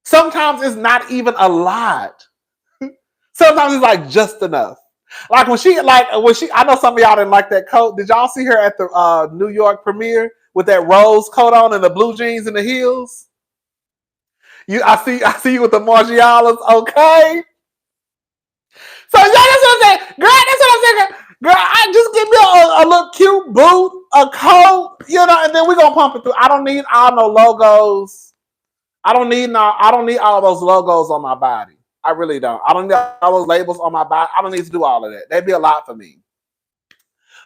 Sometimes it's not even a lot. Sometimes it's like just enough. Like when I know some of y'all didn't like that coat. Did y'all see her at the New York premiere with that rose coat on and the blue jeans and the heels? I see you with the Margialas, okay? So yeah, that's what I'm saying. Girl, that's what I'm saying. Girl, I just give me a little cute boot, a coat, you know, and then we're gonna pump it through. I don't need all no logos. I don't need all those logos on my body. I really don't. I don't need all those labels on my body. I don't need to do all of that. That'd be a lot for me.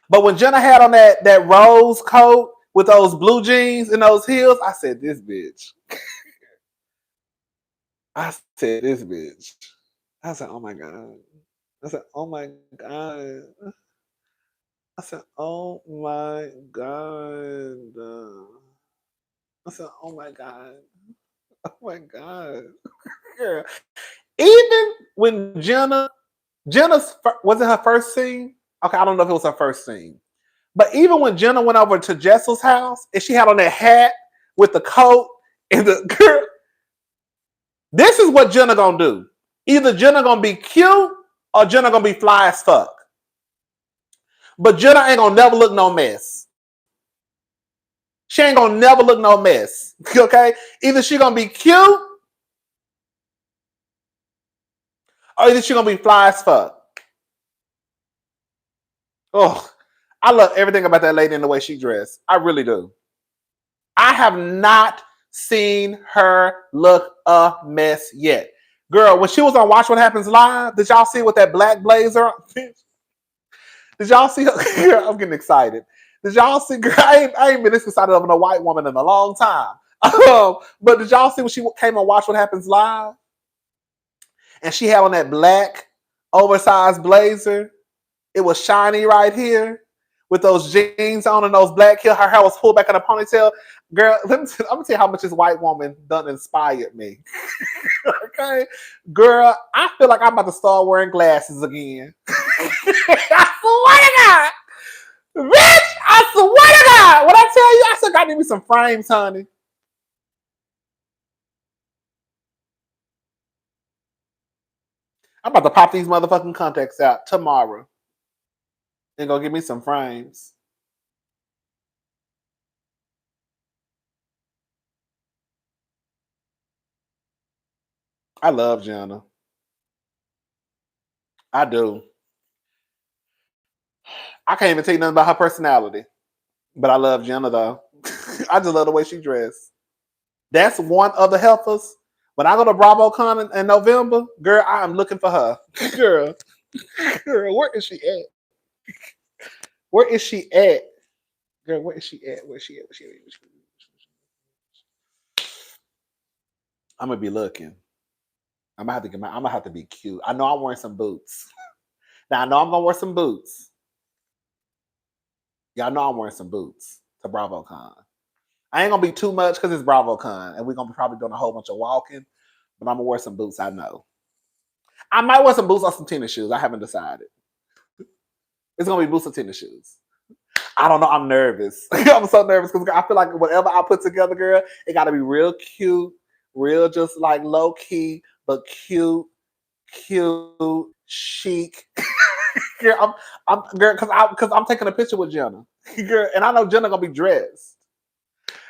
But when Jenna had on that rose coat with those blue jeans and those heels, I said, this bitch. I said, this bitch. I said, oh my God. I said, oh my God. I said, oh my God. I said, oh my God. Oh my God. Girl. Even when Jenna's, was it her first scene? Okay, I don't know if it was her first scene. But even when Jenna went over to Jessel's house and she had on that hat with the coat and the girl, this is what Jenna gonna do. Either Jenna gonna be cute or Jenna gonna be fly as fuck. But Jenna ain't gonna never look no mess. She ain't gonna never look no mess. Okay? Either she gonna be cute or either she gonna be fly as fuck. Oh, I love everything about that lady and the way she dressed. I really do. I have not seen her look a mess yet. Girl, when she was on Watch What Happens Live, did y'all see what that black blazer? Did y'all see her? Girl, I'm getting excited. Did y'all see? Girl, I ain't been this excited over a white woman in a long time. But did y'all see when she came on Watch What Happens Live? And she had on that black oversized blazer. It was shiny right here with those jeans on and those black hair. Her hair was pulled back in a ponytail. Girl, I'm gonna tell you how much this white woman done inspired me. Okay, girl, I feel like I'm about to start wearing glasses again. I swear to God, bitch! I swear to God, when I tell you, I still got to give me some frames, honey. I'm about to pop these motherfucking contacts out tomorrow and go give me some frames. I love Jenna. I do. I can't even tell you nothing about her personality, but I love Jenna though. I just love the way she dressed. That's one of the helpers. When I go to BravoCon in November, girl, I am looking for her. Girl, where is she at? Where is she at? Girl, where is she at? Where is she at? Where is she at? I'm gonna be looking. I'm gonna have to be cute. I know I'm wearing some boots. Now I know I'm gonna wear some boots. Y'all know I'm wearing some boots to BravoCon. I ain't gonna be too much because it's BravoCon, and we're gonna be probably doing a whole bunch of walking. But I'm gonna wear some boots. I know. I might wear some boots or some tennis shoes. I haven't decided. It's gonna be boots or tennis shoes. I don't know. I'm nervous. I'm so nervous because I feel like whatever I put together, girl, it got to be real cute, real just like low key, but cute, chic. Girl, girl, because I'm taking a picture with Jenna, girl, and I know Jenna gonna be dressed.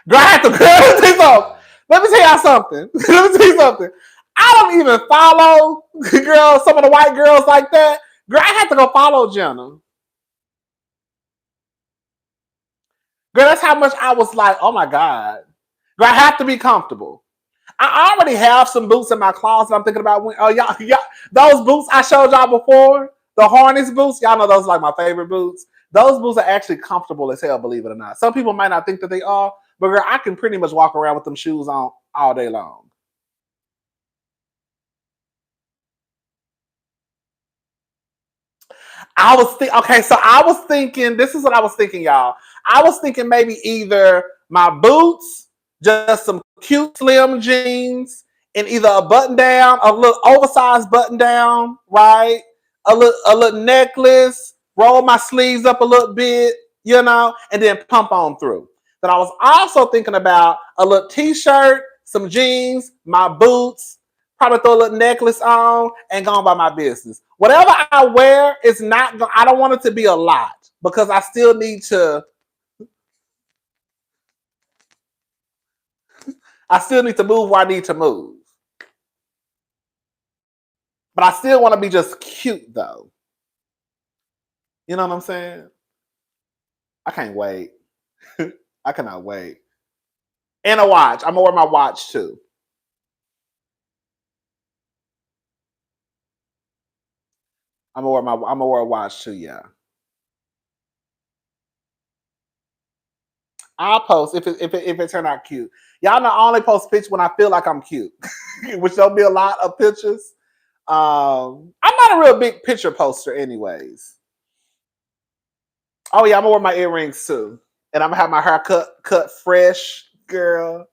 Girl, I have to. Let me tell y'all something. Let me tell you something. I don't even follow girls, some of the white girls like that. Girl, I have to go follow Jenna. Girl, that's how much I was like, oh my God. Girl, I have to be comfortable. I already have some boots in my closet. I'm thinking about y'all, those boots I showed y'all before, the harness boots. Y'all know those are like my favorite boots. Those boots are actually comfortable as hell, believe it or not. Some people might not think that they are, but girl, I can pretty much walk around with them shoes on all day long. I was thinking, this is what I was thinking, y'all. I was thinking maybe either my boots, just some cute slim jeans, and either a button down, a little oversized button down, right? A little necklace, roll my sleeves up a little bit, and then pump on through. Then I was also thinking about a little t-shirt, some jeans, my boots, probably throw a little necklace on and go on by my business. Whatever I wear is not. I don't want it to be a lot because I still need to. I still need to move where I need to move, but I still want to be just cute though. You know what I'm saying? I can't wait. I cannot wait. And a watch. I'm gonna wear my watch too. I'm gonna wear a watch too. Yeah. I'll post if it turned out cute. Y'all know I only post pictures when I feel like I'm cute, which there'll be a lot of pictures. I'm not a real big picture poster, anyways. Oh yeah, I'm gonna wear my earrings too, and I'm gonna have my hair cut fresh, girl.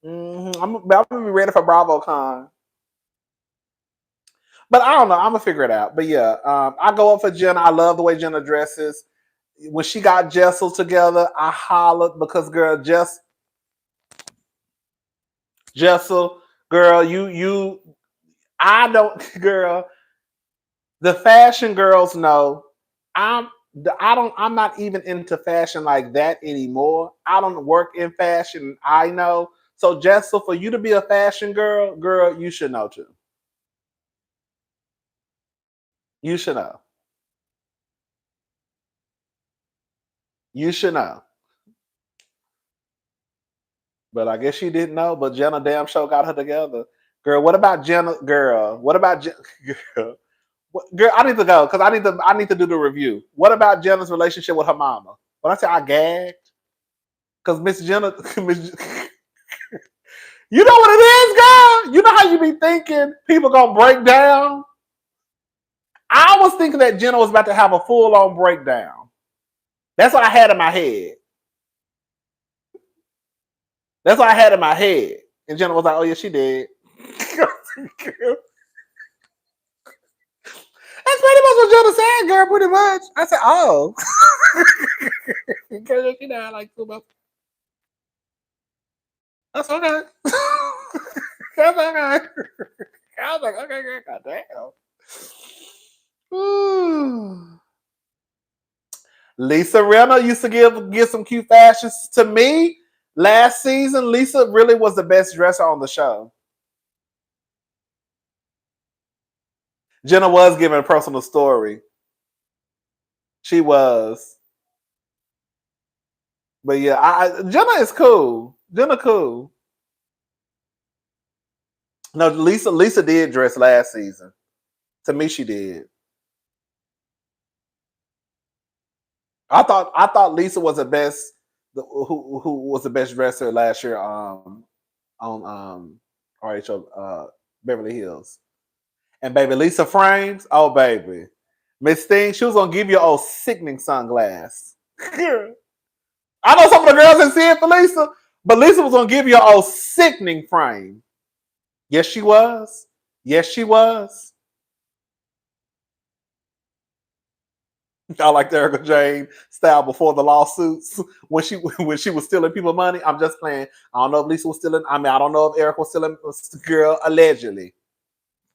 I'm gonna be ready for BravoCon. But I don't know. I'm gonna figure it out. But yeah, I go up for Jenna. I love the way Jenna dresses. When she got Jessel together, I hollered because girl, Jessel, girl, I don't, girl. The fashion girls know. I'm not even into fashion like that anymore. I don't work in fashion. I know. So Jessica, for you to be a fashion girl, you should know too. You should know. You should know. But I guess she didn't know. But Jenna damn show got her together. Girl, what about Jenna? Girl, what about girl? Girl, I need to go because I need to do the review. What about Jenna's relationship with her mama? When I say I gagged, because Miss Jenna, you know what it is, girl. You know how you be thinking people gonna break down. I was thinking that Jenna was about to have a full on breakdown. That's what I had in my head. That's what I had in my head. And Jenna was like, "Oh yeah, she did." That's pretty much what Jenna said, girl. Pretty much. I said, "Oh." Because you know, I like to. That's okay. That's okay. I was like, okay, girl, goddamn. Ooh. Lisa Rinna used to give some cute fashions to me. Last season, Lisa really was the best dresser on the show. Jenna was giving a personal story. She was. But yeah, Jenna is cool. Jenna cool. No, Lisa did dress last season. To me, she did. I thought Lisa was the best who was the best dresser last year on RHO Beverly Hills. And baby Lisa Frames, oh baby. Miss Thing, she was gonna give you a sickening sunglass. I know some of the girls didn't see it for Lisa, but Lisa was gonna give you a sickening frame. Yes, she was. Yes, she was. I like the Erica Jane style before the lawsuits when she was stealing people money. I'm just playing. I don't know if Lisa was stealing. I mean, I don't know if Erica was stealing. Girl, allegedly.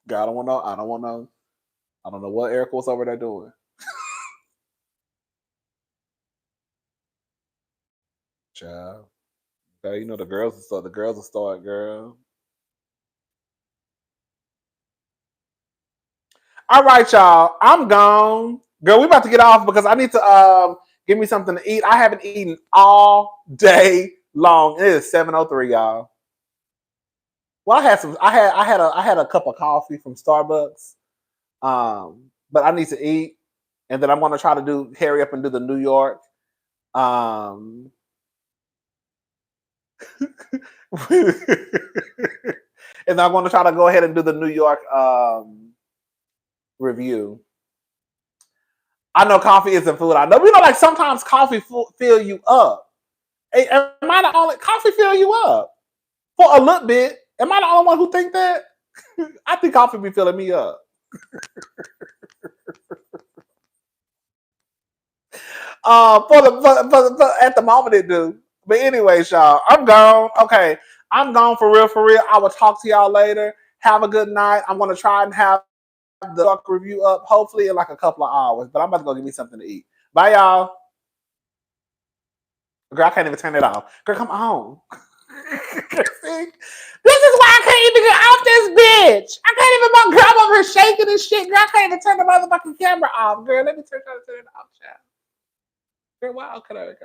Girl, I don't want to know. I don't want to know. I don't know what Erica was over there doing. Child. Girl, you know the girls will start. The girls will start, girl. All right, y'all. I'm gone. Girl, we about to get off because I need to give me something to eat. I haven't eaten all day long. It is 7:03, y'all. Well, I had a cup of coffee from Starbucks. But I need to eat, and then I'm gonna try to hurry up and do the New York. Um, and I'm gonna try to go ahead and do the New York review. I know coffee isn't food. I know, like sometimes coffee fill you up. Am I the only coffee fill you up for a little bit? Am I the only one who think that? I think coffee be filling me up. For at the moment it do. But anyways, y'all, I'm gone. Okay, I'm gone for real, for real. I will talk to y'all later. Have a good night. I'm gonna try and have the review up hopefully in like a couple of hours. But I'm about to go get me something to eat. Bye, y'all. Girl, I can't even turn it off. Girl, come on. This is why I can't even get off this bitch. I can't even, girl, I'm over here shaking and shit. Girl, I can't even turn the motherfucking camera off. Girl, let me try to turn it off, child. Girl, wow, can I